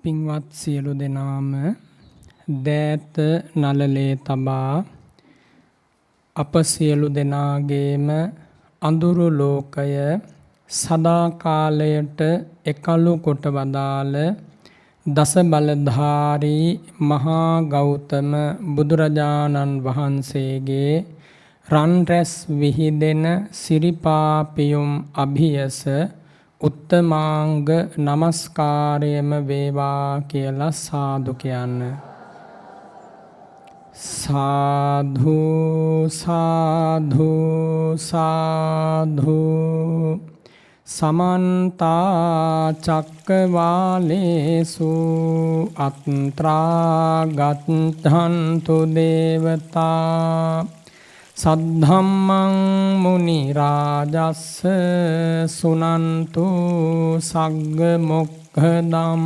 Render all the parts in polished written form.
පින්වත් සියලු දෙනාම දෑත නළලේ තබා අප සියලු දෙනාගේම අඳුරු ලෝකය සදාකාලයට එකලු කොට වදාළ දස බලධාරී මහා ගෞතම බුදුරජාණන් වහන්සේගේ රන් රැස් විහිදෙන සිරිපාපියුම් අභියස උත්තමාංග නමස්කාරයම වේවා කියලා සාදු කියන්න. සාධු සාධු සාධු සමන්තා චක්කවාලේසු අත්‍රා ගච්ඡන්තු දේවතා සද්ධම්මං මුනි රාජස්ස සුනන්තු සග්ග මොක්ඛදම්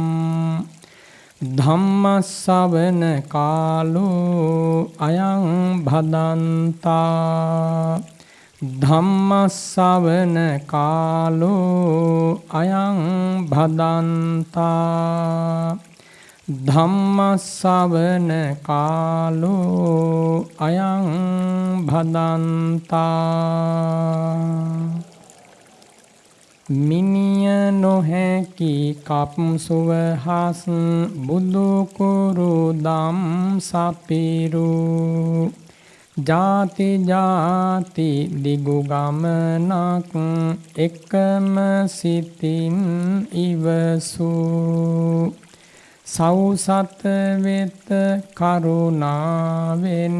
ධම්ම ශ්‍රවණ කාලෝ අයං භදන්තා ධම්ම ශ්‍රවණ කාලෝ අයං භදන්තා ධම්ම ශ්‍රවණ කාලෝ අයං භදන්තා මිනිය නොහැකි කප්සුවහස් බුදු කුරු දම් සපිරු ජාති ජාති දිගු ගමනක් එකම සිතින් ඉවසූ සෞසත වෙත කරුණාවෙන්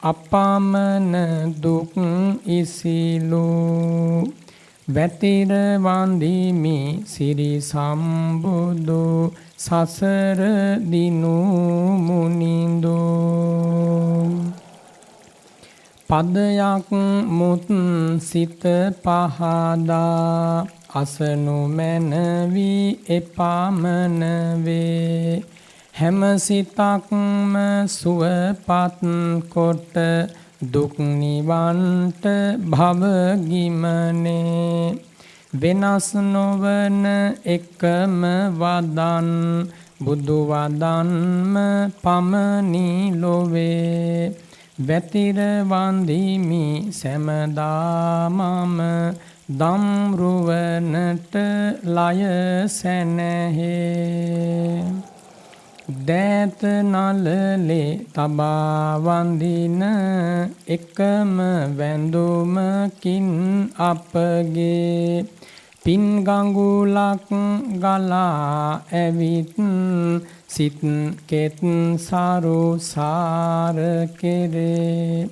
අපමණ දුක් ඉසිලූ වැතිර වන්දිමි සිරි සම්බුදු සසර දිනු මුනිඳු පදයක් මුත් සිත පහදා අසනු මැනවි එපමණ වේ හැම සිතක්ම සුවපත් කොට දුක් නිවන්ට භව ගිමනේ වෙනස් නොවන එකම වදන් බුදු වදන්ම පමණි ලොවේ වැතිර වන්දිමි සෑමදාමම දම් රුවනට ලය සැනහේ දෑත නළලේ තබා වඳින එකම වැඳුමකින් අපගේ පින් ගඟුලක් ගලා ඇවිත් සිත් කෙත් සරු සාර කෙරේ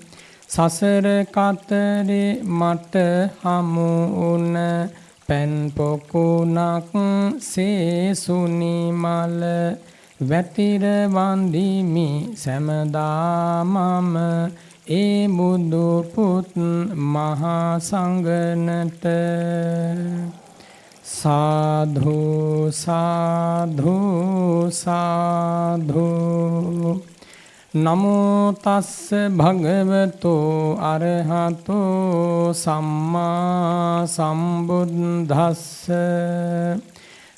සසර කතරේ මට හමු වුණ පැන් පොකුණක් සේසුනි මල වැතිර වන්දිමි සෑමදාමම ඒ බුදු පුත් මහා සංඝනට සාධු සාධු සාධු නමෝ තස්ස භගවතෝ අරහතෝ සම්මා සම්බුද්දස්ස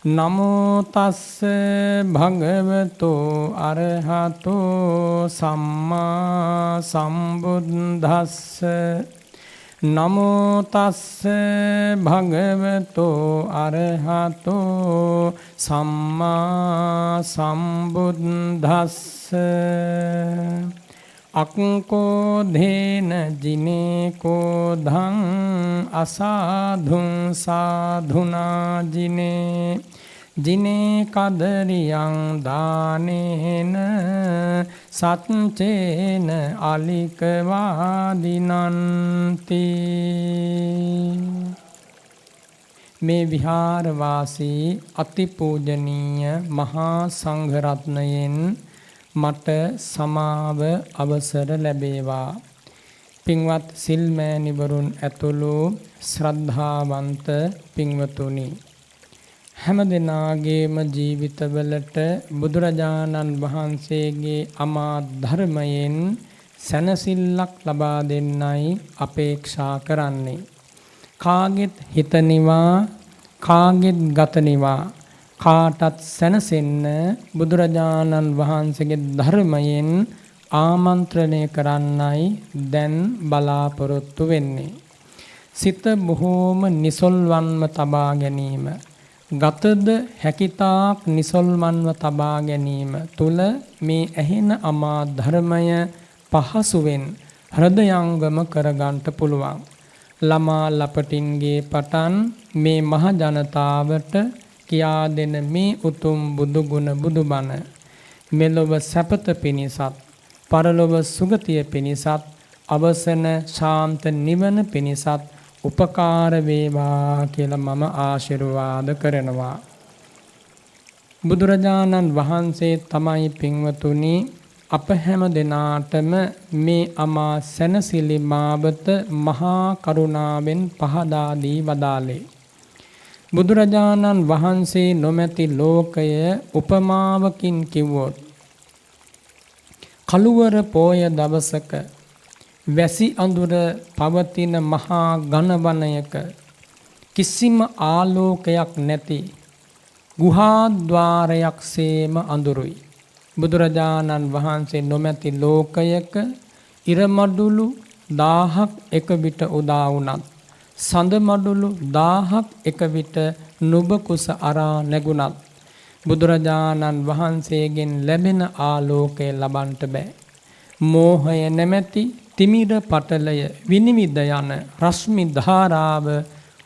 නමෝ තස්ස භගවතෝ අරහතෝ සම්මා සම්බුද්දස්ස නමෝ තස්ස භගවතෝ අරහතෝ සම්මා සම්බුද්දස්ස අක්කෝ ධේන ජිනේකෝ ධං අසාධුං සාධුනා ජිනේ ජිනේ කදරියං දානේන සත්චේන අලික වාදිනන්ති මේ විහාරවාසී අතිපූජනීය මහා සංඝරත්නයෙන් මට සමාව අවසර ලැබේවා. පින්වත් සිල්මෑණිවරුන් ඇතුළු ශ්‍රද්ධාවන්ත පින්වතුනි, හැම දෙනාගේම ජීවිතවලට බුදුරජාණන් වහන්සේගේ අමා ධර්මයෙන් සැනසෙල්ලක් ලබා දෙන්නයි අපේක්ෂා කරන්නේ. කාගෙත් හිත නිවා, කාගෙත් ගත නිවා, කාටත් සැනසෙන්න බුදුරජාණන් වහන්සේගේ ධර්මයෙන් ආමන්ත්‍රණය කරන්නයි දැන් බලාපොරොත්තු වෙන්නේ. සිත බොහෝම නිසල්වන්ව තබා ගැනීම, ගතද හැකිතාක් නිසල්වන්ව තබා ගැනීම තුල මේ ඇහෙන අමා ධර්මය පහසුවෙන් හෘදයංගම කරගන්න පුළුවන්. ළමා ලපටින්ගේ පටන් මේ මහ ජනතාවට කියා දෙන මේ උතුම් බුදු ගුණ බුදුබණ මෙලොව සැපත පිණිසත් පරලොව සුගතිය පිණිසත් අවසන ශාන්ත නිවන පිණිසත් උපකාර වේවා කියලා මම ආශිර්වාද කරනවා. බුදුරජාණන් වහන්සේ තමයි පින්වතුනි අප හැම දෙනාටම මේ අමා සැනසිලි මාවත මහා කරුණාවෙන් පහදා දී වදාළේ. බුදුරජාණන් වහන්සේ නොමැති ලෝකය උපමාවකින් කිව්වොත් කළුවර පෝය දවසක වැසි අඳුර පවතින මහා ඝනවනයක කිසිම ආලෝකයක් නැති ගුහාද්වාරයක් සේම අඳුරුයි. බුදුරජාණන් වහන්සේ නොමැති ලෝකයක ඉරමඩුළු 1000ක් එක විට උදා වුණත් සඳ මඩුළු 1000ක් එක විට නුඹ කුස අරා නැගුණත් බුදුරජාණන් වහන්සේගෙන් ලැබෙන ආලෝකය ලබන්නට බෑ. මෝහය නැමැති තිමිර පටලය විනිවිද යන රශ්මි ධාරාව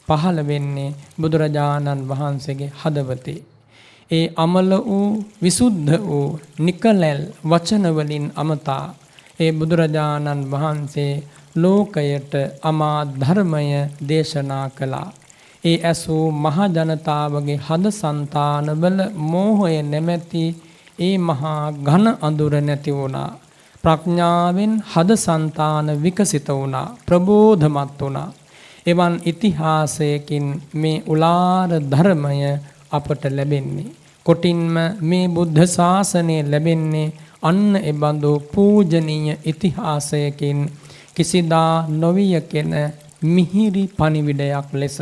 පහළ වෙන්නේ බුදුරජාණන් වහන්සේගේ හදවතේ. ඒ අමල වූ විසුද්ධ වූ නිකලල් වචන වලින් අමතා ඒ බුදුරජාණන් වහන්සේ ලෝකයට අමා ධර්මය දේශනා කළා. ඒ ඇසූ මහ ජනතාවගේ හද సంతානවල මෝහය නැමැති ඒ මහා ඝන අඳුර නැති වුණා. ප්‍රඥාවෙන් හද సంతාන විකසිත වුණා, ප්‍රබෝධමත් වුණා. එවන් ඉතිහාසයකින් මේ උලාර ධර්මය අපට ලැබෙන්නේ. කොටින්ම මේ බුද්ධ ශාසනය ලැබෙන්නේ අන්න එබඳු පූජනීය ඉතිහාසයකින් කිසිදා නොවිය කෙන මිහිරි පණිවිඩයක් ලෙස.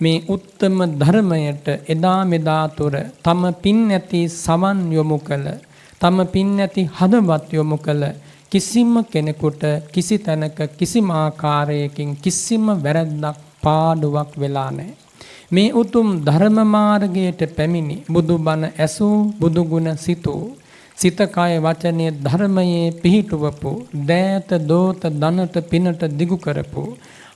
මේ උත්තම ධර්මයට එදා මෙදා තුර තම පින් ඇති සවන් යොමු කළ, තම පින් ඇති හදවත් යොමු කළ කිසිම කෙනෙකුට කිසි තැනක කිසිම ආකාරයකින් කිසිම වැරැද්දක් පාඩුවක් වෙලා නැහැ. මේ උතුම් ධර්ම මාර්ගයට පැමිණි බුදුබණ ඇසූ බුදුගුණ සිතූ සිත කය වචනයේ ධර්මයේ පිහිටුවපු දෑත දෝත දනට පිනට දිගු කරපු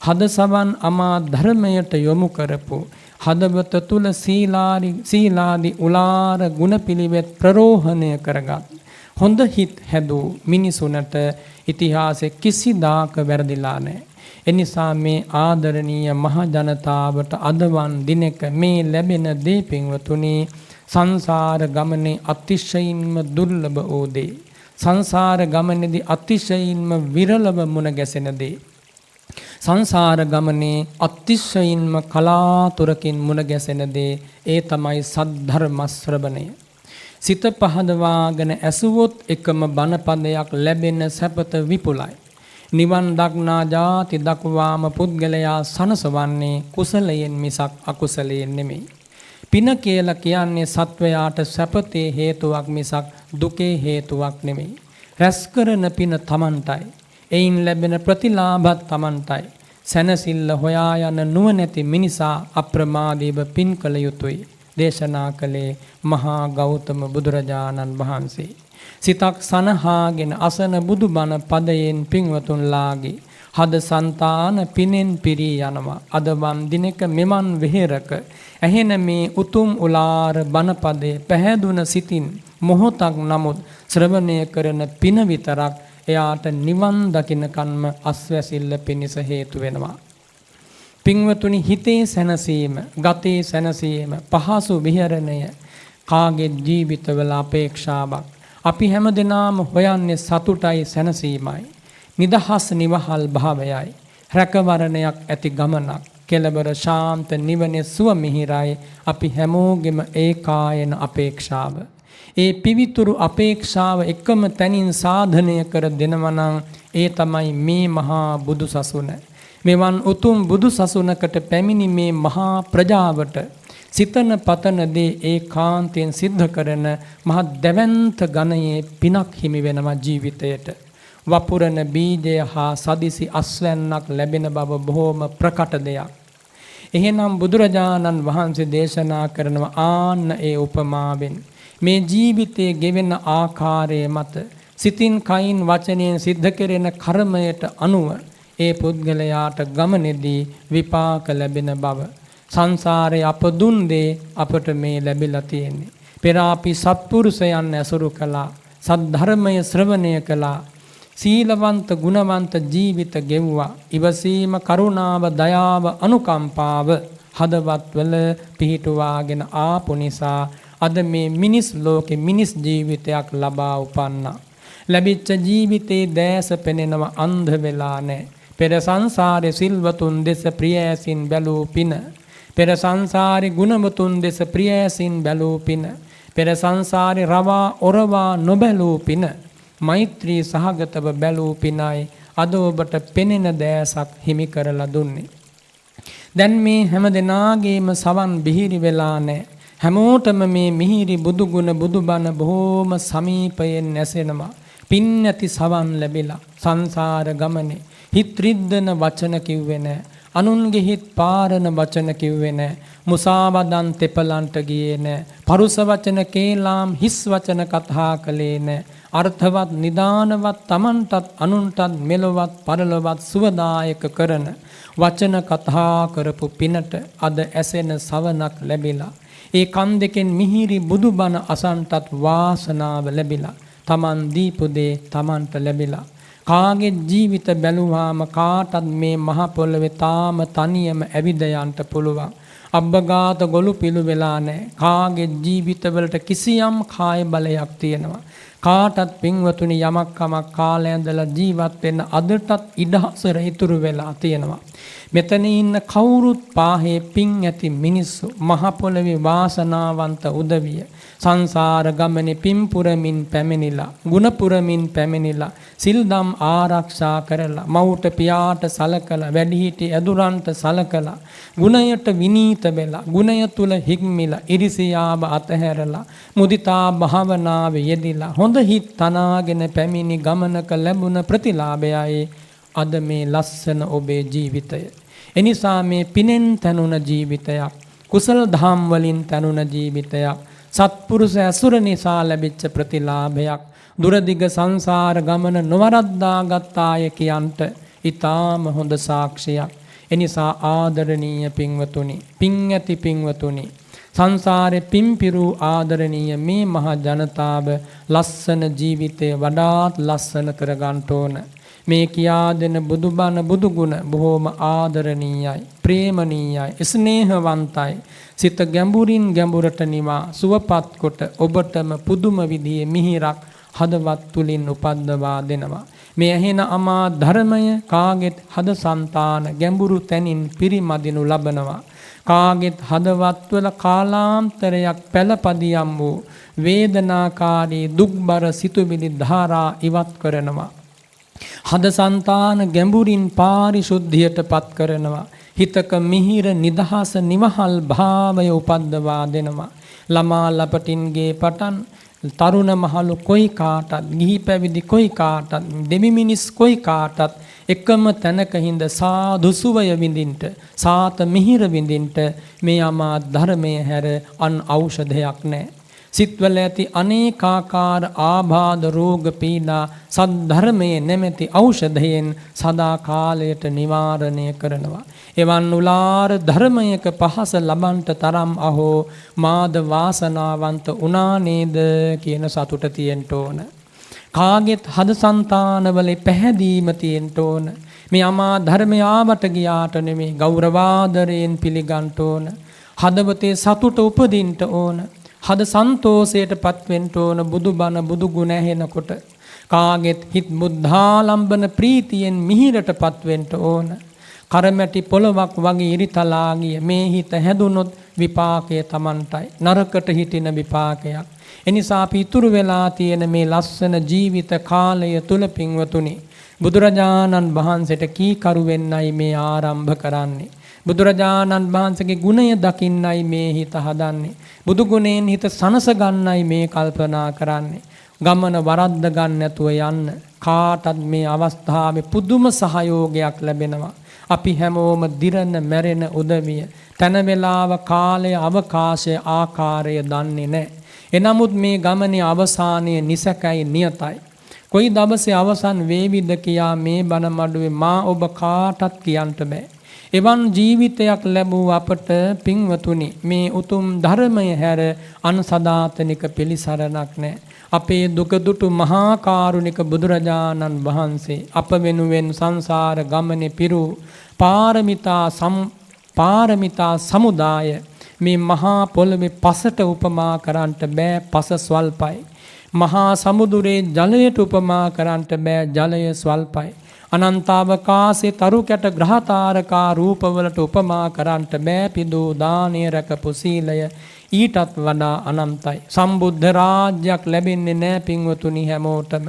හද සවන් අමා ධර්මයට යොමු කරපු හදවත තුල සීලාදි උලාර ගුණපිලිවෙත් ප්‍රරෝහණය කරගත් හොඳ හිත් හැදූ මිනිසුන්ට ඉතිහාසයේ කිසිදාක වැරදිලා නැහැ. එනිසා මේ ආදරණීය මහ ජනතාවට අදවන් දිනක මේ ලැබෙන දේ පින්වතුනි සංසාර ගමනේ අතිශයින්ම දුර්ලභ වූ දේ. සංසාර ගමනේදී අතිශයින්ම විරලව මුණ ගැසෙන දේ. සංසාර ගමනේ අතිශයින්ම කලාතුරකින් මුණ ගැසෙන දේ ඒ තමයි සද්ධර්ම ශ්‍රවණය. සිත පහදවාගෙන ඇසුවොත් එකම බණපදයක් ලැබෙන සැපත විපුලයි. නිවන් දක්නා ජාති දක්වාම පුද්ගලයා සනසවන්නේ කුසලයෙන් මිසක් අකුසලයෙන් නෙමෙයි. පින කියලා කියන්නේ සත්වයාට සැපතේ හේතුවක් මිසක් දුකේ හේතුවක් නෙමෙයි. රැස් කරන පින තමන්ටයි. එයින් ලැබෙන ප්‍රතිලාභත් තමන්ටයි. සැනසෙල්ල හොයා යන නුවණැති මිනිසා අප්‍රමාදීව පින් කළ යුතුය. දේශනා කළේ මහා ගෞතම බුදුරජාණන් වහන්සේ. සිතක් සනහාගෙන අසන බුදුබණ පදයෙන් පින්වතුන්ලාගේ හද సంతාන පිනෙන් පිරී යනවා. අද වන් දිනක මෙමන් වෙහෙරක ඇහෙන මේ උතුම් උලාර බණපදයේ පැහැදුන සිතින් මොහොතක් නමුත් ශ්‍රවණය කරන පින විතරක් එයාට නිවන් දකින්නකන්ම අස්වැසිල්ල පිණිස හේතු වෙනවා. පින්වතුනි, හිතේ සැනසීම, ගතේ සැනසීම, පහසු විහරණය කාගේ ජීවිතවල අපේක්ෂාවක්. අපි හැමදෙනාම හොයන්නේ සතුටයි සැනසීමයි. නිදහස් නිවහල් භාවයයි. රැකවරණයක් ඇති ගමනක්. කෙලවර ශාන්ත නිවනේ සුව මිහිරයි අපි හැමෝගෙම ඒකායන අපේක්ෂාව. ඒ පිවිතුරු අපේක්ෂාව එකම තැනින් සාධනය කර දෙනවා නම් ඒ තමයි මේ මහා බුදු සසුන. මෙවන් උතුම් බුදු සසුනකට පැමිණි මේ මහා ප්‍රජාවට සිතන පතන දේ ඒකාන්තයෙන් සිද්ධ කරන මහ දැවැන්ත ගණයේ පිනක් හිමි වෙනවා ජීවිතයට. වපුරන බීජය හා සදිසි අස්වැන්නක් ලැබෙන බව බොහෝම ප්‍රකට දෙයක්. එහෙනම් බුදුරජාණන් වහන්සේ දේශනා කරනවා ආන්න ඒ උපමාවෙන් මේ ජීවිතයේ ගෙවෙන ආකාරය මත සිතින් කයින් වචනයෙන් සිද්ධ කෙරෙන කර්මයට අනුව ඒ පුද්ගලයාට ගමනේදී විපාක ලැබෙන බව. සංසාරේ අප දුන් දේ අපට මේ ලැබිලා තියෙන්නේ. පෙර අපි සත්පුරුෂයන් ඇසුරු කළා, සද්ධර්මය ශ්‍රවණය කළා, සීලවන්ත ගුණවන්ත ජීවිත ගෙවුවා. ඉවසීම, කරුණාව, දයාව, අනුකම්පාව හදවත්වල පිහිටුවාගෙන ආපු නිසා අද මේ මිනිස් ලෝකේ මිනිස් ජීවිතයක් ලබා උපන්නා. ලැබිච්ච ජීවිතේ දැස පෙනෙනව අන්ධ වෙලා නැහැ. පෙර සංසාරේ සිල්වතුන් දෙස ප්‍රියෑසින් බැලූ පින, පෙර සංසාරේ ගුණවතුන් දෙස ප්‍රියෑසින් බැලූ පින, පෙර සංසාරේ රවා ඔරවා නොබැලූ පින, මෛත්‍රී සහගතව බැලූ පිනයි අද ඔබට පෙනෙන දැසක් හිමි කරලා දුන්නේ. දැන් මේ හැම දෙනාගේම සවන් බිහිරි වෙලා නැහැ. හැමෝටම මේ මිහිරි බුදු ගුණ බුදුබණ බොහෝම සමීපයෙන් නැසෙනවා. පින් නැති සවන් ලැබිලා සංසාර ගමනේ හිත රිද්දන වචන කිව්වේ නැහැ. අනුන්ගේ හිත් පාරන වචන කිව්වේ නැහැ. මුසාවදන් තෙපලන්ට ගියේ නැහැ. පරුස වචන කේලාම් හිස් වචන කතා කළේ නැහැ. අර්ථවත් නිදානවත් තමන්ටත් අනුන්ටත් මෙලොවත් පරලොවත් සුවදායක කරන වචන කතා කරපු පිනට අද ඇසෙන සවනක් ලැබිලා ඒ කන් දෙකෙන් මිහිරි බුදුබණ අසන්ටත් වාසනාව ලැබිලා තමන් දීපු දේ තමන්ට ලැබිලා කාගේ ජීවිත බැලුවාම කාටත් මේ මහ පොළවේ තාම තනියම ඇවිද යන්න පුළුවන්. අබ්බගාත ගොළු පිළු වෙලා නැහැ. කාගේ ජීවිතවලට කිසියම් කාය බලයක් තියෙනවා. කාටත් පින්වතුනි යමක් කමක් කාලය ඇඳලා ජීවත් වෙන්න අදටත් ඉඩහසර ඉතුරු වෙලා තියෙනවා. මෙතන ඉන්න කවුරුත් පාහේ පින් ඇති මිනිස්සු මහ පොළවේ වාසනාවන්ත උදවිය සංසාර ගමනේ පින් පුරමින් පැමිණිලා ගුණ පුරමින් පැමිණිලා සිල්දම් ආරක්ෂා කරලා මව්ට පියාට සලකලා වැඩිහිටි ඇදුරන්ට සලකලා ගුණයට විනීත වෙලා ගුණය තුල හික්මිලා ඉරිසියාව අතහැරලා මුදිතා භාවනාවේ යෙදිලා හොඳ හිත් තනාගෙන පැමිණි ගමනක ලැබුණ ප්‍රතිලාභයයි අද මේ ලස්සන ඔබේ ජීවිතය. එනිසා මේ පිනෙන් තනුන ජීවිතයක්, කුසල දහම් වලින් තනුන ජීවිතයක්, සත්පුරුෂ ඇසුර නිසා ලැබිච්ච ප්‍රතිලාභයක්, දුරදිග සංසාර ගමන නොවරද්දාගත් ආය කියන්ට ඊටාම හොඳ සාක්ෂියක්. එනිසා ආදරණීය පින්වතුනි, පින් ඇති පින්වතුනි, සංසාරේ පින්පිරු ආදරණීය මේ මහ ජනතාව ලස්සන ජීවිතේ වඩාත් ලස්සන කරගන්න ඕන. මේ කියා දෙන බුදුබණ බුදුගුණ බොහෝම ආදරණීයයි, ප්‍රේමණීයයි, ස්නේහවන්තයි. සිත ගැඹුරින් ගැඹුරට නිවා සුවපත් කොට ඔබටම පුදුම විදිහේ මිහිරක් හදවත් තුලින් උපද්දවා දෙනවා. මේ ඇහෙන අමා ධර්මය කාගෙත් හද సంతාන ගැඹුරු තැනින් පිරිමදිනු ලබනවා. කාගෙත් හදවත්වල කාලාන්තරයක් පළපදියම් වූ වේදනාකාරී දුක්බර සිතුවිලි ධාරා ඉවත් කරනවා. හද సంతාන ගැඹුරින් පාරිශුද්ධියට පත් කරනවා. හිතක මිහිර නිදහස නිවහල් භාවය උපද්දවා දෙනවා. ළමා ලපටින්ගේ පටන් තරුණ මහලු කොයි කාටත්, ගිහි පැවිදි කොයි කාටත්, දෙවි මිනිස් කොයි කාටත් එකම තැනක හිඳ සාදු සුවය විඳින්ට, සාත මිහිර විඳින්ට මේ අමා ධර්මයේ හැර අන් ඖෂධයක් නැහැ. සිත්වල ඇති අනේකාකාර ආබාධ රෝග පීඩා සද්ධර්මයේ නැමැති ඖෂධයෙන් සදා කාලයට නිවාරණය කරනවා. එවන් උලාර ධර්මයක පහස ලබන්ට තරම් අහෝ මාද වාසනාවන්ත උනා නේද කියන සතුට තියෙන්න ඕන. කාගෙත් හද సంతානවල පැහැදීම තියෙන්න ඕන. මේ අමා ධර්මය ආවට ගියාට නෙමෙයි ගෞරවාදරයෙන් පිළිගන්න ඕන. හදවතේ සතුට උපදින්න ඕන. හද සන්තෝෂයට පත්වෙන්න ඕන බුදුබණ බුදුගුණ ඇහෙනකොට. කාගෙත් හිත් බුද්ධාලම්බන ප්‍රීතියෙන් මිහිරට පත්වෙන්න ඕන. කරමැටි පොළවක් වගේ ඉරිතලා ගිය මේ හිත හැදුනොත් විපාකය Tamanටයි. නරකට හිටින විපාකයක්. එනිසා අපි ඉතුරු වෙලා තියෙන මේ ලස්සන ජීවිත කාලය තුල පින්වතුනි බුදුරජාණන් වහන්සේට කීකරු වෙන්නයි මේ ආරම්භ කරන්නේ. බුදුරජාණන් වහන්සේගේ ගුණය දකින්නයි මේ හිත හදන්නේ. බුදු ගුණයෙන් හිත සනස ගන්නයි මේ කල්පනා කරන්නේ. ගමන වරද්ද ගන්න නැතුව යන්න කාටත් මේ අවස්ථාවේ පුදුම සහයෝගයක් ලැබෙනවා. අපි හැමෝම දිරන මැරෙන උදවිය තන වේලාව කාලය අවකාශය ආකාරය දන්නේ නැහැ. එනමුත් මේ ගමනේ අවසානයේ නිසකයි නියතයි. කොයි දවසේ අවසන් වේවිද කියා මේ බණ මඩුවේ මා ඔබ කාටත් කියන්න බෑ. එවන් ජීවිතයක් ලැබූ අපට පින්වතුනි මේ උතුම් ධර්මය හැර අන් සදාතනික පිළිසරණක් නැහැ. අපේ දුක දුටු මහා කාරුණික බුදුරජාණන් වහන්සේ අප වෙනුවෙන් සංසාර ගමනේ පිරු පාරමිතා සමුදාය මේ මහා පොළවේ පසට උපමා කරන්නට බෑ. පස ස්වල්පයි. මහා සමුදුරේ ජලයට උපමා කරන්නට බෑ. ජලය ස්වල්පයි. අනන්තාවකාශේ තරු කැට ග්‍රහතාරකා රූපවලට උපමා කරන්නට බෑ. පිදූ දානීය රැකපු සීලය ඊටත් වඩා අනන්තයි. සම්බුද්ධ රාජ්‍යයක් ලැබෙන්නේ නෑ පින්වතුනි හැමෝටම.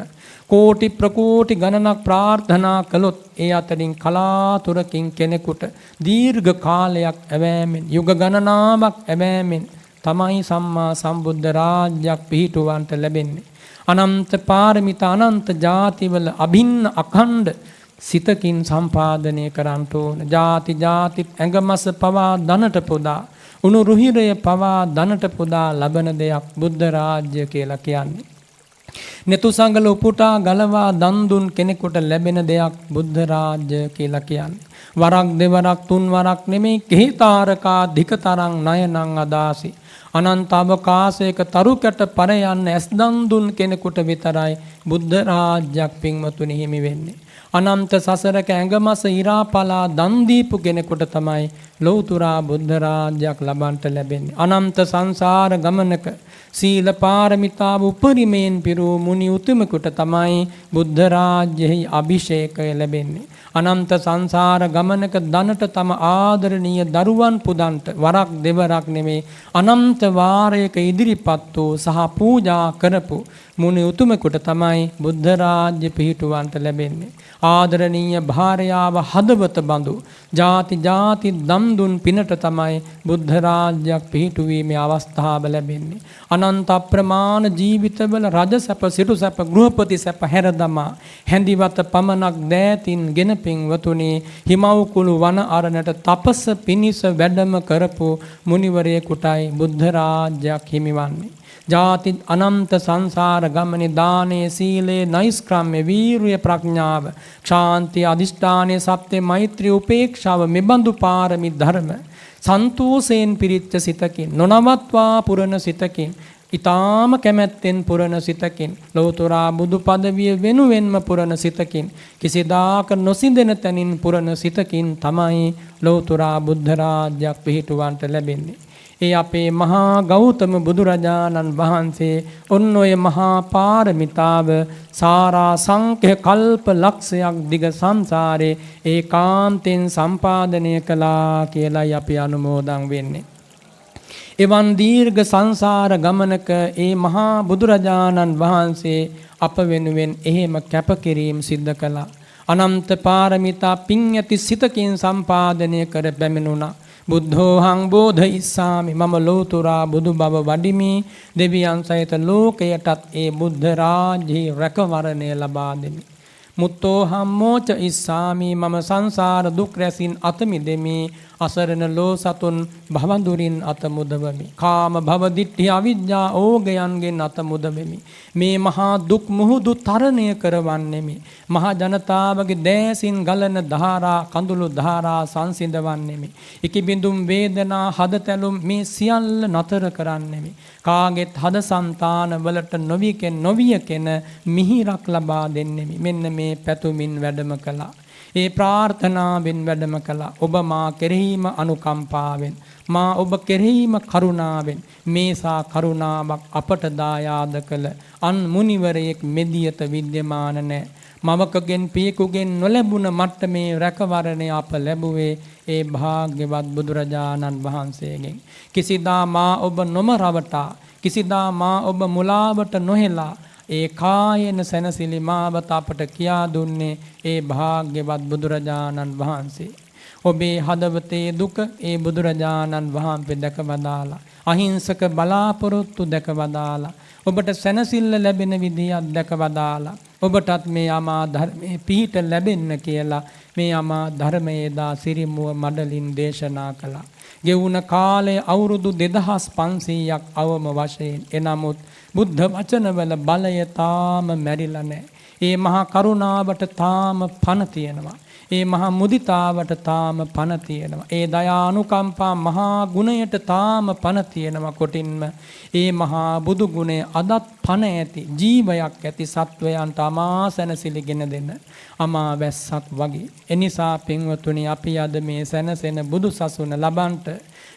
කෝටි ප්‍රකෝටි ගණනක් ප්‍රාර්ථනා කළොත් ඒ අතරින් කලාතුරකින් කෙනෙකුට දීර්ඝ කාලයක් ඇවෑමෙන් යුග ගණනාවක් ඇවෑමෙන් තමයි සම්මා සම්බුද්ධ රාජ්‍යයක් පිහිටුවන්ට ලැබෙන්නේ. අනන්ත පාරමිතා අනන්ත ජාතිවල අභින්න අඛණ්ඩ සිතකින් සම්පාදනය කරන්න ඕන. ජාති ජාතිත් ඇඟමස පවා දනට පුදා උණු රුහිරය පවා දනට පුදා ලබන දෙයක් බුද්ධ රාජ්‍ය කියලා කියන්නේ. netu සංගල උපුටා ගලවා දන් දුන් කෙනෙකුට ලැබෙන දෙයක් බුද්ධ රාජ්‍ය කියලා කියන්නේ. වරක් දෙවරක් තුන් වරක් නෙමෙයි කිහිතාරකා ධිකතරං නයනං අදාසි. අනන්ත අවකාශයක තරු කැට පර යන්න ඇස් දන් දුන් කෙනෙකුට විතරයි බුද්ධ රාජ්‍යයක් පින්වතුනි හිමි වෙන්නේ. අනන්ත සසරක ඇඟමස ඉරාපලා දන් දීපු කෙනෙකුට තමයි ලෞතුරා බුද්ධ රාජ්‍යයක් ලබන්නට ලැබෙන්නේ. අනන්ත සංසාර ගමනක සීල පාරමිතාව උපරිමයෙන් පිරූ මුනි උතුමෙකුට තමයි බුද්ධ රාජ්‍යෙහි අභිෂේකය ලැබෙන්නේ. අනන්ත සංසාර ගමනක දනට තම ආදරණීය දරුවන් පුදන්ට වරක් දෙවරක් නෙමේ අනන්ත වාරයක ඉදිරිපත් වූ සහ පූජා කරපු මුනි උතුමෙකුට තමයි බුද්ධ රාජ්‍ය පිහිටුවන්ට ලැබෙන්නේ. ආදරණීය භාර්යාව හදවත බඳු ಜಾති ಜಾති දම් දුන් පිනට තමයි බුද්ධ රාජ්‍යයක් පිහිටුවීමේ අවස්ථාව ලැබෙන්නේ. අනන්ත අප්‍රමාණ ජීවිතවල රජ සැප සිටු සැප ගෘහපති සැප හැරදමා හැඳිවත පමණක් දෑතින් ගෙන පින්වතුනි හිමව් කුළු වන අරණට තපස පිනිස වැඩම කරපු මුනිවරයෙකුටයි බුද්ධ රාජ්‍යයක් හිමිවන්නේ. ජාති අනන්ත සංසාර ගමනේ දානේ සීලේ නෛෂ්ක්‍රම්‍ය වීරිය ප්‍රඥාව ශාන්තිය අදිෂ්ඨානයේ සත්‍ය මෛත්‍රී උපේක්ෂාව මෙබඳු පාරමි ධර්ම සන්තෝෂයෙන් පිරිච්ච සිතකින් නොනවත්වා පුරණ සිතකින් ඊ타ම කැමැත්තෙන් පුරණ සිතකින් ලෞතුරා බුදු පදවිය වෙනුවෙන්ම පුරණ සිතකින් කිසිදාක නොසිඳෙන තැනින් පුරණ සිතකින් තමයි ලෞතුරා බුද්ධ රාජ්‍යයක් පිහිටුවන්ට ලැබෙන්නේ. ඒ අපේ මහා ගෞතම බුදුරජාණන් වහන්සේ ඔන්න ඔය මහා පාරමිතාව සාරා සංඛ්‍ය කල්ප ලක්ෂයක් දිග සංසාරේ ඒකාන්තෙන් සම්පාදනය කළා කියලායි අපි අනුමෝදන් වෙන්නේ. එවන් දීර්ඝ සංසාර ගමනක ඒ මහා බුදුරජාණන් වහන්සේ අප වෙනුවෙන් එහෙම කැපකිරීම සිද්ධ කළා. අනන්ත පාරමිතා පින් ඇති සිතකින් සම්පාදනය කර පැමිණුණා. බුද්ධෝහං බෝධිසාමි මම ලෝතුරා බුදු බව වඩිමි. දෙවියන් සහිත ලෝකයටත් ඒ බුද්ධ රාජ්‍යයේ රැකවරණය ලබා දෙමි. මුත්තෝහං මෝච ඉස්සාමි මම සංසාර දුක් රැසින් අත මිදෙමි. අසරණ ලෝ සතුන් භවඳුරින් අත මුදවමි. කාම භව දිට්ඨි අවිජ්ජා ඕගයන්ගෙන් අත මුදවෙමි. මේ මහා දුක් මුහුදු තරණය කරවන්නෙමි. මහා ජනතාවගේ දෑසින් ගලන ධාරා කඳුළු ධාරා සංසිඳවන්නෙමි. ඉකිබිඳුම් වේදනා හදතැලුම් මේ සියල්ල නතර කරන්නෙමි. කාගෙත් හද సంతාන වලට නොවියකෙන මිහිරක් ලබා දෙන්නෙමි. මෙන්න මේ පැතුමින් වැඩම කළා. ඒ ප්‍රාර්ථනාවෙන් වැඩම කළා. ඔබ මා කෙරෙහිම අනුකම්පාවෙන් මා ඔබ කෙරෙහිම කරුණාවෙන් මේසා කරුණාවක් අපට දායාද කළ අන් මුනිවරයෙක් මෙදියත විද්‍යමාන නැහැ. මවකගෙන් පියෙකුගෙන් නොලැබුණ මට්ටමේ රැකවරණය අප ලැබුවේ ඒ භාග්‍යවත් බුදුරජාණන් වහන්සේගෙන්. කිසිදා මා ඔබ නොම රවටා කිසිදා මා ඔබ මුලාවට නොහෙලා ඒ කායන සැනසිලි මාවත අපට කියා දුන්නේ ඒ භාග්‍යවත් බුදුරජාණන් වහන්සේ. ඔබේ හදවතේ දුක ඒ බුදුරජාණන් වහන්සේ දැක වදාලා. අහිංසක බලාපොරොත්තු දැක වදාලා. ඔබට සැනසෙල්ල ලැබෙන විදියක් දැක වදාලා. ඔබටත් මේ අමා ධර්මයේ පිහිට ලැබෙන්න කියලා මේ අමා ධර්මයේ දා සිරිමුව මඩලින් දේශනා කළා. ගෙවුන කාලය අවුරුදු 2500ක් අවම වශයෙන්. එනමුත් බුද්ධ වචනවල බලය තාම මැරිලා නැහැ. ඒ මහා කරුණාවට තාම පණ තියෙනවා. ඒ මහා මුදිතාවට තාම පණ තියෙනවා. ඒ දයානුකම්පා මහා ගුණයට තාම පණ තියෙනවා. කොටින්ම ඒ මහා බුදු ගුණය අදත් පණ ඇති ජීවයක් ඇති සත්වයන්ට අමා සැනසෙලිගෙන දෙන අමා වැස්සක් වගේ. එනිසා පින්වතුනි අපි අද මේ සැනසෙන බුදු සසුන ලබන්ට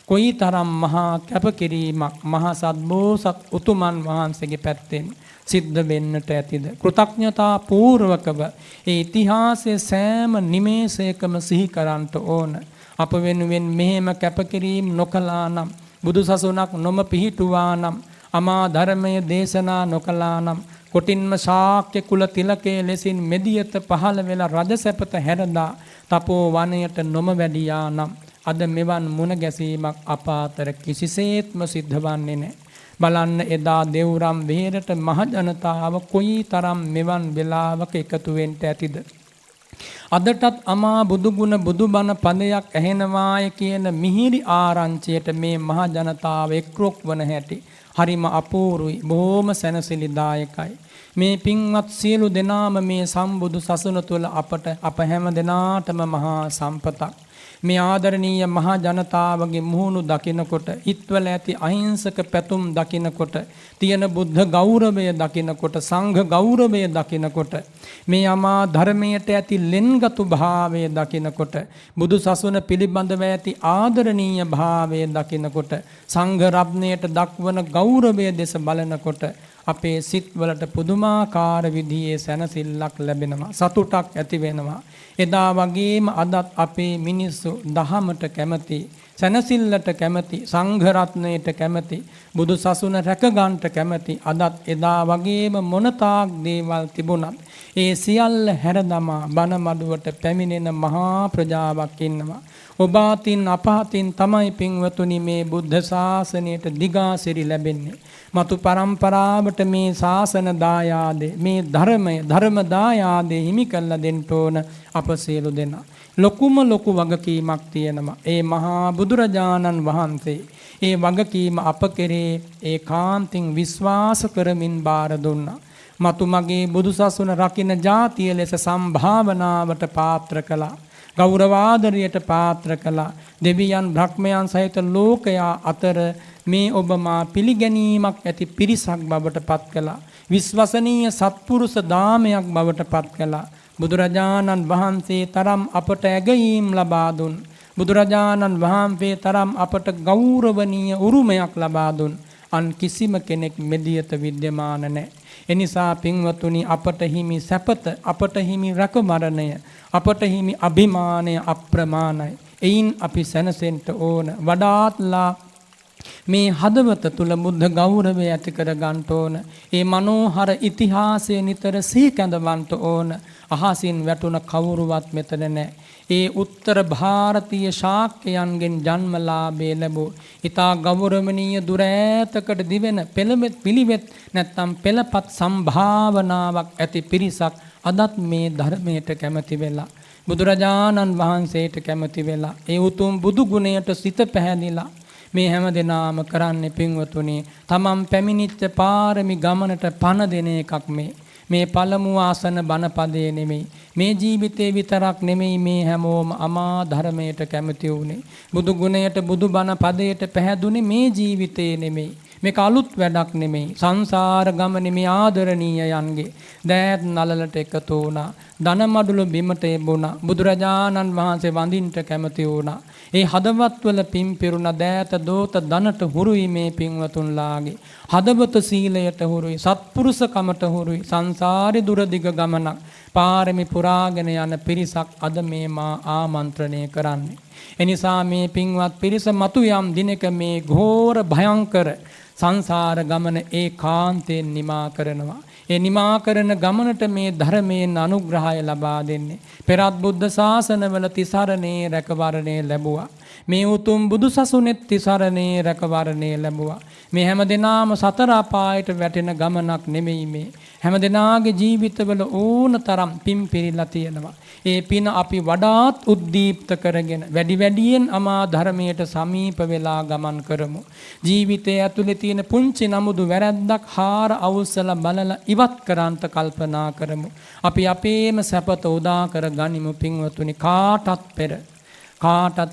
කොයිතරම් මහා කැපකිරීමක් මහා සත්බෝසත් උතුමන් වහන්සේගේ පැත්තෙන් සිද්ධ වෙන්නට ඇතිද? කෘතඥතා පූර්වකව ඒ ඉතිහාසයේ සෑම නිමේෂයකම සිහි කරන්ට ඕන. අප වෙනුවෙන් මෙහෙම කැපකිරීම නොකළා නම්, බුදුසසුනක් නොම පිහිටුවා නම්, අමා ධර්මයේ දේශනා නොකළා නම්, කොටින්ම ශාක්‍ය කුල තිලකයේ ලෙසින් මෙදියත පහළ වෙලා රජසැපත හැරදා තපෝ වනයට නොම වැඩියා නම් අද මෙවන් මුණ ගැසීමක් අප අතර කිසිසේත්ම සිද්ධ වන්නේ නැහැ. බලන්න එදා දෙව්රම් වෙහෙරට මහ ජනතාව කොයි තරම් මෙවන් වෙලාවක එකතු වෙන්න ඇතිද? අදටත් අමා බුදුගුණ බුදුබණ පදයක් ඇහෙනවාය කියන මිහිරි ආරංචියට මේ මහ ජනතාව එක්රොක් වන හැටි හරිම අපූරුයි, බොහොම සැනසෙලිදායකයි. මේ පින්වත් සියලු දෙනාම මේ සම්බුදු සසුන තුළ අප හැම දෙනාටම මහා සම්පතක්. මේ ආදරණීය මහා ජනතාවගේ මුහුණු දකිනකොට, හිත්වල ඇති අහිංසක පැතුම් දකිනකොට, තියෙන බුද්ධ ගෞරවය දකිනකොට, සංඝ ගෞරවය දකිනකොට, මේ අමා ධර්මයට ඇති ලෙන්ගතු භාවය දකිනකොට, බුදු සසුන පිළිබඳව ඇති ආදරණීය භාවය දකිනකොට, සංඝ රත්නයට දක්වන ගෞරවය දෙස බලනකොට අපේ සිත්වලට පුදුමාකාර විදිහේ සැනසෙල්ලක් ලැබෙනවා, සතුටක් ඇති වෙනවා. එදා වගේම අදත් අපේ මිනිස්සු දහමට කැමති, සැනසෙල්ලට කැමති, සංඝ රත්නයට කැමති, බුදු සසුන රැක ගන්නට කැමති. අදත් එදා වගේම මොනතාක් දේවල් තිබුණත් ඒ සියල්ල හැරදමා බණ මඩුවට පැමිණෙන මහා ප්‍රජාවක් ඉන්නවා. ඔබ අතින් අප අතින් තමයි පින්වතුනි මේ බුද්ධ ශාසනයට දිගාසිරි ලැබෙන්නේ. මතු පරම්පරාවට මේ ශාසන දායාදේ, මේ ධර්ම දායාදේ හිමි කළා දෙන්න ඕන අප සියලු දෙනා. ලොකු වගකීමක් තියෙනවා. ඒ මහා බුදුරජාණන් වහන්සේ ඒ වගකීම අප කෙරේ ඒකාන්තින් විශ්වාස කරමින් බාර දුන්නා. මතු මගේ බුදුසසුන රකින්න ජාතිය ලෙස සම්භාවනාවට පාත්‍ර කළා. ගෞරවාදරයට පාත්‍ර කළා. දෙවියන් බ්‍රහ්මයන් සහිත ලෝකයා අතර මේ ඔබ මා පිළිගැනීමක් ඇති පිරිසක් බවට පත් කළා. විශ්වසනීය සත්පුරුෂ දාමයක් බවට පත් කළා. බුදුරජාණන් වහන්සේ තරම් අපට ඇගීම් ලබා දුන්, බුදුරජාණන් වහන්සේ තරම් අපට ගෞරවනීය උරුමයක් ලබා දුන් අන් කිසිම කෙනෙක් මෙදියත විද්‍යමාන නැහැ. එනිසා පින්වතුනි, අපට හිමි සැපත, අපට හිමි රැකමරණය, අපට හිමි අභිමානය අප්‍රමාණයි. එයින් අපි සැනසෙන්න ඕන. වඩාත්ලා මේ හදවත තුල බුද්ධ ගෞරවය ඇති කර ගන්න ඕන. ඒ මනෝහර ඉතිහාසය නිතර සිහි කැඳවන්න ඕන. අහසින් වැටුණ කවුරුවත් මෙතන නැහැ. ඒ උත්තර ಭಾರತೀಯ ශාක්‍යයන්ගෙන් ජන්මලාභය ලැබූ ඊතා ගෞරවණීය දුර ඈතකට දිවෙන පෙළමෙත් පිළිවෙත් නැත්නම් පෙළපත් සම්භාවනාවක් ඇති පිරිසක් අදත් මේ ධර්මයට කැමති වෙලා, බුදුරජාණන් වහන්සේට කැමති වෙලා, ඒ උතුම් බුදු ගුණයට සිත පැහැදිලා මේ හැම දිනාම කරන්නේ පින්වතුනි, තමන් පැමිණිච්ච පාරමී ගමනට පණ දෙන එකක් මේ පළමු ආසන බණපදයේ නෙමෙයි. මේ ජීවිතේ විතරක් නෙමෙයි මේ හැමෝම අමා ධර්මයට කැමති වුනේ. බුදු ගුණයට, බුදු බණ පදයට පැහැදුනේ මේ ජීවිතේ නෙමෙයි. මේක අලුත් වැඩක් නෙමෙයි. සංසාර ගමනේ මේ ආදරණීයයන්ගේ දෑත් නලලට එකතු වුණා. ධනමඩුළු බිමට එබුණා. බුදුරජාණන් වහන්සේ වඳින්ට කැමති වුණා. ඒ හදවත්වල පින් පිරුණ දෑත දෝත ධනට හුරුයි මේ පින්වතුන්ලාගේ. හදවත සීලයට හුරුයි, සත්පුරුෂකමට හුරුයි. සංසාරේ දුරදිග ගමනක් පාරමී පුරාගෙන යන පිරිසක් අද මේ මා ආමන්ත්‍රණය කරන්නේ. එනිසා මේ පින්වත් පිරිස මතු යම් දිනක මේ ඝෝර භයංකර සංසාර ගමන ඒකාන්තයෙන් නිමා කරනවා. ඒ නිමා කරන ගමනට මේ ධර්මයෙන් අනුග්‍රහය ලබා දෙන්නේ. පෙරත් බුද්ධ ශාසනවල තිසරණේ රැකවරණේ ලැබුවා. මේ උතුම් බුදු සසුනේත් තිසරණේ රැකවරණේ ලැබුවා. මේ හැම දිනාම සතර අපායට වැටෙන ගමනක් නෙමෙයි මේ. හැම දිනාගේ ජීවිතවල ඕන තරම් පින් පිරීලා තියෙනවා. ඒ පින අපි වඩාත් උද්දීප්ත කරගෙන වැඩි වැඩියෙන් අමා ධර්මයට සමීප වෙලා ගමන් කරමු. ජීවිතයේ ඇතුලේ තියෙන පුංචි නමුදු වැරැද්දක් හාර අවුස්සලා බලලා ඉවත් කරන්ට කල්පනා කරමු. අපි අපේම සැපත උදා කර ගනිමු පින්වතුනි. කාටත්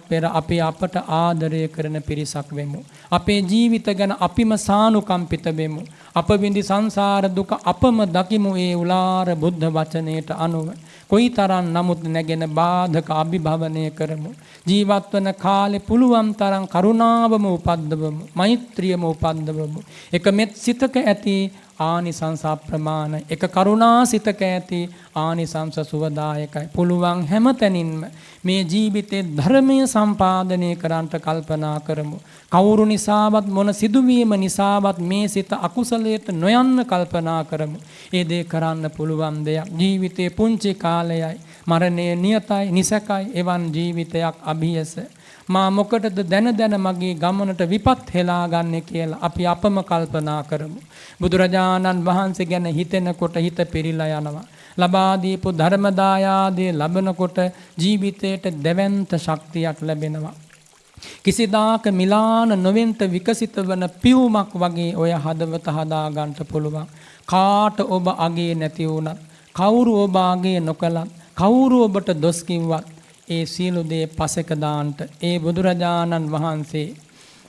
පෙර අපි අපට ආදරය කරන පිරිසක් වෙමු. අපේ ජීවිත ගැන අපිම සානුකම්පිත වෙමු. අප විඳි සංසාර දුක අපම දකිමු ඒ උලාර බුද්ධ වචනයට අනුව. කොයිතරම් නමුත් නැගෙන බාධක අභිභවනය කරමු. ජීවත් වන කාලේ පුළුවන් තරම් කරුණාවම උපද්දවමු. මෛත්‍රියම උපද්දවමු. එක මෙත් සිතක ඇති ආනිසංස අප්‍රමාණ, එක කරුණා සිතක ඇති ආනිසංස සුවදායකයි. පුළුවන් හැමතැනින්ම මේ ජීවිතේ ධර්මය සම්පාදනය කරන්නට කල්පනා කරමු. කවුරු නිසාවත් මොන සිදුවීම නිසාවත් මේ සිත අකුසලයට නොයන්න කල්පනා කරමු. ඒ දේ කරන්න පුළුවන් දෙයක්. ජීවිතේ පුංචි කාලයයි, මරණය නියතයි, නිසකයි. එවන් ජීවිතයක් අභියස. මා මොකටද දැන මගේ ගමනට විපත් හෙලා ගන්නේ කියලා අපි අපම කල්පනා කරමු. බුදුරජාණන් වහන්සේ ගැන හිතෙනකොට හිත පිරීලා යනවා. ලබා දීපු ධර්ම දායාදේ ලබනකොට ජීවිතයට දැවැන්ත ශක්තියක් ලැබෙනවා. කිසිදාක මිලාන නොවෙන්ට විකසිත වන පියුමක් වගේ ඔය හදවත හදා ගන්නට පුළුවන්. කාට ඔබ අගේ නැති වුණත්, කවුරු ඔබ අගේ නොකලත්, කවුරු ඔබට දොස් කිව්වත් ඒ සියලු දේ පසෙක දාන්නට ඒ බුදුරජාණන් වහන්සේ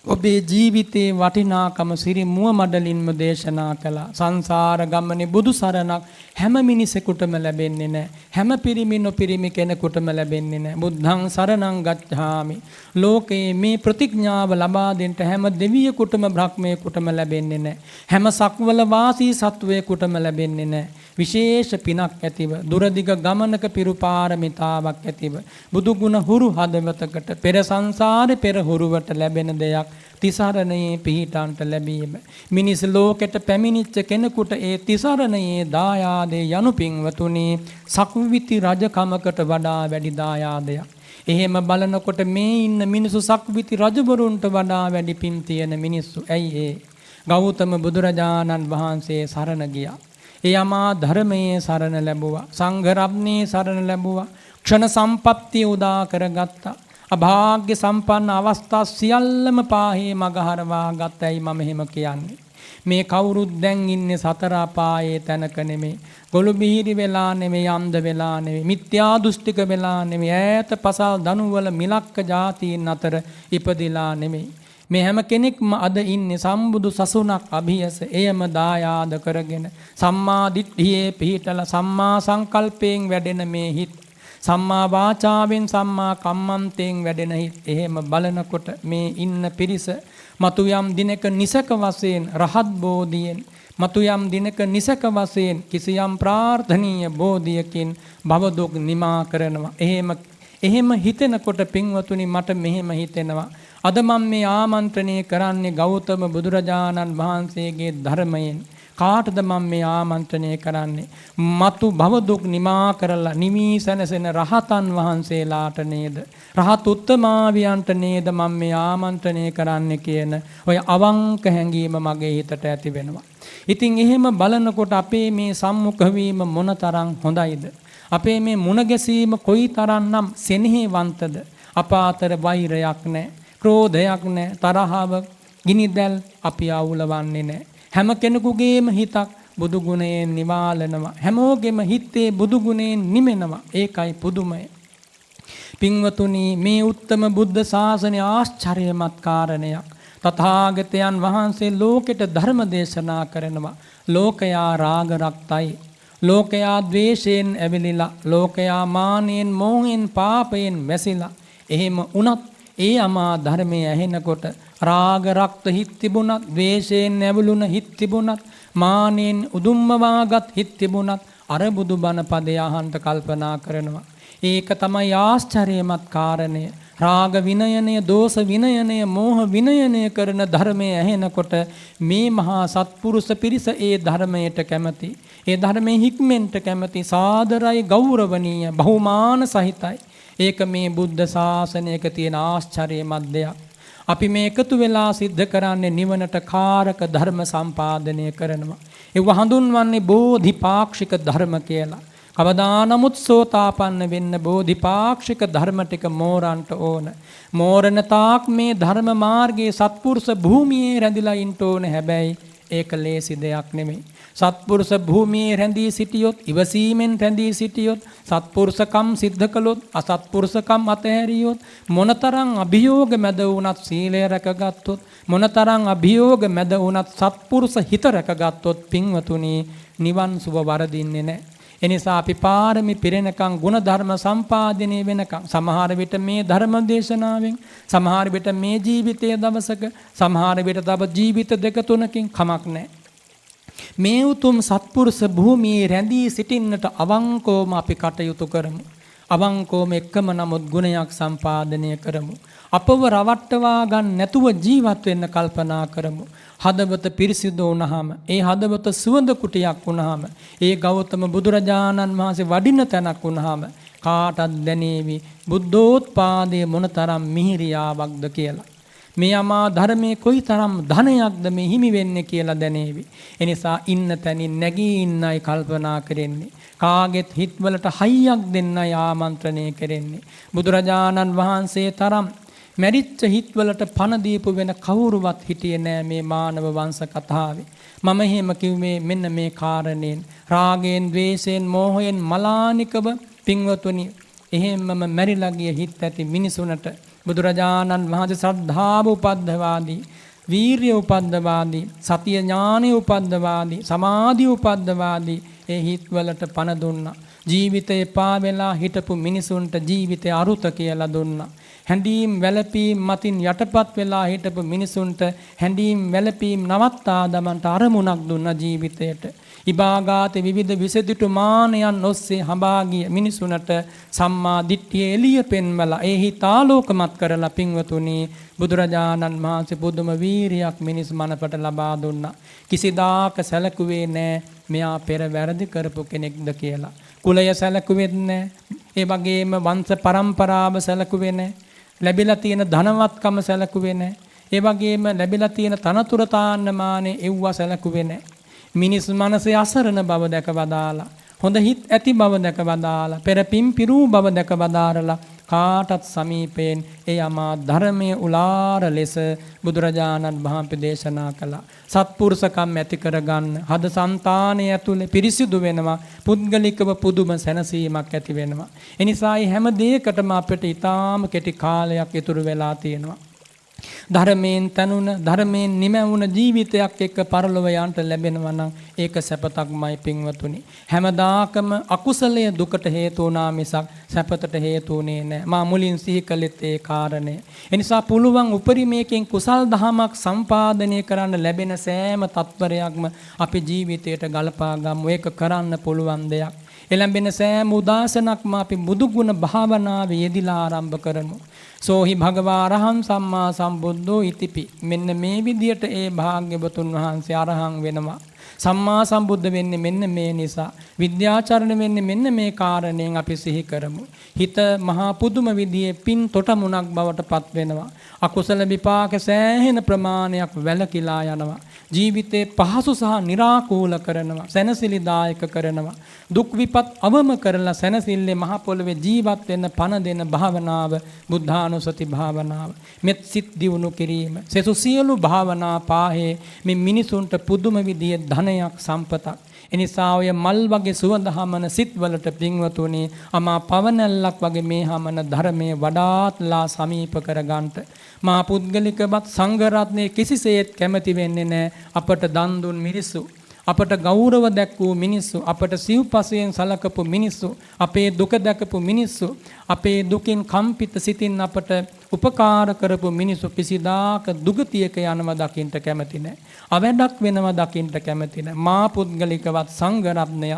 ඔබේ ජීවිතේ වටිනාකම සිරි මුව මඩලින්ම දේශනා කළා. සංසාර ගමනේ බුදු සරණක් හැම මිනිසෙකුටම ලැබෙන්නේ නැහැ. හැම පිරිමි නොපිරිමි කෙනෙකුටම ලැබෙන්නේ නැහැ. බුද්ධං සරණං ගච්ඡාමි. ලෝකේ මේ ප්‍රතිඥාව ලබා දෙන්න හැම දෙවියෙකුටම බ්‍රහ්මයෙකුටම ලැබෙන්නේ නැහැ. හැම සක්වල වාසී සත්වයෙකුටම ලැබෙන්නේ නැහැ. විශේෂ පිනක් ඇතිව, දුරදිග ගමනක පිරුපාරමිතාවක් ඇතිව, බුදු ගුණ හුරු හදවතකට පෙර සංසාරේ පෙර හුරුවට ලැබෙන දෙයක් තිසරණයේ පිහිටන්ට ලැබීම. මිනිස් ලෝකෙට පැමිණිච්ච කෙනෙකුට ඒ තිසරණයේ දායාදේ යනු පින්වතුනි සක්විති රජකමකට වඩා වැඩි දායාදයක්. එහෙම බලනකොට මේ ඉන්න මිනිසු සක්විති රජවරුන්ට වඩා වැඩි පින් තියෙන මිනිස්සු. ඇයි ඒ? ගෞතම බුදුරජාණන් වහන්සේ සරණ ගියා. ඒ අමා ධර්මයේ සරණ ලැබුවා. සංඝ රත්නයේ සරණ ලැබුවා. ක්ෂණ සම්පත්තිය උදා කරගත්තා. අභාග්‍ය සම්පන්න අවස්ථා සියල්ලම පාහේ මගහරවා ගත්තයි මම එහෙම කියන්නේ. මේ කවුරුත් දැන් ඉන්නේ සතර අපායේ තැනක නෙමෙයි. ගොළු බිහිරි වෙලා නෙමෙයි, අන්ධ වෙලා නෙමෙයි, මිත්‍යා දෘෂ්ටික වෙලා නෙමෙයි, ඈත පසල් දනුවල මිලක්ක ජාතීන් අතර ඉපදිලා නෙමෙයි. මේ හැම කෙනෙක්ම අද ඉන්නේ සම්බුදු සසුනක් අභියස එයම දායාද කරගෙන සම්මා දිට්ඨියේ පිහිටලා සම්මා සංකල්පයෙන් වැඩෙන මේ හිත්, සම්මා වාචාවෙන් සම්මා කම්මන්තයෙන් වැඩෙන හිත්. එහෙම බලනකොට මේ ඉන්න පිරිස මතු යම් දිනක නිසක වශයෙන් රහත් බෝධියෙන්, මතු යම් දිනක නිසක වශයෙන් කිසියම් ප්‍රාර්ථනීය බෝධියකින් භව දුක් නිමා කරනවා. එහෙම හිතෙනකොට පින්වතුනි මට මෙහෙම හිතෙනවා. අද මම මේ ආමන්ත්‍රණය කරන්නේ ගෞතම බුදුරජාණන් වහන්සේගේ ධර්මයෙන්. කාටද මම මේ ආමන්ත්‍රණය කරන්නේ? මතු භව දුක් නිමා කරලා නිමී සැනසෙන රහතන් වහන්සේලාට නේද? රහත් උත්තමාවියන්ට නේද මම මේ ආමන්ත්‍රණය කරන්නේ කියන ඔය අවංක හැඟීම මගේ හිතට ඇති වෙනවා. ඉතින් එහෙම බලනකොට අපේ මේ සම්මුඛ වීම මොනතරම් හොඳයිද? අපේ මේ මුණ ගැසීම කොයිතරම්නම් සෙනෙහවන්තද? අප අතර වෛරයක් නැහැ, ක්‍රෝධයක් නැහැ, තරහව ගිනිදැල් අපි අවුලවන්නේ නැහැ. හැම කෙනෙකුගේම හිතක් බුදු ගුණයෙන් නිවාලනවා. හැමෝගෙම හිතේ බුදු ගුණයෙන් නිමෙනවා. ඒකයි පුදුමය. පින්වතුනි, මේ උත්තම බුද්ධ ශාසනය ආශ්චර්යමත් කාරණයක්. තථාගතයන් වහන්සේ ලෝකෙට ධර්ම දේශනා කරනවා. ලෝකයා රාග රක්තයි. ලෝකයා ද්වේෂයෙන් ඇවිලිලා, ලෝකයා මානෙන් මෝහෙන් පාපයෙන් වැසිලා. එහෙම වුණත් ඒ අමා ධර්මයේ ඇහෙනකොට රාග රක්ත හිත් තිබුණත්, ද්වේෂයෙන් ඇවිලුණ හිත් තිබුණත්, මානෙන් උදුම්මවාගත් හිත් තිබුණත් අර බුදු බණ පදය අහන්ට කල්පනා කරනවා. ඒක තමයි ආශ්චර්යමත් කාරණය. රාග විනයනය, දෝෂ විනයනය, මෝහ විනයනය කරන ධර්මයේ ඇහෙනකොට මේ මහා සත්පුරුෂ පිරිස ඒ ධර්මයට කැමති. ඒ ධර්මයේ හික්මෙන්ට කැමති, සාදරයි, ගෞරවනීය, බහුමාන සහිතයි. ඒක මේ බුද්ධ ශාසනයක තියෙන ආශ්චර්යමත් දෙයක්. අපි මේ එකතු වෙලා සිද්ධ කරන්නේ නිවනට කාරක ධර්ම සම්පාදනය කරනවා. ඒව හඳුන්වන්නේ බෝධිපාක්ෂික ධර්ම කියලා. කවදා නමුත් සෝතාපන්න වෙන්න බෝධිපාක්ෂික ධර්ම ටික මෝරන්ට ඕන. මෝරණ තාක් මේ ධර්ම මාර්ගයේ සත්පුරුෂ භූමියේ රැඳිලා ඉන්න ඕන. හැබැයි ඒක ලේසි දෙයක් නෙමෙයි. සත්පුරුෂ භූමියේ රැඳී සිටියොත්, ඉවසීමෙන් රැඳී සිටියොත්, සත්පුරුෂකම් සිද්ධ කළොත්, අසත්පුරුෂකම් අතහැරියොත්, මොනතරම් අභියෝග මැද වුණත් සීලය රැකගත්තොත්, මොනතරම් අභියෝග මැද වුණත් සත්පුරුෂ හිත රැකගත්තොත් පින්වතුනි නිවන් සුව වරදින්නේ නැහැ. එනිසා අපි පාරමි පිරෙනකම් ගුණධර්ම සම්පාදනය වෙනකම්, සමහර විට මේ ධර්ම දේශනාවෙන්, සමහර විට මේ ජීවිතයේ දවසක, සමහර විට තව ජීවිත දෙක තුනකින් කමක් නැහැ. මේ උතුම් සත්පුරුෂ භූමියේ රැඳී සිටින්නට අවංකවම අපි කටයුතු කරමු. අවංකවම එකම නමුත් ගුණයක් සම්පාදනය කරමු. අපව රවට්ටවා ගන්න නැතුව ජීවත් වෙන්න කල්පනා කරමු. හදවත පිරිසිදු වුණාම, ඒ හදවත සුවඳ කුටියක් වුණාම, ඒ ගෞතම බුදුරජාණන් වහන්සේ වඩින තැනක් වුණාම කාටත් දැනේවි බුද්ධෝත්පාදයේ මොනතරම් මිහිරියාවක්ද කියලා. මේ අමා ධර්මයේ කොයිතරම් ධනයක්ද මේ හිමි වෙන්නේ කියලා දැනේවි. එනිසා ඉන්න තැනින් නැගී ඉන්නයි කල්පනා කරන්නේ. කාගෙත් හිත්වලට හයියක් දෙන්නයි ආමන්ත්‍රණය කරන්නේ. බුදුරජාණන් වහන්සේ තරම් මැරිච්ච හිත්වලට පණ දීපු වෙන කවුරුවත් හිටියේ නෑ මේ මානව වංශ කතාවේ. මම එහෙම කිව්වේ මෙන්න මේ කාරණේන්. රාගයෙන්, ද්වේෂයෙන්, මෝහයෙන් මලානිකව පින්වතුනි එහෙම්මම මැරිලා ගිය හිත් ඇති මිනිසුන්ට බුදුරජාණන් වහන්සේ ශ්‍රද්ධාව උපද්දවාදී, වීරිය උපද්දවාදී, සතිය ඥානෙ උපද්දවාදී, සමාධිය උපද්දවාදී ඒ හිත්වලට පණ දුන්නා. ජීවිතේ පා වෙලා හිටපු මිනිසුන්ට ජීවිතේ අරුත කියලා දුන්නා. හැඬීම් වැළපීම් මතින් යටපත් වෙලා හිටපු මිනිසුන්ට හැඬීම් වැළපීම් නවත්තා දමන්ට අරමුණක් දුන්නා ජීවිතයට. ඉබාගාතේ විවිධ විසදිටු මානයන් ඔස්සේ හඹා ගිය මිනිසුන්ට සම්මා දිට්ඨිය එළිය පෙන්වලා ඒ හිත ආලෝකමත් කරලා පින්වතුනි බුදුරජාණන් වහන්සේ පුදුම වීරියක් මිනිස් මනපට ලබා දුන්නා. කිසිදාක සැලකුවේ නෑ මෙයා පෙර වැරදි කරපු කෙනෙක්ද කියලා. කුලය සැලකුවෙත් නෑ. ඒ වගේම වංශ පරම්පරාව සැලකුවේ නෑ. ලැබිලා තියෙන ධනවත්කම සැලකුවේ නෑ. ඒ වගේම ලැබිලා තියෙන තනතුර තාන්නමානේ එව්වා සැලකුවේ නෑ. මිනිස් මනසේ අසරණ බව දැක වදාලා, හොඳ හිත් ඇති බව දැක වදාලා, පෙර පින් පිරූ බව දැක වදාරලා කාටත් සමීපයෙන් ඒ අමා ධර්මයේ උලාර ලෙස බුදුරජාණන් වහන්සේ දේශනා කළා. සත්පුරුෂකම් ඇති කරගන්න හද సంతානය ඇතුලේ පිරිසිදු වෙනවා. පුද්ගලිකව පුදුම සැනසීමක් ඇති වෙනවා. එනිසා මේ හැම දෙයකටම අපිට ඊටාම කෙටි කාලයක් ඉතුරු වෙලා තියෙනවා. ධර්මයෙන් තනුන, ධර්මයෙන් නිමැවුන ජීවිතයක් එක්ක පරලොව යන්ට ලැබෙනවා නම් ඒක සැපතක්මයි පින්වතුනි. හැමදාකම අකුසලයේ දුකට හේතු වුණා මිසක් සැපතට හේතු වුණේ නැහැ. මා මුලින් සිහි කළෙත් ඒ කාරණය. එනිසා පුළුවන් උපරිමයකින් කුසල් දහමක් සම්පාදනය කරන්න ලැබෙන සෑම තත්පරයක්ම අපි ජීවිතයට ගලපා ගමු. ඒක කරන්න පුළුවන් දෙයක්. එළඹෙන සෑම උදාසනක්ම අපි බුදුගුණ භාවනාවේ යෙදিলা ආරම්භ කරමු. සෝහි භගවා අරහං සම්මා සම්බුද්ධෝ ඉතිපි. මෙන්න මේ විදියට ඒ භාග්‍යවතුන් වහන්සේ අරහං වෙනවා. සම්මා සම්බුද්ධ වෙන්නේ මෙන්න මේ නිසා. විද්‍යාචරණ වෙන්නේ මෙන්න මේ කාරණයෙන් අපි සිහි කරමු. හිත මහා පුදුම විදියේ පින් තොටමුණක් බවට පත් වෙනවා. අකුසල විපාක සෑහෙන ප්‍රමාණයක් වැළකීලා යනවා. ජීවිතේ පහසු සහ निराකූල කරනවා. සැනසිලිදායක කරනවා. දුක් විපත් අවම කරලා සැනසille මහ පොළවේ ජීවත් වෙන්න පණ දෙන භාවනාව බුද්ධානුස්සති භාවනාව. මෙත් සිත් දියුණු කිරීම. සෙසු සියලු භාවනා පාහේ මේ මිනිසුන්ට පුදුම විදියේ ධනයක් සම්පතක්. එනිසා ඔය මල් වගේ සුවඳ හමන සිත්වලට පින්වතුනි අමා පවනැල්ලක් වගේ මේ හමන ධර්මයේ වඩාත්ලා සමීප කරගන්නට මා පුද්ගලිකවත් සංඝ රත්නයේ කිසිසේත් කැමති වෙන්නේ නැහැ. අපට දන් දුන් මිනිස්සු, අපට ගෞරව දැක්වූ මිනිස්සු, අපට සිව්පසයෙන් සලකපු මිනිස්සු, අපේ දුක දැකපු මිනිස්සු, අපේ දුකින් කම්පිත සිතින් අපට උපකාර කරපු මිනිස්සු කිසිදාක දුගතියක යනව දකින්න කැමති නැහැ. අවැඩක් වෙනව දකින්න කැමති නැහැ. මා පුද්ගලිකවත් සංඝ රත්නය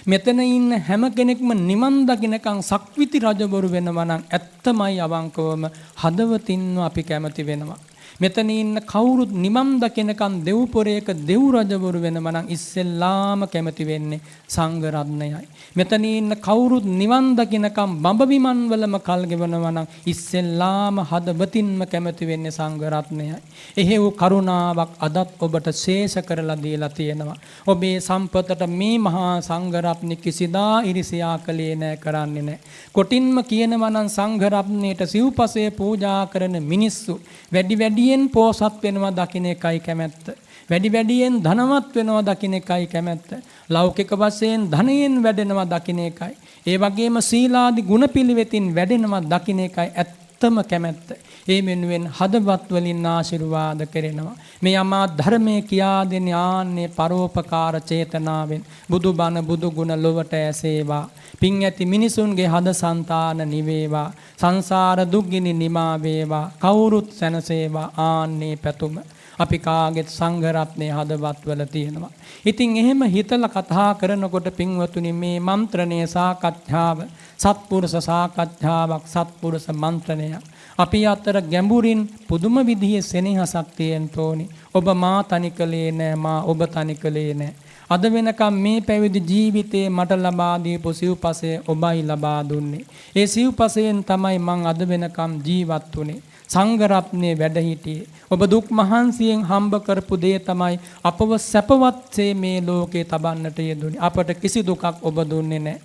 මෙතන ඉන්න හැම කෙනෙක්ම නිවන් දකින්නකම් සක්විති රජවරු වෙනවා නම් ඇත්තමයි අවංකවම හදවතින්ම අපි කැමති වෙනවා. මෙතන ඉන්න කවුරුත් නිවන් දකින්නකම් දෙව්පොරේක දෙව් රජවරු වෙනවා නම් ඉස්සෙල්ලාම කැමති වෙන්නේ සංඝ රත්නයයි. මෙතන ඉන්න කවුරුත් නිවන් දකින්නකම් බඹ විමන් වලම කල් ගෙවනවා නම් ඉස්සෙල්ලාම හදවතින්ම කැමති වෙන්නේ සංඝ රත්නයයි. එහෙව් කරුණාවක් අදත් ඔබට ශේෂ කරලා දීලා තියෙනවා. ඔබේ සම්පතට මේ මහා සංඝ රත්නය කිසිදා ඉරිසියා කළේ නැහැ, කරන්නේ නැහැ. කොටින්ම කියනවා නම් සංඝ රත්නයට සිව්පසය පූජා කරන මිනිස්සු වැඩි වැඩියෙන් පෝසත් වෙනවා දකින්න එකයි කැමැත්ත. වැඩි වැඩියෙන් ධනවත් වෙනවා දකින්න එකයි කැමැත්ත. ලෞකික වශයෙන් ධනයෙන් වැඩෙනවා දකින්න එකයි. ඒ වගේම සීලාදි ගුණපිළිවෙතින් වැඩෙනවා දකින්න එකයි ඇත්තම කැමැත්ත. ඒ වෙනුවෙන් හදවත් වලින් ආශිර්වාද කරනවා. මේ අමා ධර්මයේ කියා දෙන ආන්නේ පරෝපකාර චේතනාවෙන් බුදුබණ බුදුගුණ ලොවට ඇසේවා. පින් ඇති මිනිසුන්ගේ හද సంతාන නිවේවා. සංසාර දුක්ගිනි නිමා වේවා. කවුරුත් සැනසේවා. ආන්නේ පැතුම අපි කාගෙත් සංඝ රත්නයේ හදවත්වල තියෙනවා. ඉතින් එහෙම හිතලා කතා කරනකොට පින්වතුනි මේ මන්ත්‍රණයේ සාකච්ඡාව සත්පුරුෂ සාකච්ඡාවක්, සත්පුරුෂ මන්ත්‍රණයක්. අපි අතර ගැඹුරින් පුදුම විදිහේ සෙනෙහසක් තියෙන්න ඕනි. ඔබ මා තනිකලේ නෑ, මා ඔබ තනිකලේ නෑ. අද වෙනකම් මේ පැවිදි ජීවිතේ මට ලබා දීපු සිව්පසය ඔබයි ලබා දුන්නේ. ඒ සිව්පසයෙන් තමයි මං අද වෙනකම් ජීවත් වුනේ. සංඝ රත්නයේ වැඩ සිටියේ. ඔබ දුක් මහන්සියෙන් හම්බ කරපු දේ තමයි අපව සැපවත්සේ මේ ලෝකේ තබන්නට යෙදුනේ. අපට කිසි දුකක් ඔබ දුන්නේ නැහැ.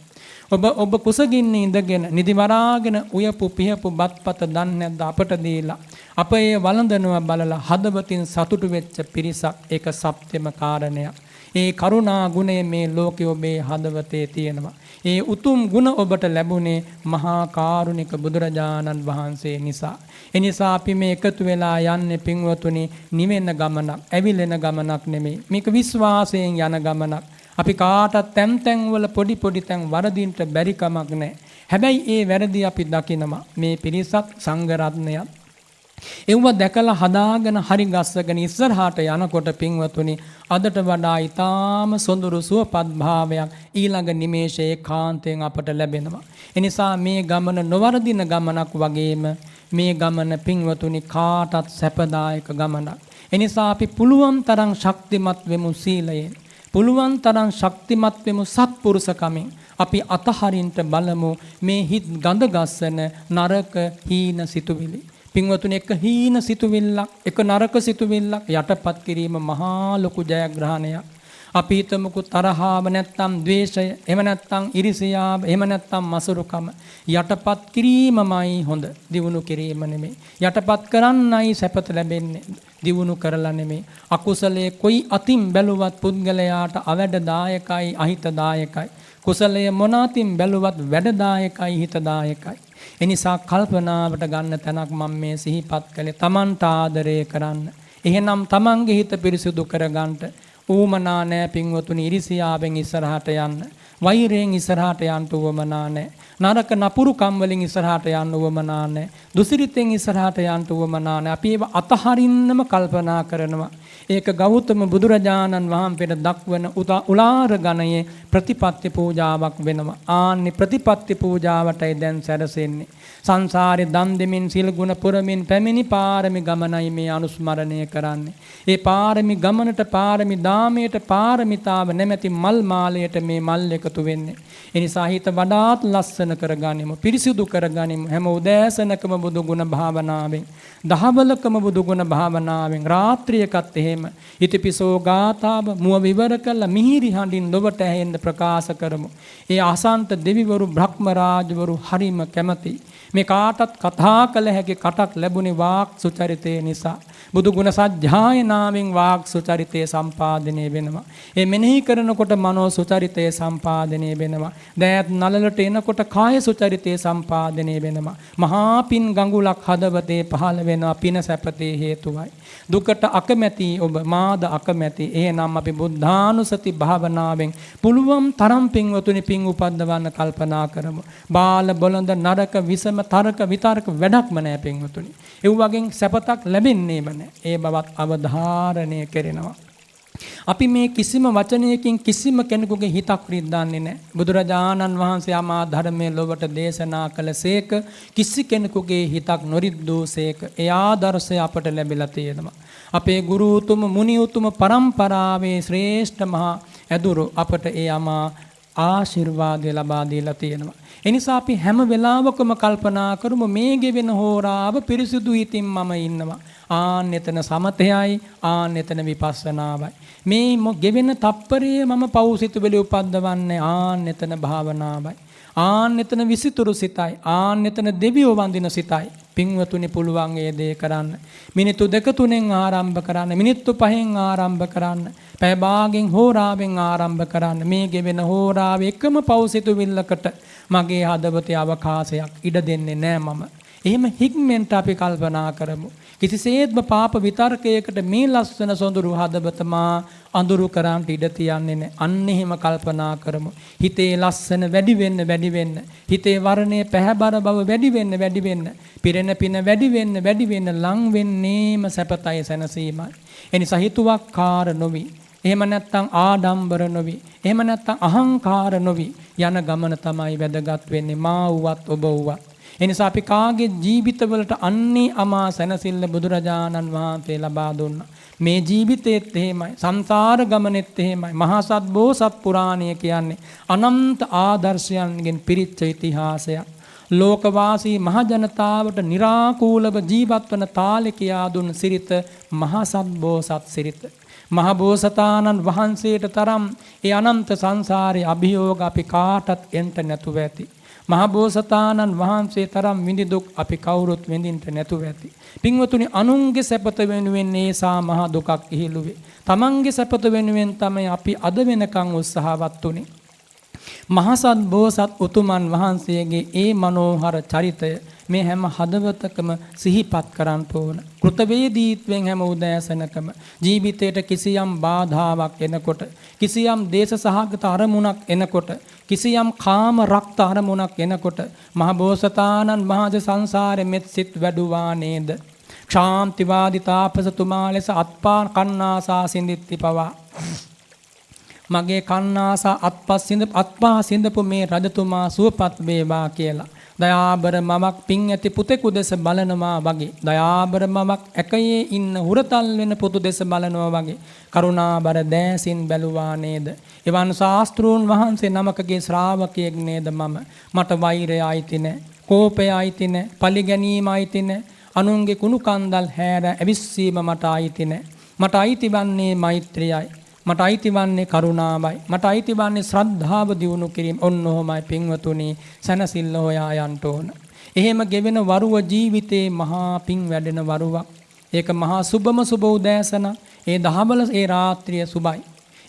ඔබ කුසගින්නේ ඉඳගෙන නිදි වරාගෙන උයපු පිහපු බත්පත දන්නේ නැද්ද අපට දීලා. අප ඒ වළඳනවා බලලා හදවතින් සතුටු වෙච්ච පිරිසක්. ඒක සත්‍යම කාරණයක්. ඒ කරුණා ගුණය මේ ලෝකයේ ඔබේ හදවතේ තියෙනවා. ඒ උතුම් ගුණ ඔබට ලැබුණේ මහා කාරුණික බුදුරජාණන් වහන්සේ නිසා. එනිසා අපි මේ එකතු වෙලා යන්නේ පින්වතුනි නිවෙන ගමනක්, ඇවිලෙන ගමනක් නෙමෙයි. මේක විශ්වාසයෙන් යන ගමනක්. අපි කාටත් තැන් වල පොඩි තැන් වරදින්ට බැරි කමක් නැහැ. හැබැයි ඒ වැරදි අපි දකිනවා. මේ පිරිසත් සංඝ රත්නයත් එව්ව දැකලා හදාගෙන හරි ගස්සගෙන ඉස්සරහාට යනකොට පින්වතුනි අදට වඩා ඊටාම සොඳුරු සුවපත් භාවයක් ඊළඟ නිමේෂයේ කාන්තෙන් අපට ලැබෙනවා. එනිසා මේ ගමන නොවරදින ගමනක් වගේම මේ ගමන පින්වතුනි කාටත් සැපදායක ගමනක්. එනිසා අපි පුළුවන් තරම් ශක්තිමත් වෙමු සීලයෙන්. පුළුවන් තරම් ශක්තිමත් වෙමු සත්පුරුෂකමින්. අපි අතහරින්ට බලමු මේ හිත් ගඳ ගස්සන නරක හීන සිතුවිලි. පින්වතුනි එක හීන සිතුවිල්ලක්, එක නරක සිතුවිල්ලක් යටපත් කිරීම මහා ලොකු ජයග්‍රහණයක්. අපි හිතමුකෝ තරහාව නැත්තම් ද්වේෂය, එහෙම නැත්තම් ඉරිසියාව, එහෙම නැත්තම් මසුරුකම යටපත් කිරීමමයි හොඳ, දියුණු කිරීම නෙමෙයි. යටපත් කරන්නයි සැපත ලැබෙන්නේ, දියුණු කරලා නෙමෙයි. අකුසලයේ කොයි අතින් බැලුවත් පුද්ගලයාට අවැඩදායකයි, අහිතදායකයි. කුසලයේ මොන අතින් බැලුවත් වැඩදායකයි, හිතදායකයි. එනිසා කල්පනාවට ගන්න තැනක් මම මේ සිහිපත් කළේ තමන්ට ආදරය කරන්න. එහෙනම් තමන්ගේ හිත පිරිසුදු කරගන්නට ඌමනා නැහැ පින්වතුනි ඉරිසියාවෙන් ඉස්සරහට යන්න. වෛරයෙන් ඉස්සරහට යන්න උවමනා නැහැ. නරක නපුරු කම් වලින් ඉස්සරහට යන්න උවමනා නැහැ. දුසිරිතෙන් ඉස්සරහට යන්න උවමනා නැහැ. අපි ඒව අතහරින්නම කල්පනා කරනවා. ඒක ගෞතම බුදුරජාණන් වහන්සේට දක්වන උලාර ගණයේ ප්‍රතිපත්ති පූජාවක් වෙනවා. ආන්නේ ප්‍රතිපත්ති පූජාවටයි දැන් සැරසෙන්නේ. සංසාරේ දන් දෙමින් සිල් ගුණ පුරමින් පැමිණි පාරමි ගමනයි මේ අනුස්මරණය කරන්නේ. ඒ පාරමි ගමනට, පාරමි දාමයට, පාරමිතාව නැමැති මල් මාලයට මේ මල් එකතු වෙන්නේ. ඒ නිසා හිත වඩාත් ලස්සන කරගනිමු, පිරිසිදු කරගනිමු. හැම උදෑසනකම බුදු ගුණ භාවනාවෙන්, දහවලකම බුදු ගුණ භාවනාවෙන්, රාත්‍රියකත් එහෙම ඉතිපිසෝ ගාථාව මුව විවර කළ මිහිරි හඬින් ලොවට ඇහෙන්න ප්‍රකාශ කරමු. ඒ අසන්ත දෙවිවරු බ්‍රහ්ම රාජවරු හරිම කැමති. මේ කාටත් කතා කළ හැකි කටක් ලැබුණේ වාක් සුචරිතය නිසා. බුදු ගුණ සජ්ජායනාවෙන් වාක් සුචරිතය සම්පාදනය වෙනවා. ඒ මෙනෙහි කරනකොට මනෝ සුචරිතය සම්පාදනය වෙනවා. දෑත් නලලට එනකොට කාය සුචරිතය සම්පාදනය වෙනවා. මහා පින් ගඟුලක් හදවතේ පහළ වෙනවා. පින සැපතේ හේතුවයි. දුකට අකමැති ඔබ, මාද අකමැති. එහෙනම් අපි බුද්ධානුසති භාවනාවෙන් පුළුවන් තරම් පින්වතුනි පින් උපද්දවන්න කල්පනා කරමු. බාල බොළඳ නරක විසම තර්ක විතර්ක වැඩක්ම නැහැ පින්වතුනි. ඒ වගේ සැපතක් ලැබෙන්නේම නැහැ. ඒ බවත් අවධාරණය කරනවා. අපි මේ කිසිම වචනයකින් කිසිම කෙනෙකුගේ හිතක් රිද්දන්නේ නැහැ. බුදුරජාණන් වහන්සේ ආමා ධර්මයේ ලොවට දේශනා කළසේක කිසි කෙනෙකුගේ හිතක් නොරිද්දෝසේක. ඒ ආදර්ශය අපට ලැබිලා තියෙනවා. අපේ ගුරු උතුම මුනි උතුම පරම්පරාවේ ශ්‍රේෂ්ඨ මහා ඇදුරු අපට ඒ ආමා ආශිර්වාදය ලබා දීලා තියෙනවා. එනිසා අපි හැම වෙලාවකම කල්පනා කරමු මේ ගෙවෙන හෝරාව පිරිසුදු හිතින් මම ඉන්නවා. ආන් එතන සමතයයි, ආන් එතන විපස්සනාවයි. මේ ගෙවෙන තප්පරයේ මම පෞසිතුවලි උපද්දවන්නේ ආන් එතන භාවනාවයි. ආන් එතන විසිතුරු සිතයි, ආන් එතන දෙවියෝ වඳින සිතයි. පින්වතුනි පුළුවන් ඒ දේ කරන්න. මිනිත්තු 2-3න් ආරම්භ කරන්න. මිනිත්තු 5න් ආරම්භ කරන්න. පැය භාගෙන් හෝරාවෙන් ආරම්භ කරන්න. මේ ගෙවෙන හෝරාව එකම පෞසිතුවිල්ලකට මගේ හදවතේ අවකාශයක් ඉඩ දෙන්නේ නැහැ මම. එහෙම හික්මෙන්ට අපි කල්පනා කරමු. කිසිසේත්ම පාප විතර්කයකට මේ ලස්සන සොඳුරු හදවත මා අඳුරු කරන්ට ඉඩ තියන්නේ නැහැ. අන්න එහෙම කල්පනා කරමු. හිතේ ලස්සන වැඩි වෙන්න හිතේ වර්ණයේ පැහැබර බව වැඩි වෙන්න පිරෙන පින වැඩි වෙන්න ලං වෙන්නේම සැපතයි සැනසීමයි. එනිසා හිතුවක්කාර නොවි, එහෙම නැත්නම් ආඩම්බර නොවි, එහෙම නැත්නම් අහංකාර නොවි යන ගමන තමයි වැදගත් වෙන්නේ. මා වුවත් ඔබ වුවත්. එනිසා අපි කාගේ ජීවිතවලට අන්නේ අමා සැනසෙල්ල බුදුරජාණන් වහන්සේ ලබා දුන්නා. මේ ජීවිතේත් එහෙමයි, සංසාර ගමනේත් එහෙමයි. මහා සත් බෝසත් පුරාණය කියන්නේ අනන්ත ආදර්ශයන්ගෙන් පිරිච්ච ඉතිහාසයක්. ලෝකවාසී මහ ජනතාවට निराකූලව ජීවත් වන තාලේ කියා දුන් සිරිත මහා සත් බෝසත් සිරිත. මහ බෝසතාණන් වහන්සේට තරම් ඒ අනන්ත සංසාරේ අභියෝග අපි කාටත් එන්ට නැතුව ඇති. මහබෝසතාණන් වහන්සේ තරම් විඳි දුක් අපි කවුරුත් විඳින්න නැතුව ඇති. පින්වතුනි අනුන්ගේ සැපත වෙනුවෙන් ඒසා මහ දුකක් ඉහිළුවේ. තමන්ගේ සැපත වෙනුවෙන් තමයි අපි අද වෙනකන් උත්සාහවත් උනේ. මහසත් බෝසත් උතුමන් වහන්සේගේ ඒ මනෝහර චරිතය මේ හැම හදවතකම සිහිපත් කරන්න ඕන. කෘතවේදීත්වයෙන් හැම උදෑසනකම ජීවිතයට කිසියම් බාධාවක් එනකොට, කිසියම් දේශ සහගත අරමුණක් එනකොට, කිසියම් කාම රක්ත අරමුණක් එනකොට මහ බෝසතාණන් වහන්සේ සංසාරෙ මෙත් සිත් වැඩුවා නේද? ක්ෂාන්තිවාදී තාපසතුමා ලෙස අත්පා කන්නාසා සිඳිත්ති පවා මගේ කන්නාසා අත්පා සිඳපු මේ රජතුමා සුවපත් වේවා කියලා දයාබර මමක් පින් ඇති පුතෙකු දෙස බලනවා වගේ, දයාබර මමක් ඇකයේ ඉන්න හුරතල් වෙන පුතු දෙස බලනවා වගේ කරුණාබර දෑසින් බැලුවා නේද? එවන් ශාස්ත්‍රූන් වහන්සේ නමකගේ ශ්‍රාවකයෙක් නේද මම? මට වෛරය අයිති නැහැ, කෝපය අයිති නැහැ, පලිගැනීම අයිති නැහැ, අනුන්ගේ කුණු කන්දල් හැර ඇවිස්සීම මට අයිති නැහැ. මට අයිති වන්නේ මෛත්‍රියයි, මට අයිති වන්නේ කරුණාවයි, මට අයිති වන්නේ ශ්‍රද්ධාව දියුණු කිරීම. ඔන්න ඔහොමයි පින්වතුනි සැනසෙල්ල හොයා යන්න ඕන. එහෙම ගෙවෙන වරුව ජීවිතේ මහා පින් වැඩෙන වරුවක්. ඒක මහා සුබම සුබ උදෑසන, ඒ දහවල ඒ රාත්‍රිය සුබයි.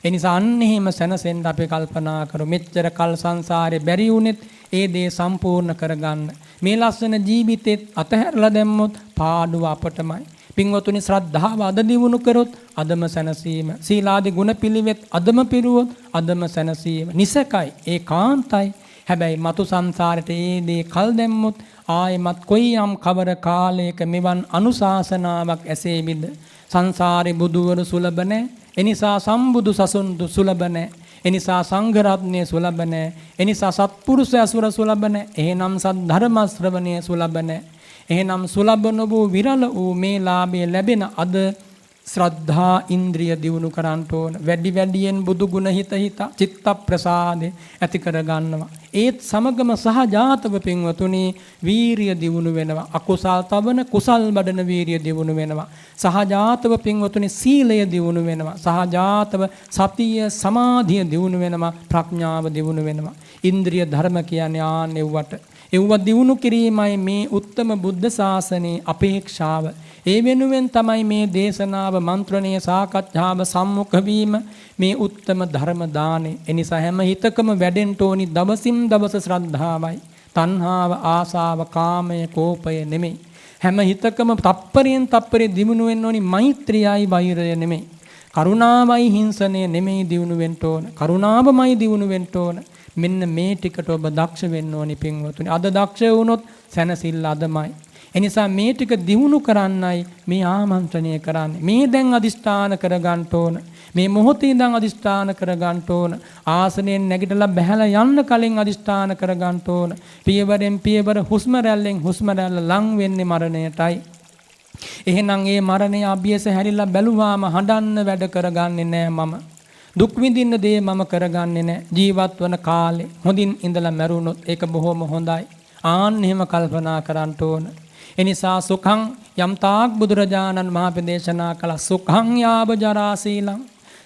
ඒ නිසා අන්න එහෙම සැනසෙන්න අපි කල්පනා කරමු. මෙච්චර කල් සංසාරේ බැරි වුණෙත් ඒ දේ සම්පූර්ණ කරගන්න. මේ ලස්සන ජීවිතෙත් අතහැරලා දැම්මොත් පාඩුව අපටමයි. පින්වතුනි ශ්‍රද්ධාව අද දියුණු කරොත් අදම සැනසීම, සීලාදී ගුණ පිළිවෙත් අදම පිරුවොත් අදම සැනසීම නිසකයි, ඒකාන්තයි. හැබැයි මතු සංසාරයට ඒ දේ කල් දැම්මොත් ආයෙමත් කොයියම් කවර කාලයක මෙවන් අනුශාසනාවක් ඇසේවිද? සංසාරේ බුදුවරු සුලභ නැහැ. එනිසා සම්බුදු සසුන් සුලභ නැහැ. එනිසා සංඝ රත්නය සුලභ නැහැ. එනිසා සත්පුරුෂ ඇසුර සුලභ නැහැ. එහෙනම් සත් ධර්ම ශ්‍රවණය සුලභ නැහැ. එහෙනම් සුලභ නොවූ විරල වූ මේ ලාභය ලැබෙන අද ශ්‍රද්ධා ඉන්ද්‍රිය දියුණු කරන්න ඕන. වැඩි වැඩියෙන් බුදු ගුණ හිත චිත්ත ප්‍රසාදේ ඇති කර ගන්නවා. ඒත් සමගම සහජාතව පින්වතුනි වීරිය දියුණු වෙනවා. අකුසල් තවන කුසල් බඩන වීරිය දියුණු වෙනවා. සහජාතව පින්වතුනි සීලය දියුණු වෙනවා. සහජාතව සතිය සමාධිය දියුණු වෙනවා. ප්‍රඥාව දියුණු වෙනවා. ඉන්ද්‍රිය ධර්ම කියන්නේ ආනෙව්වට. එව්ව දියුණු කිරීමයි මේ උත්තම බුද්ධ ශාසනයේ අපේක්ෂාව. ඒ වෙනුවෙන් තමයි මේ දේශනාව, මන්ත්‍රණීය සාකච්ඡාව සම්මුඛ වීම, මේ උත්තම ධර්ම දානේ. එනිසා හැම හිතකම වැඩෙන්න ඕනි දවසින් දවස ශ්‍රද්ධාවයි. තණ්හාව, ආසාව, කාමය, කෝපය නෙමෙයි. හැම හිතකම තප්පරයෙන් තප්පරේ දිනුන වෙන්න ඕනි මෛත්‍රියයි, වෛරය නෙමෙයි. කරුණාවයි, හිංසනය නෙමෙයි දිනුන වෙන්න ඕන. කරුණාවමයි දිනුන වෙන්න ඕන. මෙන්න මේ ටිකට ඔබ දක්ෂ වෙන්න ඕනි පින්වතුනි. අද දක්ෂ වුණොත් සැනසෙල්ල අදමයි. එනිසා මේ ටික දිනු කරන්නයි මේ ආමන්ත්‍රණය කරන්නේ. මේ දැන් අදිෂ්ඨාන කරගන්න ඕන. මේ මොහොතේ ඉඳන් අදිෂ්ඨාන කරගන්න ඕන. ආසනයෙන් නැගිටලා බැහැලා යන්න කලින් අදිෂ්ඨාන කරගන්න ඕන. පියවරෙන් පියවර හුස්ම රැල්ලෙන් හුස්ම රැල්ල ලං වෙන්නේ මරණයටයි. එහෙනම් ඒ මරණය අභියස හැරිලා බැලුවාම හඬන්න වැඩ කරගන්නේ නෑ මම. දුක් විඳින්න දේ මම කරගන්නේ නෑ. ජීවත් වන කාලේ හොඳින් ඉඳලා මැරුණොත් ඒක බොහොම හොඳයි. ආන්න එහෙම කල්පනා කරන්න ඕන. එනිසා සුඛං යම් තාක් බුදුරජාණන් වහන්සේ දේශනා කළ සුඛං යාව ජරා සීලං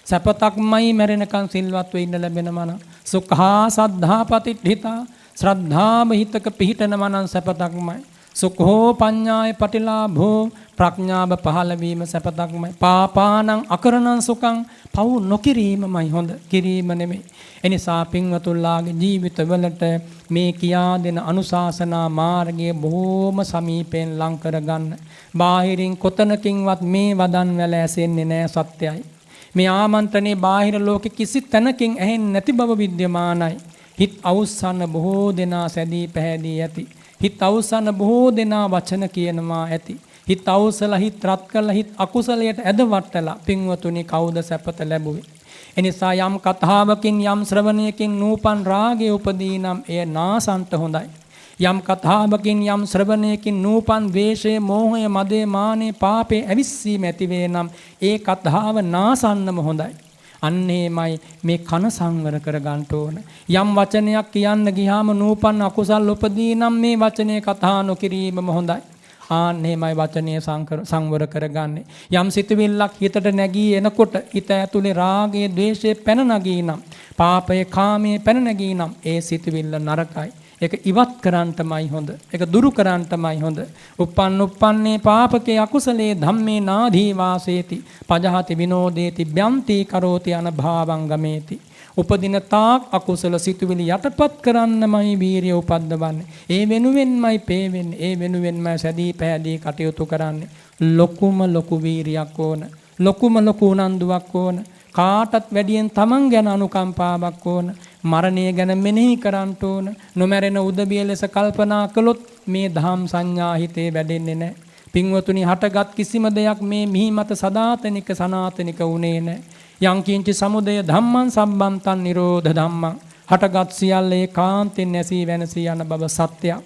සපතක්මයි මැරෙනකන් සිල්වත්ව ඉන්න ලැබෙනමන සුඛා සද්ධා පතිට්ඨිතා ශ්‍රද්ධාව හිතක පිහිටනම නම් සපතක්මයි සුඛෝ පඤ්ඤාය පටිලාභෝ ප්‍රඥාව පහළ වීම සපතක්මයි පාපානං අකරණං සුඛං පව් නොකිරීමමයි හොඳ කිරීම නෙමෙයි. එනිසා පින්වතුන්ලාගේ ජීවිතවලට මේ කියා දෙන අනුශාසනා මාර්ගය බොහොම සමීපයෙන් ලං කරගන්න. බාහිරින් කොතනකින්වත් මේ වදන් වැල ඇසෙන්නේ නැහැ සත්‍යයි. මේ ආමන්ත්‍රණේ බාහිර ලෝකෙ කිසි තැනකින් ඇහෙන්නේ නැති බව විද්‍යමානයි. හිත අවුස්සන්න බොහෝ දෙනා සැදී පැහැදී ඇති. හිත අවුස්සන්න බොහෝ දෙනා වචන කියනවා ඇති. හිත අවුසලා හිත රත් කළා හිත අකුසලයට ඇදවට්ටලා පින්වතුනි කවුද සැපත ලැබුවේ? එනිසා යම් කතාවකින් යම් ශ්‍රවණයකින් නූපන් රාගය උපදී නම් එය නාසන්ත හොඳයි. යම් කතාවකින් යම් ශ්‍රවණයකින් නූපන් ද්වේෂය, මෝහය, මදේ, මානේ, පාපේ ඇවිස්සීම ඇති වේ නම් ඒ කතාව නාසන්නම හොඳයි. අන්නේමයි මේ කන සංවර කර ගන්න ඕන. යම් වචනයක් කියන්න ගියාම නූපන් අකුසල් උපදී නම් මේ වචනේ කතා නොකිරීමම හොඳයි. ආන්නේමයි වචනය සංවර කරගන්නේ. යම් සිතුවිල්ලක් හිතට නැගී එනකොට හිත ඇතුලේ රාගයේ, ද්වේෂයේ පැන නගී නම්, පාපයේ, කාමයේ පැන නගී නම් ඒ සිතුවිල්ල නරකයි. ඒක ඉවත් කරන්නටමයි හොඳ. ඒක දුරු කරන්නටමයි හොඳ. uppannuppanne පාපකේ අකුසලේ ධම්මේ නාධී වාසේති පජහති විනෝදේති බ්‍යන්ති කරෝති අනභාවං ගමේති. උපදින තාක් අකුසල සිතුවිලි යටපත් කරන්නමයි වීරිය උපද්දවන්නේ. ඒ වෙනුවෙන්මයි පේවෙන්නේ. ඒ වෙනුවෙන්මයි සැදී පැහැදී කටයුතු කරන්නේ. ලොකුම ලොකු වීරියක් ඕන. ලොකුම ලොකු උනන්දුවක් ඕන. කාටත් වැඩියෙන් තමන් ගැන අනුකම්පාවක් ඕන. මරණය ගැන මෙනෙහි කරන්න ඕන. නොමැරෙන උදවිය ලෙස කල්පනා කළොත් මේ දහම් සංඥා හිතේ වැඩෙන්නේ නැහැ. පින්වතුනි හටගත් කිසිම දෙයක් මේ මිහි මත සදාතනික සනාතනික උනේ නැහැ. යංකින්චි සමුදය ධම්මං සම්බන්තං නිරෝධ ධම්මං හටගත් සියල්ල ඒකාන්තෙන් නැසී වෙනසී යන බව සත්‍යයක්.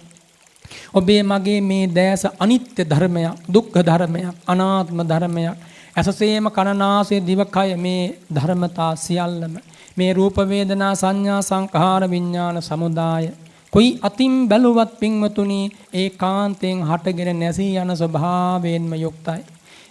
ඔබේ මගේ මේ දැස අනිත්‍ය ධර්මයක්, දුක්ඛ ධර්මයක්, අනාත්ම ධර්මයක්. ඇසසේම කනනාසය දිවකය මේ ධර්මතා සියල්ලම මේ රූප වේදනා සංඥා සංඛාර විඥාන සමුදාය කොයි අතින් බැලුවත් පින්වතුනි ඒකාන්තයෙන් හටගෙන නැසී යන ස්වභාවයෙන්ම යුක්තයි.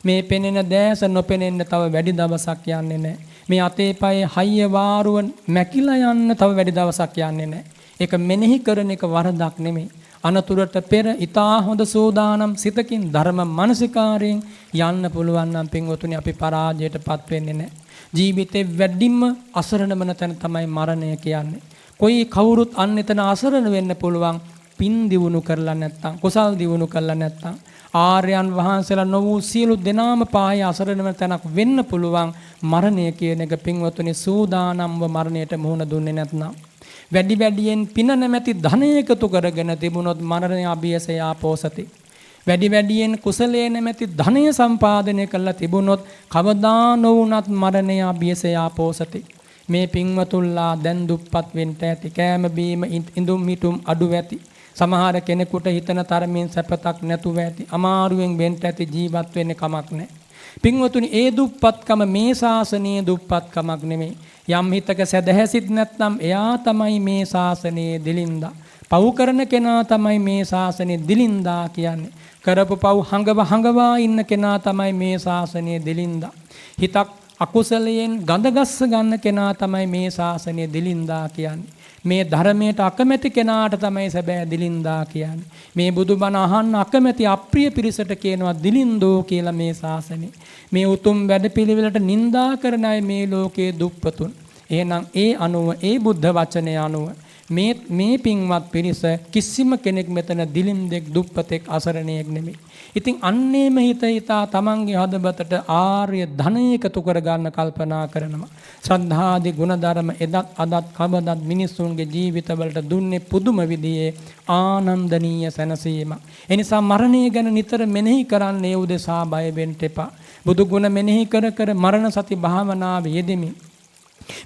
මේ පෙනෙන දැස නොපෙනෙන්න තව වැඩි දවසක් යන්නේ නැහැ. මේ අතේ පයේ හයිය වාරුව මැකිලා යන්න තව වැඩි දවසක් යන්නේ නැහැ. ඒක මෙනෙහි කරන එක වරදක් නෙමෙයි. අනතුරට පෙර ඊතා හොඳ සෝදානම් සිතකින් ධර්ම මානසිකාරයෙන් යන්න පුළුවන් නම් පින්වතුනි අපි පරාජයටපත් වෙන්නේ නැහැ. ජීවිතේ වැඩිම අසරණ වන තැන තමයි මරණය කියන්නේ. කොයි කවුරුත් අන්න එතන අසරණ වෙන්න පුළුවන් පින් දියුණු කරලා නැත්නම්, කුසල් දියුණු කරලා නැත්නම්. ආර්යයන් වහන්සේලා නොවූ සියලු දෙනාම පාය අසරණ වෙන තැනක් වෙන්න පුළුවන්. මරණය කියන එක පින්වතුනි සූදානම්ව මරණයට මුහුණ දුන්නේ නැත්නම් වැඩි වැඩියෙන් පින නැමැති ධනය එකතු කරගෙන තිබුණොත් මරණය අභියසය ආපෝසති. වැඩි වැඩියෙන් කුසලයේ නැමැති ධනය සම්පාදනය කළා තිබුණොත් කවදා නොවුනත් මරණය අභියසය ආපෝසති. මේ පින්වතුන්ලා දැන් දුප්පත් වෙන්න ඇති. කෑම බීම ඉඳුම් හිටුම් අඩු ඇති. සමහර කෙනෙකුට හිතන තරමින් සැපතක් නැතුව ඇති. අමාරුවෙන් වෙන්න ඇති ජීවත් වෙන්නේ කමක් නැහැ. පින්වතුනි ඒ දුප්පත්කම මේ ශාසනයේ දුප්පත්කමක් නෙමෙයි. යම් හිතක සැදැහැසිත නැත්නම් එයා තමයි මේ ශාසනයේ දිලින්දා. පව් කරන කෙනා තමයි මේ ශාසනයේ දිලින්දා කියන්නේ. කරපු පව් හංගවා ඉන්න කෙනා තමයි මේ ශාසනයේ දිලින්දා. හිතක් අකුසලයෙන් ගඳගස්ස ගන්න කෙනා තමයි මේ ශාසනයේ දිලින්දා කියන්නේ. මේ ධර්මයට අකමැති කෙනාට තමයි සැබෑ දිලින්දා කියන්නේ. මේ බුදුබණ අහන්න අකමැති අප්‍රිය පිරිසට කියනවා දිලින්දෝ කියලා මේ ශාසනේ. මේ උතුම් වැඩපිළිවෙලට නිඳා කරන අය මේ ලෝකයේ දුප්පතුන්. එහෙනම් ඒ අනුව ඒ බුද්ධ වචනය අනුව මේ පින්වත් පිරිස කිසිම කෙනෙක් මෙතන දිලින්දෙක් දුප්පතෙක් අසරණයෙක් නෙමෙයි. ඉතින් අන්නේම හිතා තමන්ගේ හදවතට ආර්ය ධනය එකතු කරගන්න කල්පනා කරනවා. ශ්‍රද්ධාදී ගුණධර්ම එදත් අදත් කවදත් මිනිසුන්ගේ ජීවිතවලට දුන්නේ පුදුම විදිහේ ආනන්දනීය සැනසීම. එනිසා මරණය ගැන නිතර මෙනෙහි කරන්නේ උදෙසා බය වෙන්න එපා. බුදු ගුණ මෙනෙහි කර කර මරණ සති භාවනාවේ යෙදෙමින්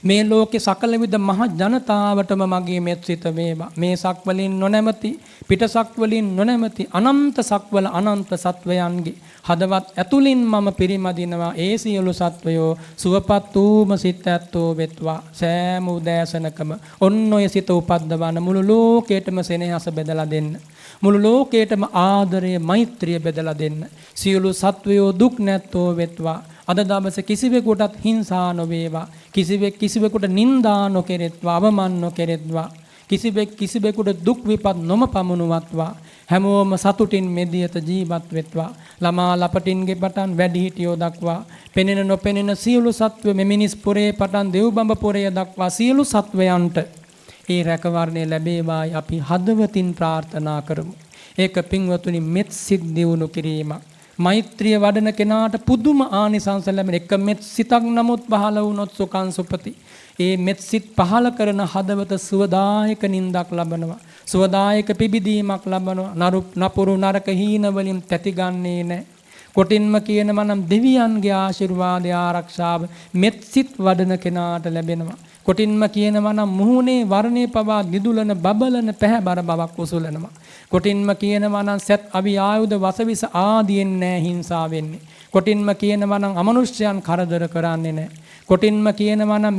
මේ ලෝකේ සකල විද මහ ජනතාවටම මගේ මෙත් සිත වේවා. මේ සක්වලින් නොනැමති පිටසක්වලින් නොනැමති අනන්ත සක්වල අනන්ත සත්වයන්ගේ හදවත් ඇතුලින් මම පිරිමදිනවා. ඒ සියලු සත්වයෝ සුවපත් වූම සිත ඇත්තෝ වෙත්වා. සෑම උදෑසනකම ඔන්න ඔය සිත උපද්දවන මුළු ලෝකයටම සෙනෙහස බෙදලා දෙන්න. මුළු ලෝකයටම ආදරය මෛත්‍රිය බෙදලා දෙන්න. සියලු සත්වයෝ දුක් නැත්තෝ වෙත්වා. අද දවසේ කිසිවෙකුටත් හිංසා නොවේවා. කිසිවෙකුට නින්දා නොකෙරෙත්වා. අවමන් නොකෙරෙත්වා. කිසිවෙකුට දුක් විපත් නොම පමුණුවත්වා. හැමෝම සතුටින් මෙදියත ජීවත් වෙත්වා. ළමා ලපටින්ගේ පටන් වැඩිහිටියෝ දක්වා පෙනෙන නොපෙනෙන සියලු සත්ව මෙමිනිස් පුරේ පටන් දෙව්බඹ පුරය දක්වා සියලු සත්වයන්ට ඒ රැකවරණය ලැබේවායි අපි හදවතින් ප්‍රාර්ථනා කරමු. ඒක පින්වතුනි මෙත් සිත් දියුණු කිරීමක්. මෛත්‍රිය වඩන කෙනාට පුදුම ආනිසංස ලැබෙන එක මෙත් සිතක් නමුත් පහළ වුණොත් සුඛං සුපති. ඒ මෙත් සිත් පහළ කරන හදවත සුවදායක නින්දක් ලබනවා. සුවදායක පිබිදීමක් ලබනවා. නපුරු නරක හීන වලින් තැතිගන්නේ නැහැ. කොටින්ම කියනවා නම් දෙවියන්ගේ ආශිර්වාදය ආරක්ෂාව මෙත් සිත් වඩන කෙනාට ලැබෙනවා. කොටින්ම කියනවා නම් මුහුණේ වර්ණේ පවා දිදුලන බබලන පැහැබර බවක් උසුලනවා. කොටින්ම කියනවා නම් සත් අවි ආයුධ වසවිස ආදීන් නැහැ හිංසා වෙන්නේ. කොටින්ම කියනවා නම් අමනුෂ්‍යයන් කරදර කරන්නේ නැහැ. කොටින්ම කියනවා නම්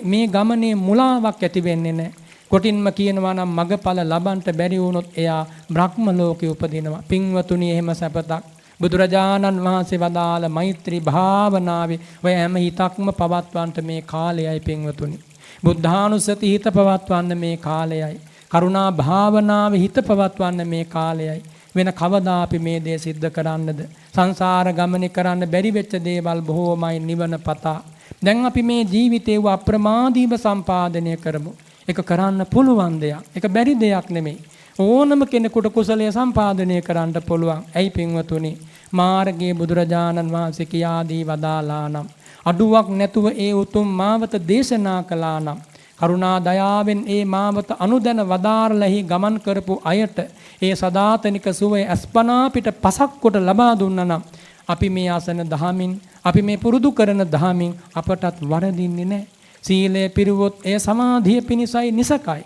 මේ ගමනේ මුලාවක් ඇති වෙන්නේ නැහැ. කොටින්ම කියනවා නම් මගඵල ලබන්ට බැරි වුණොත් එයා බ්‍රහ්ම ලෝකේ උපදිනවා. පින්වතුනි එහෙම සැපතක් බුදුරජාණන් වහන්සේ වදාළ මෛත්‍රී භාවනාවේ ඔය හැම හිතක්ම පවත්වන්නට මේ කාලයයි පින්වතුනි. බුද්ධානුස්සති හිත පවත්වන්න මේ කාලයයි. කරුණා භාවනාවේ හිත පවත්වන්න මේ කාලයයි. වෙන කවදා අපි මේ දේ සිද්ධ කරන්නද? සංසාර ගමනේ කරන්න බැරි වෙච්ච දේවල් බොහෝමයි නිවන පතා. දැන් අපි මේ ජීවිතේව අප්‍රමාදීව සම්පාදනය කරමු. ඒක කරන්න පුළුවන් දෙයක්. ඒක බැරි දෙයක් නෙමෙයි. ඕනම කෙනෙකුට කුසලයේ සම්පාදනය කරන්න පුළුවන්. ඇයි පින්වතුනි? මාර්ගයේ බුදුරජාණන් වහන්සේ කියා දී වදාලා නම් අඩුවක් නැතුව ඒ උතුම් මාවත දේශනා කළා නම් කරුණා දයාවෙන් ඒ මාවත අනුදැන වදාරලෙහි ගමන් කරපු අයට ඒ සදාතනික සුවය අස්පනා පිට පසක් කොට ලබා දුන්නා නම් අපි මේ ආසන දහමින් අපි මේ පුරුදු කරන දහමින් අපටත් වරදින්නේ නැහැ. සීලය පිරුවොත් ඒ සමාධිය පිණිසයි නිසකයි.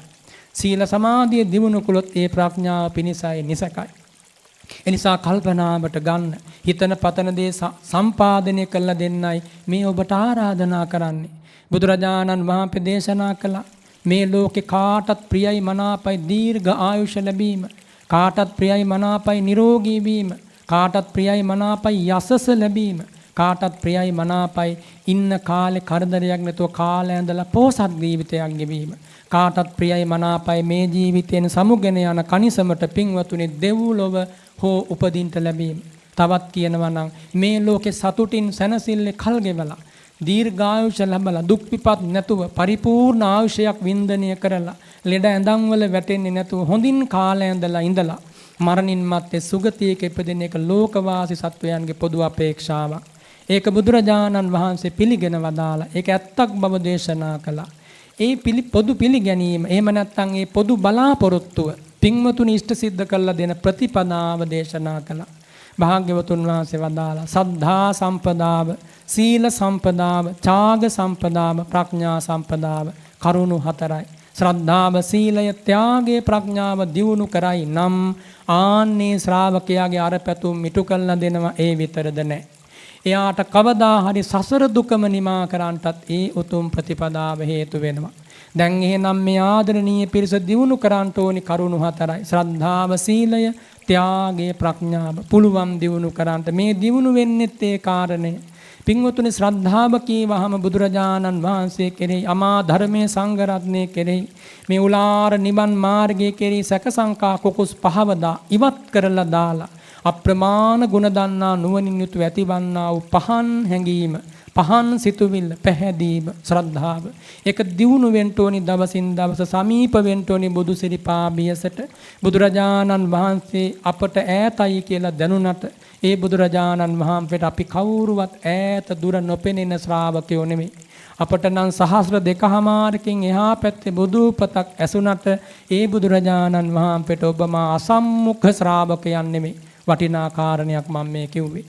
සීල සමාධිය දිනුන කුලොත් ඒ ප්‍රඥාව පිණිසයි නිසකයි. එනිසා කල්පනාවට ගන්න හිතන පතන දේ සම්පාදනය කළ දෙන්නයි මේ ඔබට ආරාධනා කරන්නේ. බුදුරජාණන් වහන්සේ දේශනා කළා මේ ලෝකේ කාටත් ප්‍රියයි මනාපයි දීර්ඝ ආයුෂ ලැබීම, කාටත් ප්‍රියයි මනාපයි නිරෝගී වීම, කාටත් ප්‍රියයි මනාපයි යසස ලැබීම, කාටත් ප්‍රියයි මනාපයි ඉන්න කාලේ කරදරයක් නැතුව කාලය ඇඳලා පෝසත් ජීවිතයක් ගෙවීම, කාටත් ප්‍රියයි මනාපයි මේ ජීවිතයෙන් සමුගෙන යන කනිසමට පින්වතුනි දෙව්ලොව හෝ උපදින්ට ලැබීම. තවත් කියනවා නම් මේ ලෝකේ සතුටින් සැනසille කල් ගෙවලා දීර්ඝායුෂ ලැබලා දුක් විපත් නැතුව පරිපූර්ණ ආයුෂයක් වින්දනය කරලා ලෙඩ ඇඳන් වල වැටෙන්නේ නැතුව හොඳින් කාලය ඇඳලා ඉඳලා මරණින් මත්තේ සුගතියක ඉපදෙන එක ලෝකවාසී සත්වයන්ගේ පොදු අපේක්ෂාවක්. ඒක බුදුරජාණන් වහන්සේ පිළිගෙන වදාලා ඒක ඇත්තක් බව දේශනා කළා. ඒ පොදු පිළිගැනීම එහෙම නැත්නම් ඒ පොදු බලාපොරොත්තුව පින්වතුනි ඉෂ්ට සිද්ධ කළා දෙන ප්‍රතිපදාව දේශනා කළා. භාග්‍යවතුන් වහන්සේ වදාලා සද්ධා සම්පදාව, සීල සම්පදාව, ඡාග සම්පදාව, ප්‍රඥා සම්පදාව කරුණු හතරයි. ශ්‍රද්ධාව, සීලය, ත්‍යාගය, ප්‍රඥාව දියුණු කරයි නම් ආන්නේ ශ්‍රාවකයාගේ අර පැතුම් මිටු කළා දෙනවා. ඒ විතරද නැහැ. එයාට කවදා හරි සසර දුකම නිමා කරන්නටත් ඒ උතුම් ප්‍රතිපදාව හේතු වෙනවා. දැන් එහෙනම් මේ ආදරණීය පිරිස දියුණු කරන්නට ඕනි කරුණු හතරයි. ශ්‍රද්ධාව, සීලය, ත්‍යාගය, ප්‍රඥාව පුළුවන් දියුණු කරන්නට. මේ දියුණු වෙන්නෙත් ඒ කාරණේ. පින්වතුනි ශ්‍රද්ධාව කීවහම බුදුරජාණන් වහන්සේ කෙරෙහි අමා ධර්මයේ සංඝ රත්නයේ කෙරෙහි මේ උලාර නිවන් මාර්ගයේ කෙරෙහි සැක සංකා කුකුස් පහවදා ඉවත් කරලා දාලා අප්‍රමාණ ගුණ දන්නා නුවණින් යුතු ඇතිවන්නා වූ පහන් හැඟීම, පහන් සිතුවිල්ල, පැහැදීම, ශ්‍රද්ධාව ඒක දියුණු වෙන්න ඕනි. දවසින් දවස සමීප වෙන්න ඕනි බුදු සිරිපා බියසට. බුදුරජාණන් වහන්සේ අපට ඈතයි කියලා දැනුණට ඒ බුදුරජාණන් වහන්සේට අපි කවුරුවත් ඈත දුර නොපෙනෙන ශ්‍රාවකයෝ නෙමෙයි. අපට නම් සහස්‍ර දෙකමාරකින් එහා පැත්තේ බුදුපතක් ඇසුණට ඒ බුදුරජාණන් වහන්සේට ඔබ මා අසම්මුඛ ශ්‍රාවකයන් නෙමෙයි. වටිනා කාරණයක් මම මේ කිව්වේ.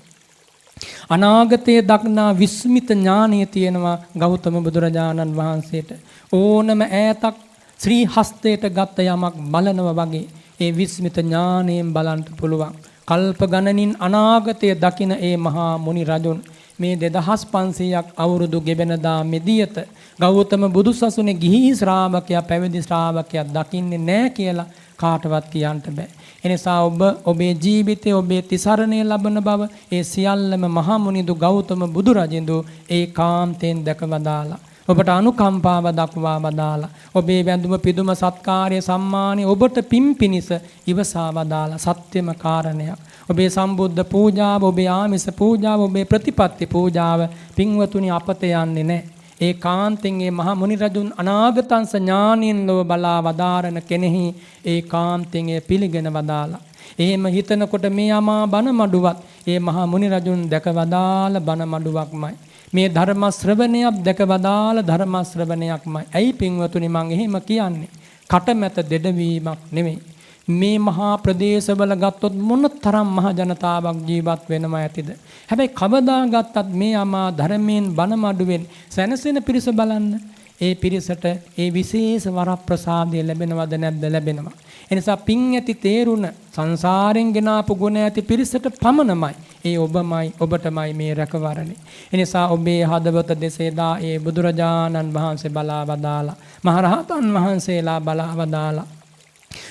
අනාගතයේ දක්නා විස්මිත ඥානය තියෙනවා ගෞතම බුදුරජාණන් වහන්සේට. ඕනම ඈතක් ශ්‍රී හස්තයට ගත්ත යමක් බලනවා වගේ ඒ විස්මිත ඥානයෙන් බලන්න පුළුවන්. කල්ප ගණනින් අනාගතය දකින ඒ මහා මුනි රජුන් මේ 2500ක් අවුරුදු ගෙවෙනදා මෙදියත ගෞතම බුදුසසුනේ ගිහි ශ්‍රාවකයා පැවිදි ශ්‍රාවකයා දකින්නේ නැහැ කියලා කාටවත් කියන්න බෑ. එනිසා ඔබ ඔබේ ජීවිතයේ ඔබේ තිසරණය ලබන බව ඒ සියල්ලම මහා මුනිදු ගෞතම බුදුරජින්දු ඒකාන්තයෙන් දැකවදාලා ඔබට අනුකම්පාව දක්වා වදාලා ඔබේ වැඳුම පිදුම සත්කාරය සම්මානය ඔබට පිම්පිනිස ඉවසා වදාලා සත්‍යම කාරණයක්. ඔබේ සම්බුද්ධ පූජාව, ඔබේ ආමිස පූජාව, ඔබේ ප්‍රතිපත්ති පූජාව පින්වතුනි අපත යන්නේ නැහැ. ඒ කාන්තෙන් ඒ මහා මුනි රජුන් අනාගතංස ඥානින් ලොව බලා වදාරන කෙනෙහි ඒ කාන්තෙන් ඒ පිළිගෙන වදාලා. එහෙම හිතනකොට මේ අමා බණ මඩුවත් ඒ මහා මුනි රජුන් දැක වදාළ බණ මඩුවක්මයි. මේ ධර්ම ශ්‍රවණයක් දැක වදාළ ධර්ම ශ්‍රවණයක්මයි. ඇයි පින්වතුනි මං එහෙම කියන්නේ? කටමැත දෙඩවීමක් නෙමෙයි. මේ මහා ප්‍රදේශවල ගත්තොත් මොන තරම් මහ ජනතාවක් ජීවත් වෙනව ඇතිද? හැබැයි කවදා ගත්තත් මේ අමා ධර්මයෙන් බණ මඩුවෙන් සැනසෙන පිරිස බලන්න. ඒ පිරිසට ඒ විශේෂ වරප්‍රසාදය ලැබෙනවද නැද්ද? ලැබෙනවා. එනිසා පින් ඇති තේරුණ සංසාරෙන් ගෙනාපු ගුණ ඇති පිරිසට පමණමයි ඒ ඔබමයි ඔබටමයි මේ රැකවරණේ. එනිසා ඔබේ හදවත දෙසේදා ඒ බුදුරජාණන් වහන්සේ බලා වදාලා මහරහතන් වහන්සේලා බලා වදාලා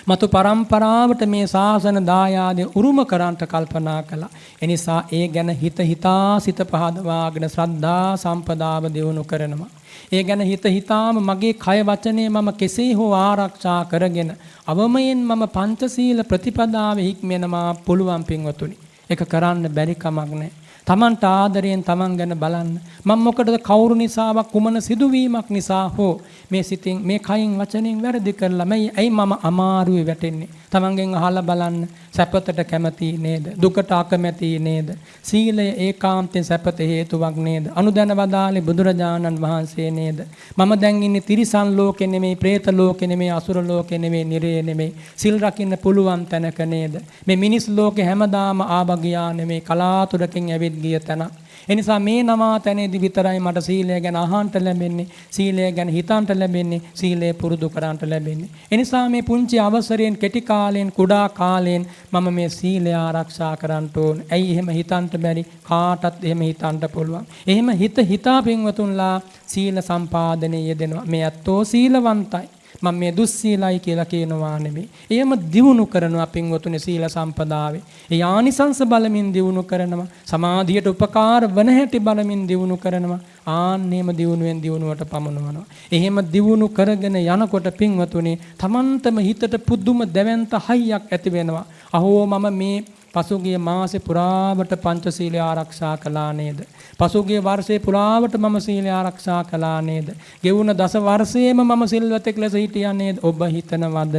මතු පරම්පරාවට මේ ශාසන දායාදය උරුම කරන්ට කල්පනා කළා. එනිසා ඒ ගැන හිතා සිත පහදවාගෙන ශ්‍රද්ධා සම්පදාව දියුණු කරනවා. ඒ ගැන හිතාම මගේ කය වචනේ මම කෙසේ හෝ ආරක්ෂා කරගෙන අවමයෙන් මම පංචශීල ප්‍රතිපදාවේ හික්මෙනවා පුළුවන් පින්වතුනි. ඒක කරන්න බැරි කමක් නැහැ. තමන්ට ආදරයෙන් තමන් ගැන බලන්න. මම මොකටද කවුරු නිසාවක් කුමන සිදුවීමක් නිසා හෝ මේ සිතින් මේ කයින් වචනෙන් වැරදි කරලා ඇයි මම අමාරුවේ වැටෙන්නේ? තමන්ගෙන් අහලා බලන්න. සැපතට කැමති නේද? දුකට අකමැති නේද? සීලය ඒකාන්තයෙන් සැපත හේතුවක් නේද? අනුදැන වදාළේ බුදුරජාණන් වහන්සේ නේද? මම දැන් ඉන්නේ තිරිසන් ලෝකෙ නෙමෙයි, പ്രേත ලෝකෙ නෙමෙයි, අසුර ලෝකෙ නෙමෙයි, නිරේ නෙමෙයි. සිල් රකින්න පුළුවන් තැනක නේද? මේ මිනිස් ලෝකෙ හැමදාම ආවගියා නෙමෙයි, කලාතුරකින් ඇවිත් ගිය තැන. එනිසා මේ නවා තැනේදී විතරයි මට සීලය ගැන අහන්න ලැබෙන්නේ, සීලය ගැන හිතන්න ලැබෙන්නේ, සීලය පුරුදු කරන්න ලැබෙන්නේ. එනිසා මේ පුංචි අවසරයෙන් කෙටි කාලයෙන් කුඩා කාලයෙන් මම මේ සීලය ආරක්ෂා කරන්න ඕන. ඇයි එහෙම හිතන්න බැරි? කාටත් එහෙම හිතන්න පුළුවන්. එහෙම හිතා පින්වතුන්ලා සීල සම්පාදනයේ යෙදෙනවා. මේ ඇත්තෝ සීලවන්තයි. මම මේ දුස්සීලයි කියලා කියනවා නෙමෙයි. එහෙම දියුණු කරනවා පින්වතුනි සීල සම්පදාවේ. ඒ ආනිසංස බලමින් දියුණු කරනවා. සමාධියට උපකාර වන හැටි බලමින් දියුණු කරනවා. ආන්නේම දියුණුවෙන් දියුණුවට පමුණවනවා. එහෙම දියුණු කරගෙන යනකොට පින්වතුනි තමන්ටම හිතට පුදුම දැවැන්ත හයියක් ඇති වෙනවා. අහෝ මම මේ පසුගිය මාසේ පුරාවට පංචශීලය ආරක්ෂා කළා නේද? පසුගිය වර්ෂයේ පුරාවට මම සීලය ආරක්ෂා කළා නේද? ගෙවුන දස වර්ෂයේම මම සිල්වතෙක් ලෙස හිටියා නේද? ඔබ හිතනවද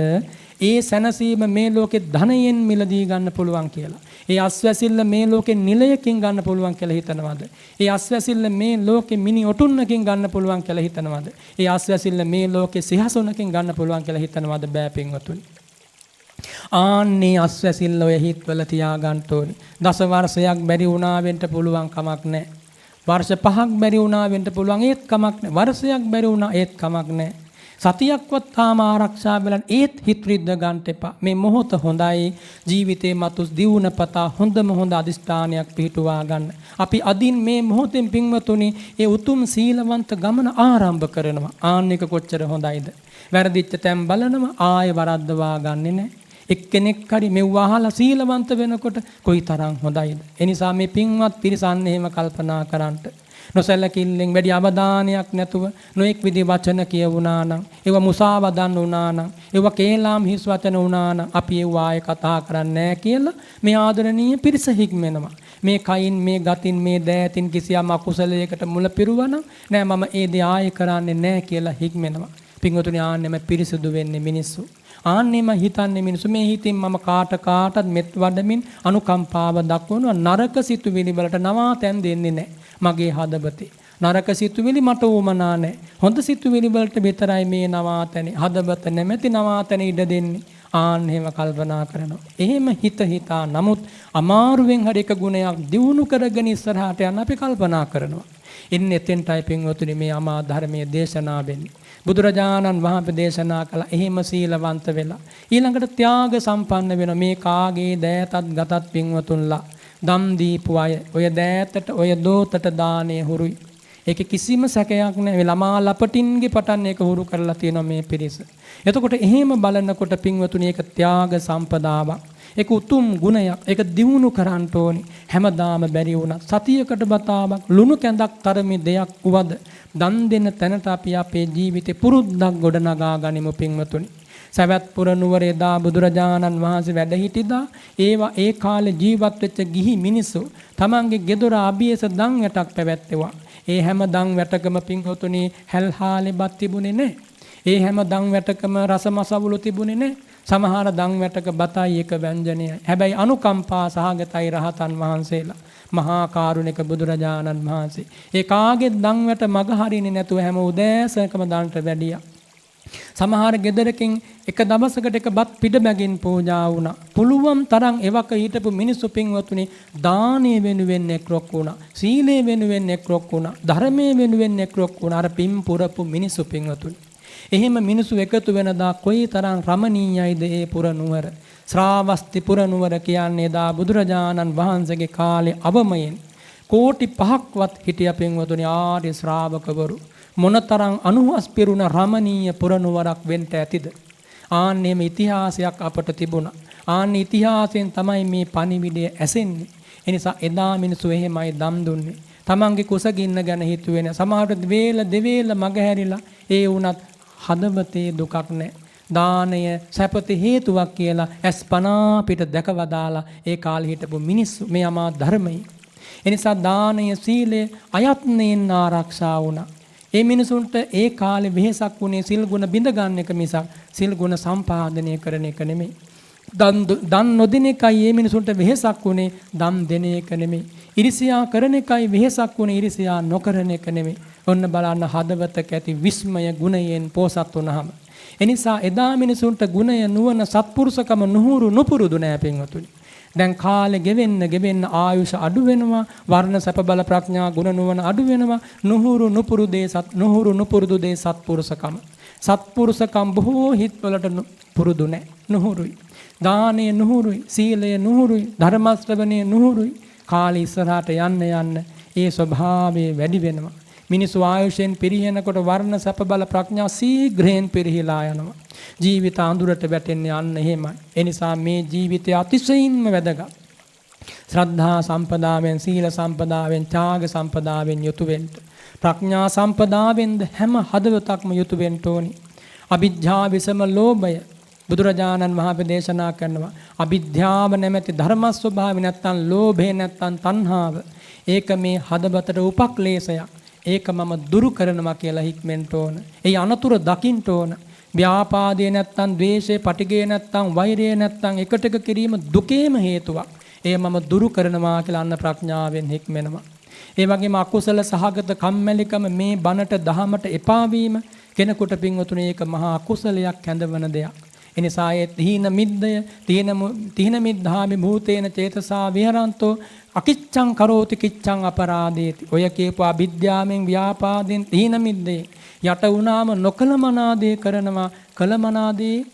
ඒ සැනසීම මේ ලෝකේ ධනයෙන් මිලදී ගන්න පුළුවන් කියලා? ඒ අස්වැසිල්ල මේ ලෝකේ නිලයකින් ගන්න පුළුවන් කියලා හිතනවද? ඒ අස්වැසිල්ල මේ ලෝකේ මිනි ඔටුන්නකින් ගන්න පුළුවන් කියලා හිතනවද? ඒ අස්වැසිල්ල මේ ලෝකේ සිහසොනකින් ගන්න පුළුවන් කියලා හිතනවද? බෑ පින්වතුනි. ආන්නේ අස්වැසිල්ල ඔය හිත්වල තියාගන්න ඕනේ. දස වර්ෂයක් බැරි වුණා වෙන්න පුළුවන් කමක් නැහැ. වර්ෂ 5ක් බැරි වුණා වෙන්න පුළුවන් ඒත් කමක් නැහැ. වර්ෂයක් බැරි වුණා ඒත් කමක් නැහැ. සතියක්වත් තාම ආරක්ෂා වෙලා ඒත් හිත රිද්ද ගන්න එපා. මේ මොහොත හොඳයි. ජීවිතේ මතු දියුණපතා හොඳම හොඳ අදිෂ්ඨානයක් පිහිටුවා ගන්න. අපි අදින් මේ මොහොතෙන් පින්වතුනි ඒ උතුම් සීලවන්ත ගමන ආරම්භ කරනවා. ආන්නේක කොච්චර හොඳයිද? වැරදිච්ච තැන් බලනවා ආයෙ වරද්දවා ගන්නෙ නැහැ. එක්කෙනෙක් හරි මෙව්ව අහලා සීලවන්ත වෙනකොට කොයි තරම් හොඳයිද? එනිසා මේ පින්වත් පිරිසන් එහෙම කල්පනා කරන්ට නොසැලකිල්ලෙන් වැඩි අවධානයක් නැතුව නොඑක් විදි වචන කියවුණා නම්, ඒව මුසාවදන් වුණා නම්, ඒව කේලාම් හිස් වචන වුණා නම් අපි ඒව ආයේ කතා කරන්නේ නැහැ කියලා මේ ආදරණීය පිරිස හික්මෙනවා. මේ කයින් මේ ගතින් මේ දෑතින් කිසියම් අකුසලයකට මුල පිරුවනම් නෑ මම ඒ දේ ආයේ කරන්නේ නැහැ කියලා හික්මෙනවා. පින්වතුනි ආන්නෙම පිරිසුදු වෙන්නේ මිනිස්සු. ආන්නෙම හිතන්නේ මිනිස්සු. මේ හිතින් මම කාටත් මෙත් වඩමින් අනුකම්පාව දක්වනවා. නරක සිතුවිලි වලට නවාතැන් දෙන්නේ නැහැ. මගේ හදවතේ නරක සිතුවිලි මට උවමනා නැහැ. හොඳ සිතුවිලි වලට විතරයි මේ නවාතැනේ. හදවත නැමැති නවාතැනේ ඉඩ දෙන්නේ. ආන් එහෙම කල්පනා කරනවා. එහෙම හිතා නමුත් අමාරුවෙන් හරි එක ගුණයක් දියුණු කරගෙන ඉස්සරහට යන්න අපි කල්පනා කරනවා. ඉන්නේ එතෙන්ටයි පින්වතුනි මේ අමා ධර්මයේ දේශනා වෙන්නේ. බුදුරජාණන් වහන්සේ දේශනා කළ එහෙම සීලවන්ත වෙලා ඊළඟට ත්‍යාග සම්පන්න වෙන මේ කාගේ දෑතත් ගතත් පින්වතුන්ලා දම් දීපු අය ඔය දෑතට ඔය දෝතට දානේ හුරුයි. ඒකේ කිසිම සැකයක් නැහැ. ළමා ලපටින්ගේ පටන් ඒක හුරු කරලා තියෙනවා මේ පිරිස. එතකොට එහෙම බලනකොට පින්වතුනි ඒක ත්‍යාග සම්පදාවක්. ඒක උතුම් ගුණයක්. ඒක දියුණු කරන්න ඕනි. හැමදාම බැරි වුණා සතියකට බතාවක් ලුණු කැඳක් තරමේ දෙයක් වුවද දන් දෙන තැනට අපි අපේ ජීවිතේ පුරුද්දක් ගොඩනගා ගනිමු පින්වතුනි. සවැත් පුර නුවර එදා බුදුරජාණන් වහන්සේ වැඩ සිටිදා ඒවා ඒ කාලේ ජීවත් වෙච්ච ගිහි මිනිස්සු තමන්ගේ ගෙදර අභියස දන් වැටක් පැවැත්තුවා. ඒ හැම දන් වැටකම පින්වතුනි හැල්හාලේ බත් තිබුණේ නැහැ. ඒ හැම දන් වැටකම රස මසවුළු තිබුණේ නැහැ. සමහර දන් වැටක බතයි එක ව්‍යංජනයයි. හැබැයි අනුකම්පා සහගතයි රහතන් වහන්සේලා. මහා කාරුණික බුදුරජාණන් වහන්සේ. ඒ කාගේ දන් වැට මග හරින්නේ නැතුව හැම උදෑසකම දන්ට වැඩියා. සමහර ගෙදරකින් එක දවසකට එක බත් පිට බැගින් පූජා වුණා. පුළුවන් තරම් එවක හිටපු මිනිස්සු පින්වතුනි දානීය වෙනුවෙන් එක්රොක් වුණා. සීලේ වෙනුවෙන් එක්රොක් වුණා. ධර්මයේ වෙනුවෙන් එක්රොක් වුණා. අර පින් පුරපු මිනිස්සු පින්වතුනි. එහෙම මිනිස්සු එකතු වෙනදා කොයි තරම් රමණීයයිද ඒ පුර නුවර. ශ්‍රාවස්ති පුර නුවර කියන්නේ දා බුදුරජාණන් වහන්සේගේ කාලේ අවමයෙන් කෝටි 5ක්වත් හිටිය පින්වතුනි ආර්ය ශ්‍රාවකවරු. මොනතරම් අනුහස් පිරුණ රමණීය පුරනුවරක් වෙන්න ඇතිද? ආන්නේම ඉතිහාසයක් අපට තිබුණා. ආන්න ඉතිහාසයෙන් තමයි මේ පණිවිඩය ඇසෙන්නේ. එනිසා එදා මිනිස්සු එහෙමයි දම් දුන්නේ. තමන්ගේ කුසගින්න ගැන හිතුවේ නැහැ. සමහරවිට වේල දෙවේල මග හැරිලා ඒ වුණත් හදවතේ දුකක් නැහැ. දානය සැපත හේතුවක් කියලා ඇස්පනා පිට දැකවදාලා ඒ කාලේ හිටපු මිනිස්සු මේ අමා ධර්මයේ. එනිසා දානය සීලය අයත්නෙන් ආරක්ෂා වුණා. ඒ මිනිසුන්ට ඒ කාලේ වෙහසක් වුණේ සිල් ගුණ බිඳ ගන්න එක මිසක් සිල් ගුණ සම්පාදනය කරන එක නෙමෙයි. දන් නොදෙන එකයි මේ මිනිසුන්ට වෙහසක් වුණේ දන් දෙන එක නෙමෙයි. ඉරිසියා කරන එකයි වෙහසක් වුණේ ඉරිසියා නොකරන එක නෙමෙයි. ඔන්න බලන්න හදවතක ඇති විස්මය ගුණයෙන් පෝසත් වුණාම. එනිසා එදා මිනිසුන්ට ගුණය නුවණ සත්පුරුෂකම නුහුරු නුපුරුදු නෑ පින්වතුනි. දැන් කාලෙ ගෙවෙන්න ආයුෂ අඩු වෙනවා. වර්ණ සැප බල ප්‍රඥා ගුණ නුවණ අඩු වෙනවා. නුහුරු නුපුරුදු දේ සත්පුරුෂකම. සත්පුරුෂකම් බොහෝ හිත්වලට පුරුදු නැහැ. නුහුරුයි. දානය නුහුරුයි. සීලය නුහුරුයි. ධර්ම ශ්‍රවණය නුහුරුයි. කාලේ ඉස්සරහට යන්න ඒ ස්වභාවය වැඩි වෙනවා. මිනිස්සු ආයුෂයෙන් පිරිහෙනකොට වර්ණ සැප බල ප්‍රඥා සීඝ්‍රයෙන් පිරිහිලා යනවා. ජීවිත අඳුරට වැටෙන්නේ අන්න එහෙමයි. ඒ නිසා මේ ජීවිතය අතිශයින්ම වැදගත්. ශ්‍රද්ධා සම්පදාවෙන්, සීල සම්පදාවෙන්, ත්‍යාග සම්පදාවෙන් යුතු වෙන්න. ප්‍රඥා සම්පදාවෙන්ද හැම හදවතක්ම යුතු වෙන්න ඕනි. අවිජ්ජා විසම ලෝභය බුදුරජාණන් වහන්සේ දේශනා කරනවා. අවිද්‍යාව නැමැති ධර්ම ස්වභාවය නැත්තම් ලෝභය නැත්තම් තණ්හාව. ඒක මේ හදවතට උපක්ලේශයක්. ඒක මම දුරු කරනවා කියලා හික්මෙන්න ඕන. ඒ අනතුරු දකින්න ඕන. ව්‍යාපාදේ නැත්තම් ද්වේෂේ, පටිඝේ නැත්තම් වෛරය නැත්තම් එකට එක කිරීම දුකේම හේතුවක්. ඒ මම දුරු කරනවා කියලා අන්න ප්‍රඥාවෙන් හික්මෙනවා. ඒ වගේම අකුසල සහගත කම්මැලිකම මේ බනට දහමට එපා වීම කෙනෙකුට පින්වතුනි ඒක මහා අකුසලයක් හැඳවන දෙයක්. එනිසා ඒ තීන මිද්ධාමි භූතේන චේතසා විහරන්තෝ අකිච්ඡං කරෝති කිච්ඡං අපරාදේති. ඔය කියපු අවිද්‍යාවෙන් ව්‍යාපාදෙන් තීන මිද්දේ යට වුණාම නොකලමනාදේ කරනවා. කලමනාදේ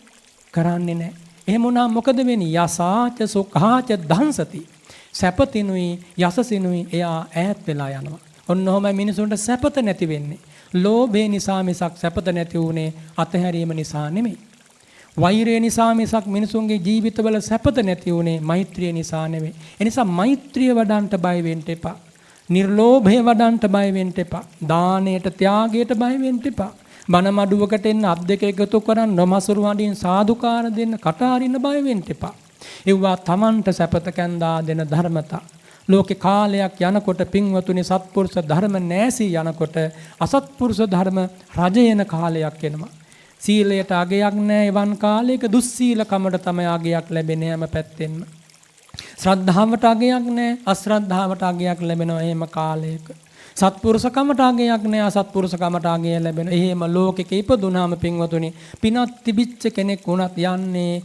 කරන්නේ නැහැ. එහෙම වුණාම මොකද වෙන්නේ? යසාච සුඛාච ධංසති. සැපතිනුයි යසසිනුයි එයා ඈත් වෙලා යනවා. ඔන්න ඔහොමයි මිනිසුන්ට සැපත නැති වෙන්නේ. ලෝභය නිසා මිසක් සැපත නැති වුනේ අතහැරීම නිසා නෙමෙයි. වෛරය නිසා මිසක් මිනිසුන්ගේ ජීවිතවල සැපත නැති වුනේ මෛත්‍රිය නිසා නෙමෙයි. ඒ නිසා මෛත්‍රිය වඩන්ට බය වෙන්න එපා. නිර්ලෝභය වඩන්ට බය වෙන්න එපා. දානයට ත්‍යාගයට බය වෙන්න එපා. බණ මඩුවකට එන්න අත් දෙක එකතු කරන් නොමසුරු වඩින් සාදුකාර දෙන්න කට අරින්න බය වෙන්න එපා. ඒවා Tamanට සැපත කැන්දා දෙන ධර්මතා. ලෝකේ කාලයක් යනකොට පින්වතුනි සත්පුරුෂ ධර්ම නැසී යනකොට අසත්පුරුෂ ධර්ම රජයන කාලයක් එනවා. සීලයට අගයක් නැහැ එවන් කාලයක දුස්සීලකමට තමයි අගයක් ලැබෙන්නේ හැම පැත්තෙන්ම. ශ්‍රද්ධාවට අගයක් නැහැ අශ්‍රද්ධාවට අගයක් ලැබෙනවා එහෙම කාලයක. සත්පුරුෂකමට අගයක් නැහැ අසත්පුරුෂකමට අගය ලැබෙනවා. එහෙම ලෝකෙක ඉපදුනාම පින්වතුනි පිනත් තිබිච්ච කෙනෙක් වුණත් යන්නේ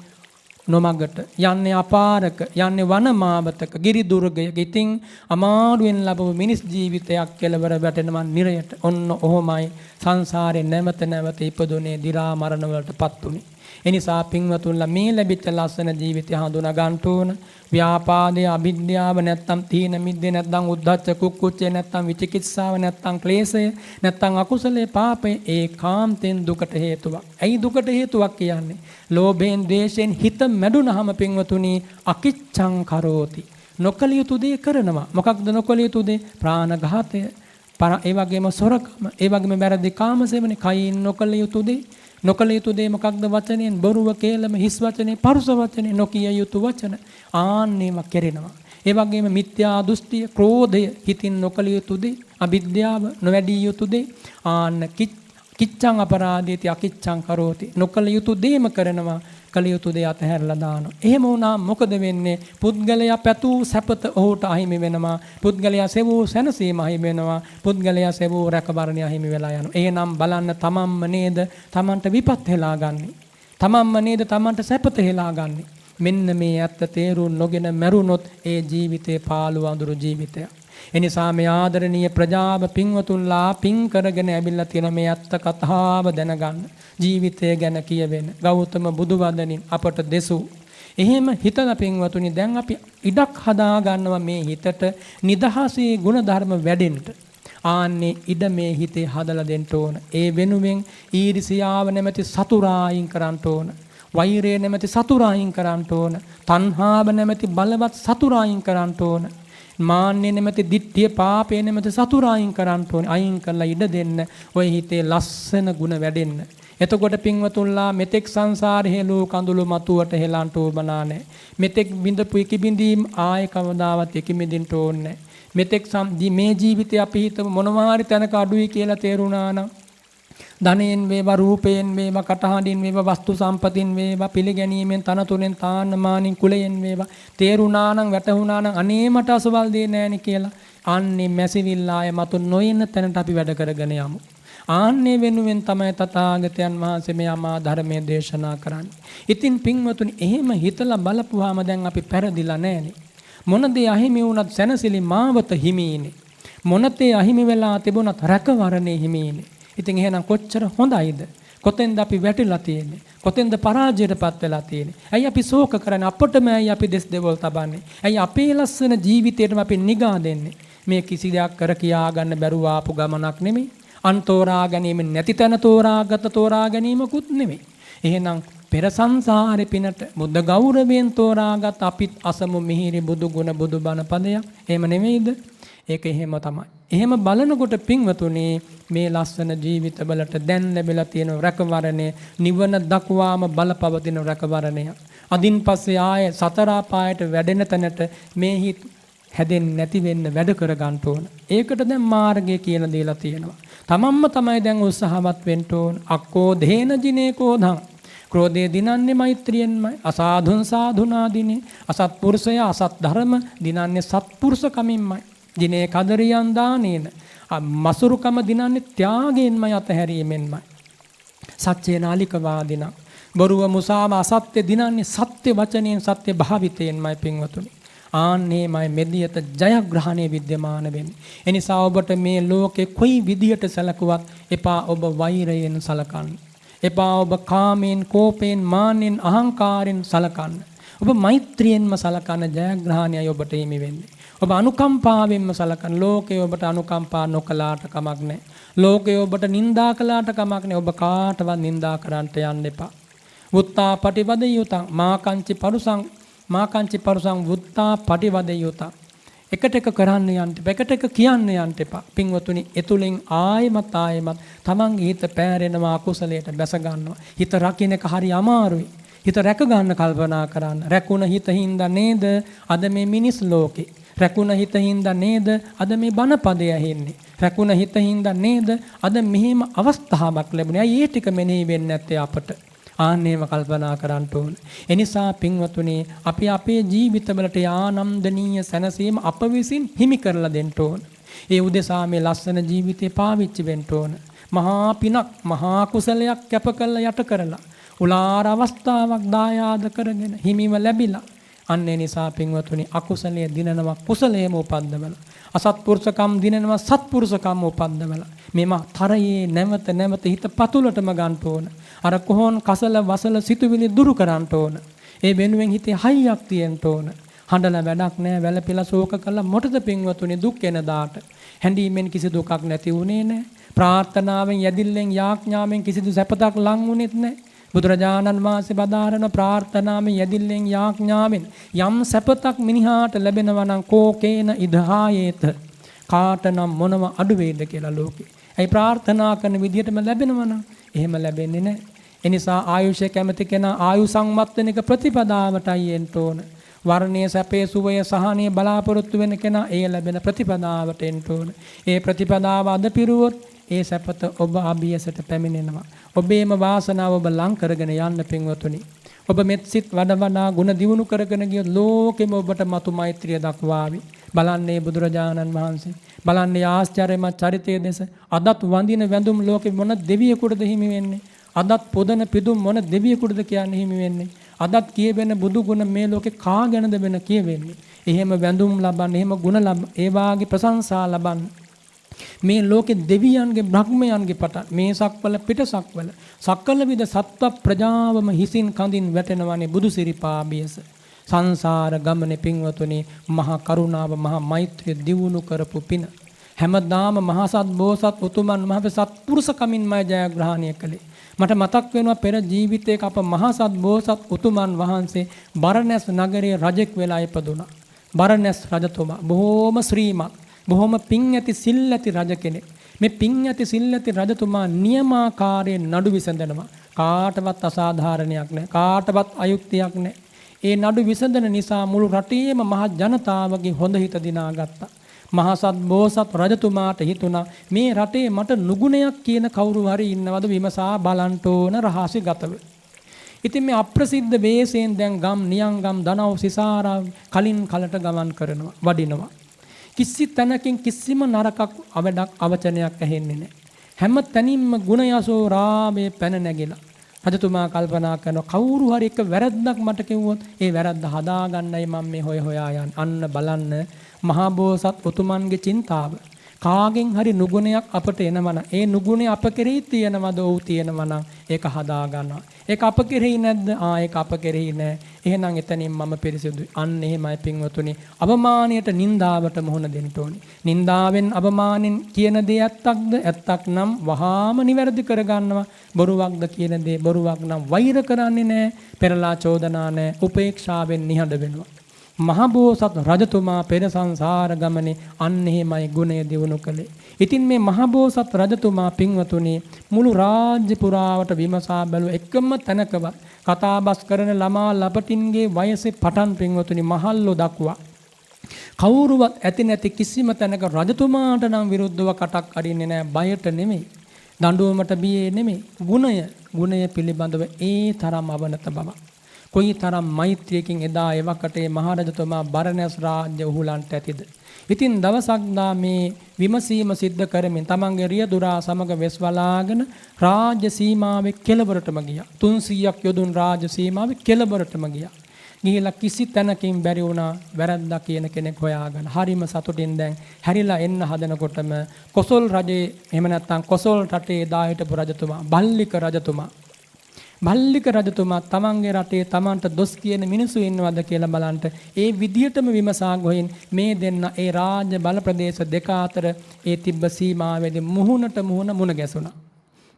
නොමගට යන්නේ අපාරක යන්නේ වනමාවතක ගිරි දුර්ගයක ඉතින් අමාරුවෙන් ලැබුව මිනිස් ජීවිතයක් කෙලවර වැටෙනවා නිරයට. ඔන්න ඔහොමයි සංසාරේ නැවත නැවත ඉපදුනේ දි รา මරණ වලටපත් උනේ. එනිසා පින්වතුන්ලා මේ ලැබිච්ච ලස්සන ජීවිතය හඳුනා ගන්න ඕන. ව්‍යාපාදයේ අවිද්‍යාව නැත්තම් තීන මිද්දේ නැත්තම් උද්ධච්ච කුක්කුච්චේ නැත්තම් විචිකිච්ඡාව නැත්තම් ක්ලේශය නැත්තම් අකුසලයේ පාපේ ඒකාන්තෙන් දුකට හේතුවක්. ඇයි දුකට හේතුවක් කියන්නේ? ලෝභයෙන් ද්වේෂයෙන් හිත මැඩුනහම පින්වතුනි අකිච්ඡං කරෝති. නොකල යුතු දේ කරනවා. මොකක්ද නොකල යුතු දේ? ප්‍රාණඝාතය, ඒ වගේම සොරකම, ඒ වගේම වැරදි කාමසේවනේ, කයින් නොකල යුතු දේ. නොකල යුතු දේ මොකක්ද? වචනෙන් බොරුව, කේලම, හිස් වචනේ, පරුස වචනේ, නොකිය යුතු වචන ආන්නේම කෙරෙනවා. ඒ වගේම මිත්‍යා දෘෂ්ටිය, ක්‍රෝධය, හිතින් නොකල යුතු දේ, අවිද්‍යාව, නොවැඩිය යුතු දේ ආන්න කිච්ඡං අපරාදීති අකිච්ඡං කරෝති. නොකල යුතු දේම කරනවා, කල යුතු දේ අතහැරලා දානවා. එහෙම වුණා මොකද වෙන්නේ? පුද්ගලයා පැතූ සැපත ඔහුට අහිමි වෙනවා. පුද්ගලයා සෙවූ සැනසීම අහිමි වෙනවා. පුද්ගලයා සෙවූ රැකවරණය අහිමි වෙලා යනවා. එහෙනම් බලන්න තමන්ම නේද තමන්ට විපත් හෙලා ගන්නෙ. තමන්ම නේද තමන්ට සැපත හෙලා ගන්නෙ. මෙන්න මේ ඇත්ත තේරුම් නොගෙන මැරුණොත් ඒ ජීවිතේ පාළු අඳුරු ජීවිතයක්. එනිසා මේ ආදරණීය ප්‍රජාව පින්වතුන්ලා පින් කරගෙන ඇවිල්ලා තියෙන මේ ඇත්ත කතාව දැනගන්න. ජීවිතය ගැන කියවෙන ගෞතම බුදු වදනින් අපට දෙසූ. එහෙම හිතලා පින්වතුනි දැන් අපි ඉඩක් හදා ගන්නවා මේ හිතට නිදහසේ ගුණධර්ම වැඩෙන්න. ආන්නේ ඉඩ මේ හිතේ හදලා දෙන්න ඕන. ඒ වෙනුවෙන් ඊර්ෂියාව නැමැති සතුරා අයින් කරන්න ඕන. වෛරය නැමැති සතුරා අයින් කරන්න ඕන. තණ්හාව නැමැති බලවත් සතුරා අයින් කරන්න ඕන. මාන්නේ නැමැති දිට්ඨිය පාපේ නැමැති සතුරා අයින් කරන්න ඕන. අයින් කරලා ඉඩ දෙන්න ඔය හිතේ ලස්සන ගුණ වැඩෙන්න. එතකොට පින්වතුන්ලා මෙතෙක් සංසාරේ හෙළූ කඳුළු මතුවට හෙලන්න ඕබනා නැහැ. මෙතෙක් බිඳපු ඉකිබිඳීම් ආය කවදාවත් ඉකිමිදින්න ඕනේ නැහැ. මෙතෙක් මේ ජීවිතේ අපි හිතමු මොනවා හරි තැනක අඩුයි කියලා තේරුණා නම් ධනෙන් වේවා, රූපයෙන් වේවා, කටහඬින් වේවා, වස්තු සම්පතින් වේවා, පිළිගැනීමෙන්, තනතුරෙන්, තාන්නමානින්, කුලයෙන් වේවා තේරුණා නම් වැටහුණා නම් අනේ මට අසවල් දෙන්නේ නැණි කියලා අන්නේ මැසිවිල්ලාය මතු නොයන තැනට අපි වැඩ කරගෙන යමු. ආන්නේ වෙනුවෙන් තමයි තථාගතයන් වහන්සේ මේ අමා ධර්මයේ දේශනා කරන්නේ. ඉතින් පින්වතුනි එහෙම හිතලා බලපුවාම දැන් අපි පෙරදිලා නැහනේ. මොන දේ අහිමි වුණත් සැනසෙලි මාවත හිමීනේ. මොන දේ අහිමි වෙලා තිබුණත් රැකවරණේ හිමීනේ. ඉතින් එහෙනම් කොච්චර හොඳයිද? කොතෙන්ද අපි වැටිලා තියෙන්නේ? කොතෙන්ද පරාජයටපත් වෙලා තියෙන්නේ? ඇයි අපි ශෝක කරන්නේ? අපටම ඇයි අපි දෙස් දෙවල් තබන්නේ? ඇයි අපේ ලස්සන ජීවිතේටම අපි නිගා දෙන්නේ? මේ කිසි දෙයක් කර කියා ගන්න බැරුව ආපු ගමනක් නෙමෙයි. අන්තෝරා ගැනීම නැති තැන තෝරා ගැනීමකුත් නෙමෙයි. එහෙනම් පෙර සංසාරේ පිනට බුද්ධ ගෞරවයෙන් තෝරාගත් අපිත් අසමු මිහිරි බුදු ගුණ බුදු බණ පදයක්. එහෙම නෙමෙයිද? ඒක එහෙම තමයි. එහෙම බලනකොට පින්වතුනි මේ ලස්සන ජීවිතවලට දැන් ලැබිලා තියෙන රැකවරණය නිවන දක්වාම බලපවතින රැකවරණය. අදින් පස්සේ ආයේ සතර අපායට වැඩෙන තැනට මේ හිත් හැදෙන්නේ නැති වෙන්න වැඩ කර ගන්න ඕන. ඒකට දැන් මාර්ගය කියලා දීලා තියෙනවා. තමන්ම තමයි දැන් උත්සාහවත් වෙන්න ඕන. අක්කෝ දේන ජිනේකෝ ධම්. ක්‍රෝධය දිනන්නේ මෛත්‍රියෙන්මයි. අසාධුන් සාධුනා දිනේ. අසත්පුරුෂය අසත් ධර්ම දිනන්නේ සත්පුරුෂ කමින්මයි. දිනේ කදරියන් දානේන. මසුරුකම දිනන්නේ ත්‍යාගයෙන්මයි අතහැරීමෙන්මයි. සත්‍යේ නාලික වාදිනා. බොරුව මුසාව අසත්‍ය දිනන්නේ සත්‍ය වචනයෙන් සත්‍ය භාවිතයෙන්මයි පින්වතුනි. ආන්නේමයි මෙදියත ජයග්‍රහණය විද්‍යමාන වෙන්නේ. එනිසා ඔබට මේ ලෝකේ කොයි විදියට සැලකුවත් එපා ඔබ වෛරයෙන් සලකන්න. එපා ඔබ කාමයෙන්, කෝපයෙන්, මාන්නෙන්, අහංකාරයෙන් සලකන්න. ඔබ මෛත්‍රියෙන්ම සලකන ජයග්‍රහණයයි ඔබට හිමි වෙන්නේ. ඔබ අනුකම්පාවෙන්ම සලකන. ලෝකේ ඔබට අනුකම්පා නොකලාට කමක් නැහැ. ලෝකේ ඔබට නිඳා කළාට කමක් නැහැ. ඔබ කාටවත් නිඳා කරන්නට යන්න එපා. වුත්තා පටිවදයුතං මාකංචි පරුසං වුත්තා පටිවදයුතං. එකට එක කරන්න යන්න එපා. එකට එක කියන්න යන්න එපා. පින්වතුනි එතුලින් ආයෙමත් තමන්ගේ හිත පෑරෙනවා, අකුසලයට බැස ගන්නවා. හිත රකින්න එක හරි අමාරුයි. හිත රැක ගන්න කල්පනා කරන්න. රැකුණ හිත හින්දා නේද අද මේ මිනිස් ලෝකේ. රැකුණ හිත හින්දා නේද අද මේ බණ පදය ඇහෙන්නේ. රැකුණ හිත හින්දා නේද අද මෙහෙම අවස්ථාවක් ලැබුණේ. අය ඒ ටික මෙනෙහි වෙන්නේ නැත්තේ අපට. ආන්නේම කල්පනා කරන්න ඕන. එනිසා පින්වතුනි අපි අපේ ජීවිතවලට ආනන්දනීය සැනසීම අප විසින් හිමි කරලා දෙන්න ඕන. ඒ උදෙසා මේ ලස්සන ජීවිතේ පාවිච්චි වෙන්න ඕන. මහා පිනක්, මහා කුසලයක් කැප කරලා යට කරලා උලාර අවස්ථාවක් දායාද කරගෙන හිමිව ලැබිලා අන්න ඒ නිසා පින්වතුනි අකුසලයේ දිනනවා කුසලයේම උපද්දවලා අසත්පුරුෂකම් දිනනවා සත්පුරුෂකම් උපද්දවලා මෙම තරයේ නැවත නැවත හිත පතුලටම ගන්න ඕන. අර කොහොන් කසල වසල සිතුවිලි දුරු කරන්න ඕන. ඒ වෙනුවෙන් හිතේ හයියක් තියෙන්න ඕන. හඬලා වැඩක් නැහැ වැළපෙලා ශෝක කළා මොටද පින්වතුනි දුක් එන දාට. හැඬීමෙන් කිසි දුකක් නැති වුණේ නැහැ. ප්‍රාර්ථනාවෙන් යදිල්ලෙන් යාඥාවෙන් කිසිදු සැපතක් ලං වුණෙත් නැහැ. බුදුරජාණන් වහන්සේ බදාරන ප්‍රාර්ථනාවෙන් යදිල්ලෙන් යාඥාවෙන් යම් සැපතක් මිනිහාට ලැබෙනවා නම් කෝකේන ඉදහායේත කාටනම් මොනව අඩු වේද කියලා ලෝකේ. ඒ ප්‍රාර්ථනා කරන විදිහටම ලැබෙනවා නම් එහෙම ලැබෙන්නේ නැහැ. ඒ නිසා ආයුෂ කැමති කෙනා ආයු සංවර්ධනික ප්‍රතිපදාවටයි එන්න ඕන. වර්ණයේ සැපේ සුවය සහනීය බලාපොරොත්තු වෙන කෙනා ඒ ලැබෙන ප්‍රතිපදාවට එන්න ඕන. ඒ ප්‍රතිපදාව අද පිරුවොත් ඒ සැපත ඔබ අභියසට පැමිණෙනවා. ඔබේම වාසනාව ඔබ ලං කරගෙන යන්න පින්වතුනි. ඔබ මෙත් සිත් වඩා ගුණ දියුණු කරගෙන ගියොත් ලෝකෙම ඔබට මතු මෛත්‍රිය දක්වාවි. බලන්නේ බුදුරජාණන් වහන්සේ. බලන්නේ ආශ්චර්යමත් චරිතයේ දෙස. අදත් වඳින වැඳුම් ලෝකෙ මොන දෙවියෙකුටද හිමි වෙන්නේ? අදත් පොදන පිදුම් මොන දෙවියෙකුටද කියන්නේ හිමි වෙන්නේ? අදත් කියවෙන බුදු ගුණ මේ ලෝකේ කා ගැනද වෙන කියවෙන්නේ? එහෙම වැඳුම් ලබන්න, එහෙම ගුණ ලබන්න, ඒ වාගේ ප්‍රශංසා ලබන්න. මේ ලෝකේ දෙවියන්ගේ බ්‍රහ්මයන්ගේ පට මේ සක්වල පිටසක්වල සකල විද සත්ව ප්‍රජාවම හිසින් කඳින් වැටෙනවනේ බුදු සිරිපාබියස. සංසාර ගමනේ පින්වතුනි මහා කරුණාව මහා මෛත්‍රිය දියුණු කරපු පින. හැමදාම මහා සත් බෝසත් උතුමන් මහ සත්පුරුෂකමින්මයි ජයග්‍රහණය කළේ. මට මතක් වෙනවා පෙර ජීවිතයක අප මහා සත් බෝසත් උතුමන් වහන්සේ බරණැස් නගරයේ රජෙක් වෙලා ඉපදුණා. බරණැස් රජතුමා බොහෝම ශ්‍රීමත් බොහොම පිං ඇති සිල් ඇති රජ කෙනෙක්. මේ පිං ඇති සිල් ඇති රජතුමා නියමාකාරයෙන් නඩු විසඳනවා. කාටවත් අසාධාරණයක් නැහැ. කාටවත් අයුක්තියක් නැහැ. ඒ නඩු විසඳන නිසා මුළු රටේම මහ ජනතාවගේ හොඳ හිත දිනාගත්තා. මහා සත් බෝසත් රජතුමාට හිතුණා මේ රටේ මට නුගුණයක් කියන කවුරු හරි ඉන්නවද විමසා බලන්න ඕන රහසිගතව. ඉතින් මේ අප්‍රසිද්ධ වේසෙන් දැන් ගම් නියංගම් දනව් සිසාරා කලින් කලට ගමන් කරනවා වඩිනවා. කිසි තැනකින් කිසිම නරකක් අවඩක් අවචනයක් ඇහෙන්නේ නැහැ. හැම තැනින්ම ගුණ යසෝ රාමේ පැන නැගිලා. රජතුමා කල්පනා කරනවා කවුරු හරි එක වැරද්දක් මට කිව්වොත් ඒ වැරද්ද හදාගන්නයි මම මේ හොයා යන්නේ. අන්න බලන්න මහා බෝසත් උතුමන්ගේ චින්තාව. කාගෙන් හරි නුගුණයක් අපට එනවනම් ඒ නුගුණේ අප කෙරෙහි තියෙනවද? ඔව් තියෙනවනම් ඒක හදා ගන්නවා. ඒක අප කෙරෙහි නැද්ද? ඒක අප කෙරෙහි නෑ. එහෙනම් එතනින් මම පිරිසිදුයි. අන්න එහෙමයි පින්වතුනි. අවමානයට නින්දාවට මුහුණ දෙන්න ඕනේ. නින්දාවෙන් අවමානෙන් කියන දේ ඇත්තක්ද? ඇත්තක් නම් වහාම නිවැරදි කරගන්නවා. බොරුවක්ද කියන දේ බොරුවක් නම් වෛර කරන්නේ නෑ. පෙරලා චෝදනා නෑ. උපේක්ෂාවෙන් නිහඬ වෙනවා. මහබෝසත් රජතුමා පෙර සංසාර ගමනේ අන්න එහෙමයි ගුණය දියුණු කළේ. ඉතින් මේ මහබෝසත් රජතුමා පින්වතුනි මුළු රාජ්‍ය පුරාවට විමසා බැලුව එකම තැනකවත් කතාබස් කරන ළමා ලපටින්ගේ වයසේ පටන් පින්වතුනි මහල්ලෝ දක්වා කවුරුවත් ඇති නැති කිසිම තැනක රජතුමාට නම් විරුද්ධව කටක් අරින්නේ නැහැ. බයට නෙමෙයි, දඬුවමට බියේ නෙමෙයි. ගුණය පිළිබඳව ඒ තරම් අවනත බව. කොයි තරම් මෛත්‍රියකින් එදා එවකට මහරජතුමා බරණැස් රාජ්‍ය උහුලන්ට ඇතිද. ඉතින් දවසක් මේ විමසීම සිද්ධ කරමින් තමන්ගේ රියදුරා සමග වෙස් වලාගෙන රාජ්‍ය සීමාවේ කෙළවරටම ගියා. 300ක් යොදුන් රාජ්‍ය සීමාවේ කෙළවරටම ගියා. ගිහිලා කිසි තැනකින් බැරි වුණා වැරද්දා කියන කෙනෙක් හොයාගන්න. හරිම සතුටින් දැන් හැරිලා එන්න හදනකොටම කොසල් රජේ එහෙම නැත්නම් කොසල් රටේ එදා හිටපු රජතුමා භල්ලික රජතුමා තමන්ගේ රටේ තමන්ට දොස් කියන මිනිස්සු ඉන්නවද කියලා බලන්න ඒ විදියටම විමසා ගොහින් මේ දෙන්න ඒ රාජ්‍ය බල ප්‍රදේශ දෙක අතර ඒ තිබ්බ සීමාවේදී මුහුණට මුහුණ ගැසුණා.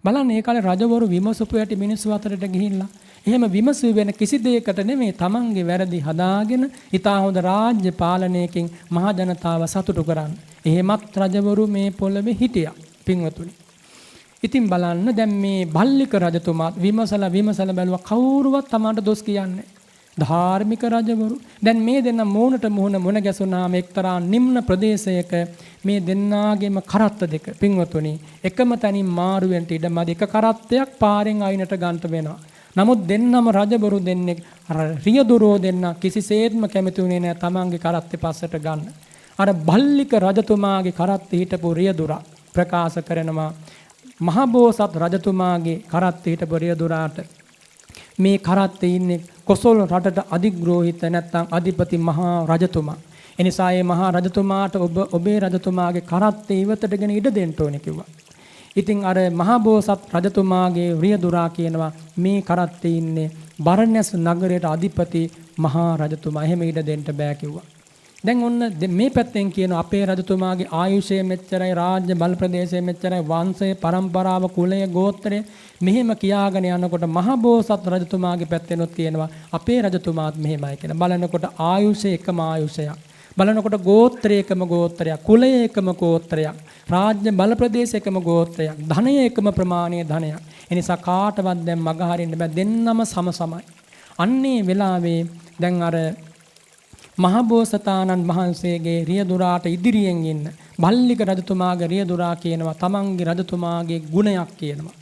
බලන්න ඒ කාලේ රජවරු විමසපු ඇති මිනිස්සු අතරට ගිහිල්ලා එහෙම විමසු වෙන කිසි දෙයකට නෙමෙයි තමන්ගේ වැරදි හදාගෙන ඉතා හොඳ රාජ්‍ය පාලනයකින් මහ ජනතාව සතුටු කරන්න. එහෙමත් රජවරු මේ පොළවේ හිටියා පින්වතුනි. ඉතින් බලන්න දැන් මේ භල්ලික රජතුමා විමසලා බැලුවා කවුරුවත් තමාට දොස් කියන්නේ. ධාර්මික රජවරු දැන් මේ දෙන්න මූණට මුහුණ ගැසුණාම එක්තරා නිම්න ප්‍රදේශයක මේ දෙන්නාගේම කරත්ත දෙක පින්වතුනි එකම තැනින් මාරුවෙන්ට ඉඩමදි එක කරත්තයක් පාරෙන් අයිනට ගන්නට වෙනවා. නමුත් දෙන්නම රජවරු දෙන්නෙක් රියදුරෝ දෙන්න කිසිසේත්ම කැමති වුණේ නැහැ තමන්ගේ කරත්තේ පස්සට ගන්න. අර භල්ලික රජතුමාගේ කරත්තේ හිටපු රියදුරා ප්‍රකාශ කරනවා මහබෝසත් රජතුමාගේ කරත්තේ හිටපු රියදුරාට මේ කරත්තේ ඉන්නේ කොසල් රටට අධිග්‍රෝහිත නැත්නම් අධිපති මහා රජතුමා. එනිසා මේ මහා රජතුමාට ඔබේ රජතුමාගේ කරත්තේ ඉවතටගෙන ඉඩ දෙන්න ඕනේ කිව්වා. ඉතින් අර මහා බෝසත් රජතුමාගේ රියදුරා කියනවා මේ කරත්තේ ඉන්නේ බරණැස් නගරයට අධිපති මහා රජතුමා. එහෙම ඉඩ දෙන්න බෑ කිව්වා. දැන් ඔන්න මේ පැත්තෙන් කියන අපේ රජතුමාගේ ආයුෂය මෙච්චරයි, රාජ්‍ය බල ප්‍රදේශය මෙච්චරයි, වංශය, පරම්පරාව, කුලය, ගෝත්‍රය මෙහෙම කියාගෙන යනකොට මහා බෝසත් රජතුමාගේ පැත්තෙනොත් කියනවා අපේ රජතුමාත් මෙහෙමයි කියලා. බලනකොට ආයුෂය එකම ආයුෂයක්. බලනකොට ගෝත්‍රය එකම ගෝත්‍රයක්, කුලය එකම ගෝත්‍රයක්, රාජ්‍ය බල ප්‍රදේශ එකම ගෝත්‍රයක්, ධනය එකම ප්‍රමාණයේ ධනයක්. එනිසා කාටවත් දැන් මග හරින්න බෑ, දෙන්නම සම සමයි. අන්නේ වෙලාවේ දැන් අර මහබෝසතාණන් වහන්සේගේ රියදුරාට ඉදිරියෙන් ඉන්න බල්ලික රජතුමාගේ රියදුරා කියනවා තමන්ගේ රජතුමාගේ ගුණයක් කියනවා.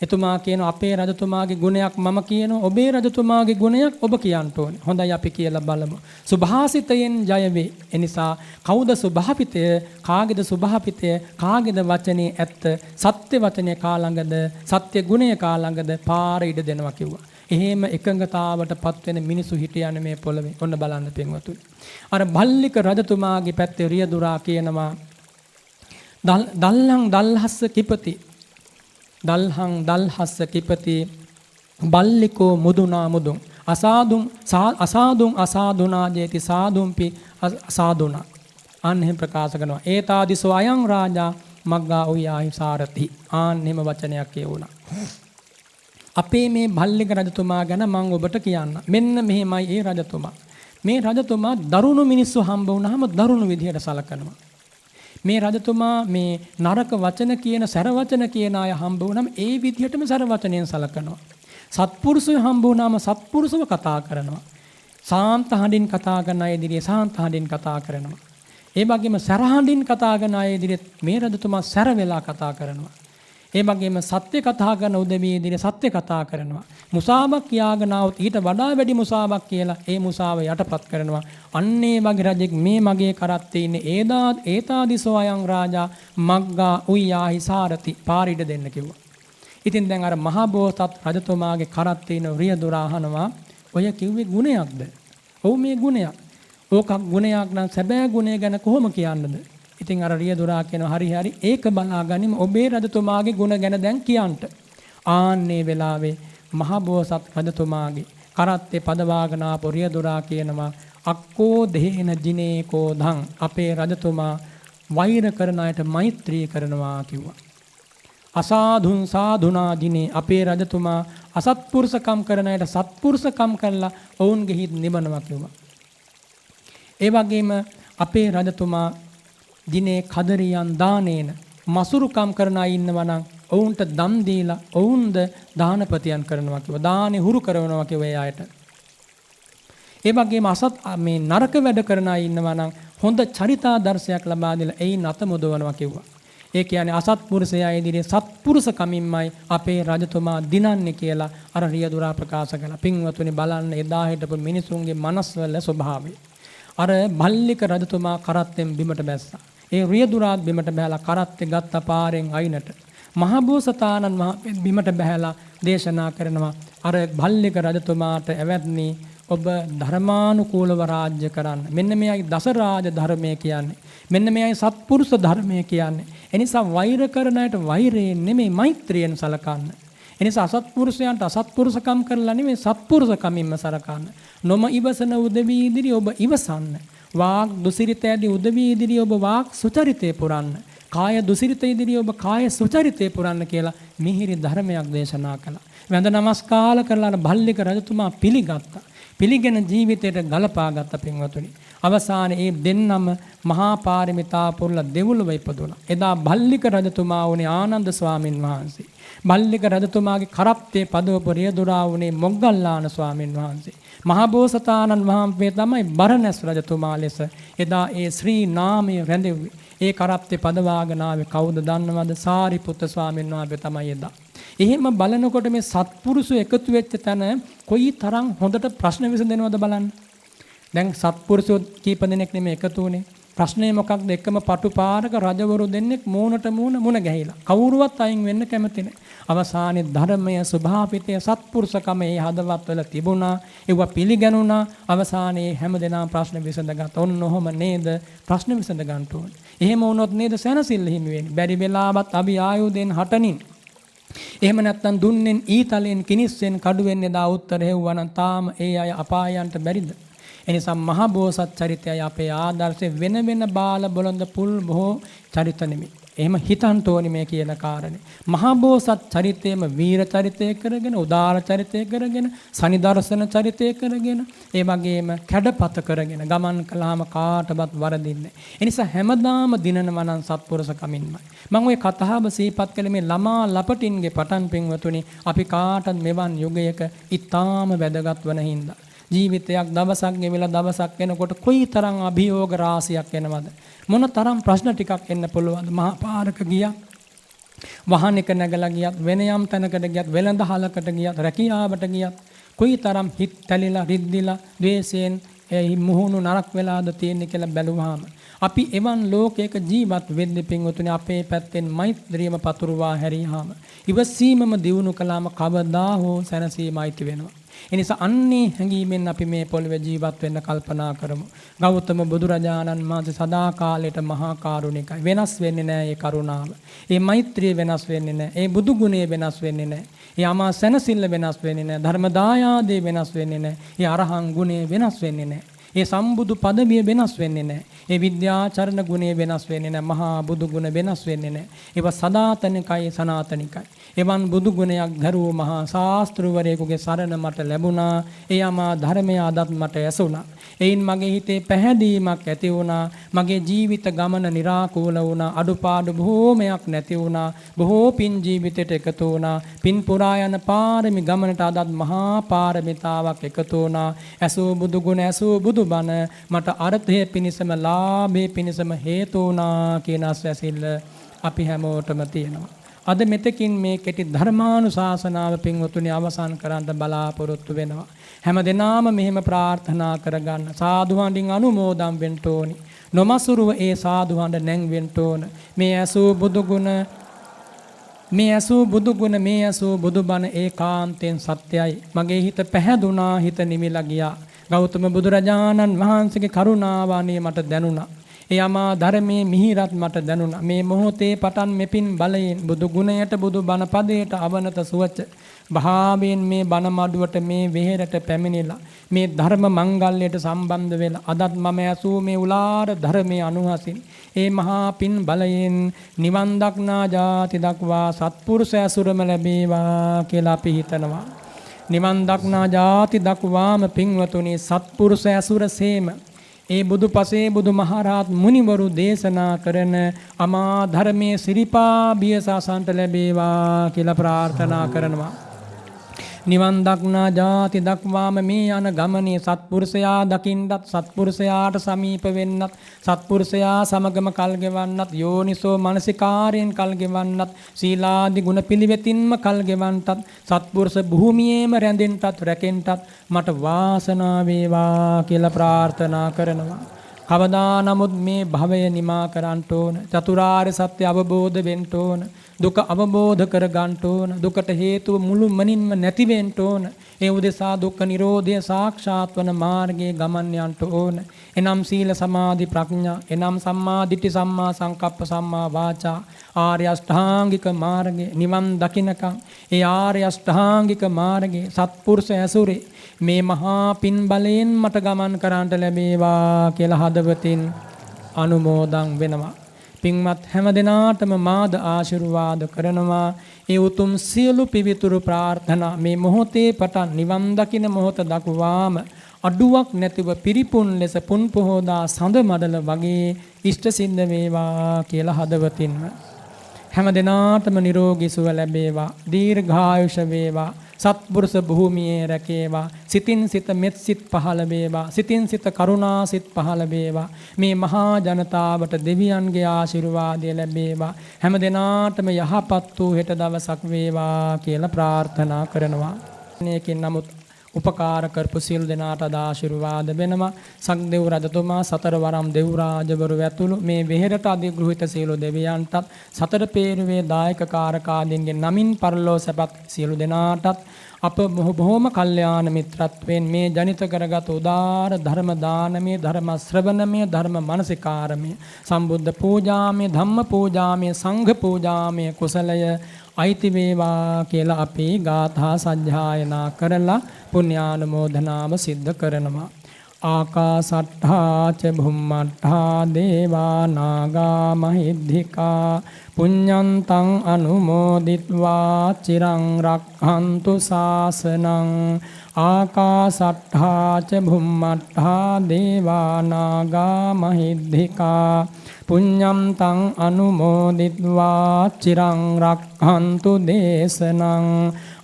එතුමා කියනවා අපේ රජතුමාගේ ගුණයක් මම කියනවා, ඔබේ රජතුමාගේ ගුණයක් ඔබ කියන්න ඕනේ. හොඳයි අපි කියලා බලමු. සුභාසිතයෙන් ජය වේ. එනිසා කවුද සුභාපිතය, කාගේද සුභාපිතය, කාගේද වචනේ ඇත්ත, සත්‍ය වචනේ කා ළඟද, සත්‍ය ගුණය කා ළඟද පාර ඉඩ දෙනවා කිව්වා. එහෙම එකඟතාවටපත් වෙන මිනිසු හිටියන්නේ මේ පොළවේ. ඔන්න බලන්න පින්වතුනි. අර බල්ලික රජතුමාගේ පැත්තේ රියදුරා කියනවා දල්හං දල්හස්ස කිපති. දල්හං දල්හස්ස කිපති බල්ලිකෝ මුදුනා මුදුන්. අසාදුන් අසාදුනා ජේති සාදුම්පි අසාදුනා. අන්න එහෙම ප්‍රකාශ කරනවා. ඒතාදිසෝ අයං රාජා මග්ගා උයාහි සාරති. ආන්න එහෙම වචනයක් කියවුණා. අපේ මේ බල්ලික රජතුමා ගැන මම ඔබට කියන්න. මෙන්න මෙහෙමයි ඒ රජතුමා. මේ රජතුමා දරුණු මිනිස්සු හම්බ වුණාම දරුණු විදිහට සලකනවා. මේ රජතුමා මේ නරක වචන කියන, සැර වචන කියන අය හම්බ වුණාම ඒ විදිහටම සැර වචනයෙන් සලකනවා. සත්පුරුෂය හම්බ වුණාම සත්පුරුෂව කතා කරනවා. සාන්ත හඬින් කතා කරන අය ඉදිරියේ සාන්ත හඬින් කතා කරනවා. ඒ වගේම සැර හඬින් කතා කරන අය ඉදිරියේ මේ රජතුමා සැර වෙලා කතා කරනවා. ඒ වගේම සත්‍ය කතා කරන උදවිය ඉදිරියේ සත්‍ය කතා කරනවා. මුසාවක් කියාගෙන આવුත් ඊට වඩා වැඩි මුසාවක් කියලා ඒ මුසාව යටපත් කරනවා. අන්නේ වගේ රජෙක් මේ මගේ කරත්තේ ඉන්නේ ඒතාදිසෝ අයං රාජා මග්ගා උයාහි සාරති. පාරිඩ දෙන්න කිව්වා. ඉතින් දැන් අර මහා බෝසත් රජතුමාගේ කරත්තේ ඉන රියදුරා අහනවා ඔය කිව්වේ ගුණයක්ද? ඔව් මේ ගුණයක්. ඕක ගුණයක් නම් සැබෑ ගුණය ගැන කොහොම කියන්නද? ඉතින් අර රියදුරා කියනවා හරි ඒක බලාගනිමු, ඔබේ රජතුමාගේ ගුණ ගැන දැන් කියන්න. ආන්නේ වෙලාවේ මහා බෝසත් රජතුමාගේ කරත්තේ පදවාගෙන ආපු රියදුරා කියනවා අක්කෝ දෙහෙන ජිනේ කෝධං. අපේ රජතුමා වෛර කරන අයට මෛත්‍රී කරනවා කිව්වා. අසාධුන් සාධුනා ජිනේ. අපේ රජතුමා අසත්පුරුෂකම් කරන අයට සත්පුරුෂකම් කරලා ඔවුන්ගේ හිත් නිවනවා කිව්වා. ඒ වගේම අපේ රජතුමා දිනේ කදරියන් දානේන, මසුරුකම් කරන අය ඉන්නවා නම් ඔවුන්ට දන් දීලා ඔවුන්ද දානපතියන් කරනවා කිව්වා. දානේ හුරු කරනවා කිව්වා ඒ අයට. ඒ වගේම මේ නරක වැඩ කරන අය ඉන්නවා නම් හොඳ චරිතාදර්ශයක් ලබා දීලා එයින් අත මුදවනවා කිව්වා. ඒ කියන්නේ අසත්පුරුෂයා ඉදිරියේ සත්පුරුෂකමින්මයි අපේ රජතුමා දිනන්නේ කියලා අර රියදුරා ප්‍රකාශ කළා. පින්වතුනි බලන්න එදා හිටපු මිනිසුන්ගේ මනස්වල ස්වභාවය. අර බල්ලික රජතුමා කරත්තෙන් බිමට බැස්සා. ඒ රියදුරාත් බිමට බහැලා කරත්තේ ගත්ත පාරෙන් අයිනට මහබෝසතාණන් වහන්සේ බිමට බහැලා දේශනා කරනවා අර බල්ලික රජතුමාට එවත්නි ඔබ ධර්මානුකූලව රාජ්‍ය කරන්න. මෙන්න මෙයයි දස රාජ ධර්මය කියන්නේ. මෙන්න මෙයයි සත්පුරුෂ ධර්මය කියන්නේ. එනිසා වෛර කරන අයට වෛරයෙන් නෙමෙයි මෛත්‍රියෙන් සලකන්න. එනිසා අසත්පුරුෂයන්ට අසත්පුරුෂකම් කරලා නෙමෙයි සත්පුරුෂකමින්ම සලකන්න. නොම ඉවසන උදවිය ඉදිරියේ ඔබ ඉවසන්න. වාග් දුසිරිත ඇති උදවිය ඉදිරියේ ඔබ වාග් සුචරිතේ පුරන්න. කාය දුසිරිත ඉදිරියේ ඔබ කාය සුචරිතේ පුරන්න කියලා මිහිරි ධර්මයක් දේශනා කළා. වැඳ නමස්කාර කරලා බල්ලික රජතුමා පිළිගත්තා. පිළිගෙන ජීවිතයට ගලපා ගත්ත පින්වතුනි. අවසානයේ ඒ දෙන්නම මහා පාරමිතා පුරලා දෙව්ලොව ඉපදුණා. එදා බල්ලික රජතුමා වුණේ ආනන්ද ස්වාමින් වහන්සේ. බල්ලික රජතුමාගේ කරත්තේ පදවපු රියදුරා වුණේ මොග්ගල්ලාන ස්වාමින් වහන්සේ. මහබෝසතාණන් වහන්සේ තමයි බරණැස් රජතුමා ලෙස එදා ඒ ශ්‍රී නාමය රැඳෙව්වේ. ඒ කරත්තේ පදවාගෙන ආවේ කවුද දන්නවද? සාරිපුත්ත ස්වාමීන් වහන්සේ තමයි එදා. එහෙම බලනකොට මේ සත්පුරුෂය එකතු වෙච්ච තැන කොයි තරම් හොඳට ප්‍රශ්න විසඳෙනවද බලන්න. දැන් සත්පුරුෂයෝ කීප දෙනෙක් නෙමෙයි එකතු වුණේ. ප්‍රශ්නේ මොකක්ද? එකම පටු පාරක රජවරු දෙන්නෙක් මූණට මූණ මුණ ගැහිලා. කවුරුවත් අයින් වෙන්න කැමති නැහැ. අවසානයේ ධර්මය ස්වභාවිතය සත්පුරුෂකම ඒ හදවත්වල තිබුණා. ඒවා පිළිගැනුණා. අවසානයේ හැමදෙනාම ප්‍රශ්න විසඳගත්තා. ඔන්න ඔහොම නේද ප්‍රශ්න විසඳ ගන්න ඕනේ. එහෙම වුණොත් නේද සැනසෙල්ල හිමි වෙන්නේ. බැරි වෙලාවත් අපි ආයුධෙන් හටනින්. එහෙම නැත්නම් දුන්නෙන් ඊතලෙන් කිනිස්සෙන් කඩුවෙන් එදා උත්තර හෙව්වනම් තාම ඒ අය අපායන්ට බැරිද? එනිසා මහා බෝසත් චරිතයයි අපේ ආදර්ශය. වෙන වෙන බාල බොළඳ පුල් බොහෝ චරිත නෙමෙයි. එහෙම හිතන්න ඕනි මේ කියන කාරණේ. මහා බෝසත් චරිතයේම වීර චරිතය කරගෙන, උදාර චරිතය කරගෙන, සනිදර්ශන චරිතය කරගෙන, ඒ වගේම කැඩපත කරගෙන ගමන් කළාම කාටවත් වරදින්නේ නැහැ. ඒ නිසා හැමදාම දිනනවා නම් සත්පුරුෂකමින්මයි. මම ওই කතාව සිහිපත් කළේ මේ ළමා ලපටින්ගේ පටන් පින්වතුනි අපි කාටත් මෙවන් යුගයක ඊටාම වැදගත් වන හින්දා ජීවිතයක් දවසක් ගෙවිලා දවසක් එනකොට කොයිතරම් අභියෝග රාශියක් එනවද? මොන තරම් ප්‍රශ්න ටිකක් එන්න පුළුවන්ද? මහා පාරක ගියා, වාහනයක නැගලා ගියත්, වෙන යම් තැනකට ගියත්, වෙළඳහලකට ගියත්, රැකියාවට ගියත් කොයිතරම් හිත තැලිලා, රිද්දිලා, ද්වේෂයෙන් මුහුණු නරක් වෙලාද තියෙන්නේ කියලා බැලුවාම අපි එවන් ලෝකයක ජීවත් වෙද්දී පින්වතුනි අපේ පැත්තෙන් මෛත්‍රියම පතුරවා හැරියාම ඉවසීමම දියුණු කළාම කවදා හෝ සැනසීමයිති වෙනවා. එනිසා අන්නේ හැඟීමෙන් අපි මේ පොළවේ ජීවත් වෙන්න කල්පනා කරමු. ගෞතම බුදුරජාණන් වහන්සේ සදා කාලයට මහා කාරුණිකයි. වෙනස් වෙන්නේ නැහැ ඒ කරුණාව. ඒ මෛත්‍රිය වෙනස් වෙන්නේ නැහැ. ඒ බුදු ගුණය වෙනස් වෙන්නේ නැහැ. ඒ අමා සැනසෙල්ල වෙනස් වෙන්නේ නැහැ. ධර්ම දායාදේ වෙනස් වෙන්නේ නැහැ. ඒ අරහං ගුණය වෙනස් වෙන්නේ නැහැ. ඒ සම්බුදු පදවිය වෙනස් වෙන්නේ නැහැ. ඒ විද්‍යාචරණ ගුණය වෙනස් වෙන්නේ නැහැ. මහා බුදු ගුණ වෙනස් වෙන්නේ නැහැ. ඒවා සදාතනිකයි සනාතනිකයි. එවන් බුදු ගුණයක් දරූ මහා ශාස්ත්‍රවරයෙකුගේ සරණ මට ලැබුණා. ඒ අමා ධර්මය අදත් මට ඇසුණා. එයින් මගේ හිතේ පැහැදීමක් ඇති වුණා. මගේ ජීවිත ගමන निराකූල වුණා. අඩුපාඩු බොහෝමයක් නැති වුණා. බොහෝ පින් ජීවිතයට එකතු වුණා. පින් පුරා යන පාරමි ගමනට අදත් මහා පාරමිතාවක් එකතු වුණා. ඇසූ බුදු ගුණ ඇසූ බුදු බණ මට අර්ථය පිණිසම ලාභේ පිණිසම හේතු වුණා කියන අස්වැසිල්ල අපි හැමෝටම තියෙනවා. අද මෙතකින් මේ කෙටි ධර්මානුශාසනාව පින්වතුනි අවසන් කරන්න බලාපොරොත්තු වෙනවා. හැම දිනාම මෙහෙම ප්‍රාර්ථනා කරගන්න. සාදු හඬින් අනුමෝදන් වෙන්න ඕනි. නොමසුරුව ඒ සාදු හඬ නැංවෙන්න ඕන. මේ ඇසූ බුදු ගුණ මේ ඇසූ බුදු බණ ඒකාන්තයෙන් සත්‍යයි. මගේ හිත පැහැදුනා, හිත නිමිලා ගියා. ගෞතම බුදුරජාණන් වහන්සේගේ කරුණාව අනේ මට දැනුණා. ඒ අමා ධර්මයේ මිහිරත් මට දැනුණා. මේ මොහොතේ පටන් මෙපින් බලයෙන් බුදු ගුණයට, බුදු බණ පදයට අවනත සුවච භාවයෙන් මේ බණ මඩුවට, මේ වෙහෙරට පැමිණිලා මේ ධර්ම මංගල්‍යයට සම්බන්ධ වෙලා අදත් මම ඇසූ මේ උලාර ධර්මයේ අනුහසින් ඒ මහා පින් බලයෙන් නිවන් දක්නා ජාති දක්වා සත්පුරුෂ ඇසුරම ලැබේවා කියලා අපි හිතනවා. නිවන් දක්නා ජාති දක්වාම පින්වතුනි සත්පුරුෂ ඇසුරසේම ඒ බුදුපසේ බුදුමහරහත් මුනිවරු දේශනා කරන අමා ධර්මයේ සිරිපා බියසසන්ට ලැබේවා කියලා ප්‍රාර්ථනා කරනවා. නිවන් දක්නා ජාති දක්වාම මේ යන ගමනේ සත්පුරුෂයා දකින්නත්, සත්පුරුෂයාට සමීප වෙන්නත්, සත්පුරුෂයා සමගම කල් ගෙවන්නත්, යෝනිසෝ මනසිකාරයෙන් කල් ගෙවන්නත්, සීලාදි ගුණ පිළිවෙතින්ම කල් ගෙවන්නත්, සත්පුරුෂ භූමියේම රැඳෙන්නත්, රැකෙන්නත් මට වාසනාව වේවා කියලා ප්‍රාර්ථනා කරනවා. කවදා නමුත් මේ භවය නිමා කරන්න ඕන. චතුරාර්ය සත්‍ය අවබෝධ වෙන්න ඕන. දුක අවබෝධ කර ගන්න ඕන. දුකට හේතුව මුළු මනින්ම නැති වෙන්න ඕන. ඒ උදෙසා දුක්ඛ නිරෝධය සාක්ෂාත් වන මාර්ගයේ ගමන් යන්න ඕන. එනම් සීල සමාධි ප්‍රඥා, එනම් සම්මා දිට්ඨි සම්මා සංකප්ප සම්මා වාචා ආර්ය අෂ්ටාංගික මාර්ගයේ නිවන් දකින්නකම් ඒ ආර්ය අෂ්ටාංගික මාර්ගයේ සත්පුරුෂ ඇසුරේ මේ මහා පින් බලයෙන් මට ගමන් කරන්නට ලැබේවා කියලා හදවතින් අනුමෝදන් වෙනවා. පින්වත් හැම දිනාටම මාද ආශිර්වාද කරනවා. ඒ උතුම් සියලු පිවිතුරු ප්‍රාර්ථනා මේ මොහොතේ පටන් නිවන් දකින මොහොත දක්වාම අඩුවක් නැතිව පිරිපුන් ලෙස පුන් පොහෝදා සඳ මඩල වගේ ඉෂ්ට සිද්ධ වේවා කියලා හදවතින්ම හැම දිනාටම නිරෝගී සුව ලැබේවා. දීර්ඝායුෂ වේවා. සත්පුරුෂ භූමියේ රැකේවා. සිතින් සිත මෙත් සිත් පහළ වේවා. සිතින් සිත කරුණා සිත් පහළ වේවා. මේ මහා ජනතාවට දෙවියන්ගේ ආශිර්වාදය ලැබේවා. හැම දිනාටම යහපත් වූ හෙට දවසක් වේවා කියලා ප්‍රාර්ථනා කරනවා. මේකෙන් නමුත් උපකාර කරපු සියලු දෙනාට ආශිර්වාද වෙනවා. සක්දෙව් රජතුමා සතර වරම් දෙව් රාජවරු ඇතුළු මේ වෙහෙරට අධිග්‍රහිත සියලු දෙවියන්ටත් සතර පේරුවේ දායක කාරකාදීන්ගේ නමින් පරලෝ සැපත් සියලු දෙනාටත් අප බොහෝම කල්යාණ මිත්‍රත්වයෙන් මේ ජනිත කරගත් උදාර ධර්ම දානමය ධර්ම ශ්‍රවණමය ධර්ම මනසිකාරමය සම්බුද්ධ පූජාමය ධම්ම පූජාමය සංඝ පූජාමය කුසලය අයිති වේවා කියලා අපි ගාථා සජ්ජායනා කරලා පුණ්‍යානුමෝදනාව සිද්ධ කරනවා. ආකාසට්ඨා ච භුම්මට්ඨා දේවා නාග මහිද්దికා පුඤ්ඤන්තං අනුමෝදිත්වා චිරං රක්ඛන්තු ශාසනං ආකාසට්ඨා ච භුම්මට්ඨා දේවා නාග මහිද්దికා පුඤ්ඤන්තං අනුමෝදිත්වා චිරං රක්ඛන්තු දේශනං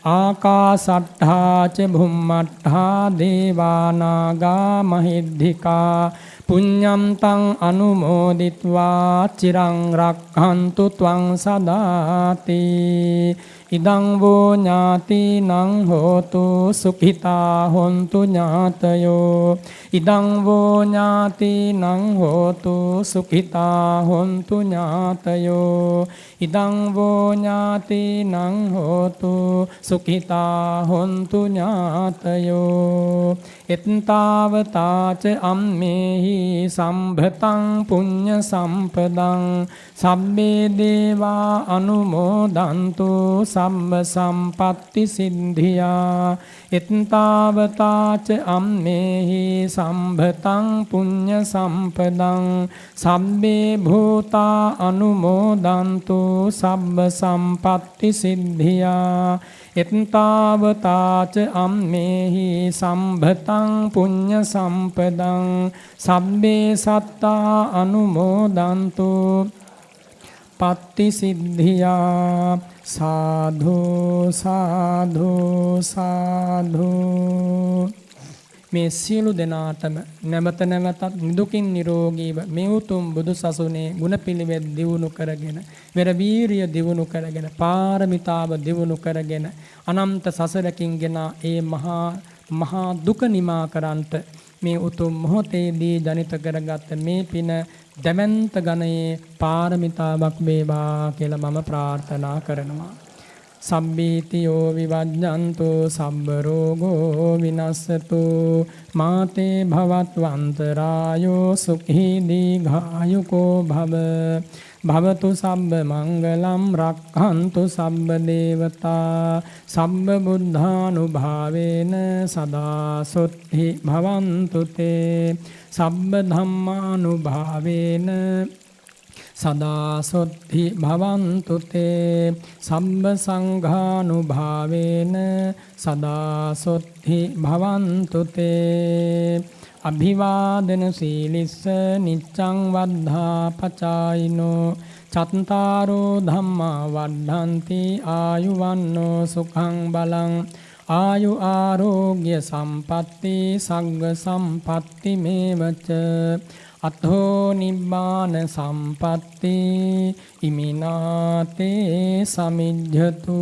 ආකාසට්ඨා ච භුම්මට්ඨා දේවා නාග මහිද්దికා පුඤ්ඤන්තං අනුමෝදිත්වා චිරං රක්ඛන්තු ත්වං සදාති ඉදං වූ ඥාතිනං හෝතු සුඛිතා හොන්තු ඥාතයෝ ඉදං වූ ඥාතිනං හෝතු සුඛිතා හොන්තු ඥාතයෝ ඉදං වූ ඥාතිනං හෝතු සුඛිතා හොන්තු ඥාතයෝ එත්තාවතාච අම්මේහි සම්භතං පුඤ්ඤ සම්පදං සම්මේ දේවා අනුමෝදන්තු සම්ම සම්පත්ති සිද්ධියා එත්තාවතාච අම්මේහි සම්භතං පුඤ්ඤ සම්පදං සම්මේ භූතා අනුමෝදන්තු සම්ම සම්පත්ති සිද්ධියා එත්තාවතාච අම්මේහි සම්භතං පුඤ්ඤ සම්පදං සම්මේ සත්තා අනුමෝදන්තු පත්ති සිද්ධියා සාධු සාධු සාධු මේ සියලු දෙනාටම නැවත නැවතත් නිදුකින් නිරෝගීව මේ උතුම් බුදු සසුනේ ගුණපිළිවෙත් දියුණු කරගෙන වෙර වීරිය දියුණු කරගෙන පාරමිතාව දියුණු කරගෙන අනන්ත සසරකින් ගෙන ඒ මහා දුක නිමා කරන්ට මේ උතුම් මොහොතේදී ජනිත කරගත් මේ පින දැමන්ත ගණයේ පාරමිතාවක් වේවා කියලා මම ප්‍රාර්ථනා කරනවා. සම්බීතියෝ විවජ්ජන්තු සම්බ රෝගෝ විනස්සතු මාතේ භවත්වන්තරායෝ සුඛී දීඝායුකෝ භව භවතු සම්බ මංගලම් රක්ඛන්තු සම්බ දේවතා සම්බ බුද්ධානුභාවේන සදා සොත්ති භවන්තු තේ සම්බ ධම්මානුභාවේන සදා සොත්ති භවන්තු තේ සම්බ සංඝානුභාවේන සදා සොත්ති භවන්තු තේ අභිවාදන සීලිස්ස නිච්ඡං වද්ධා පචායිනෝ චත්තාරෝ ධම්මා වද්ධන්ති ආයුවන්නෝ සුඛං බලං ආයු ආරෝග්‍ය සම්පatti සග්ග සම්පatti මේවච අතෝ නිබ්බාන සම්පatti ඉමිනාතේ සමිජ්ජතු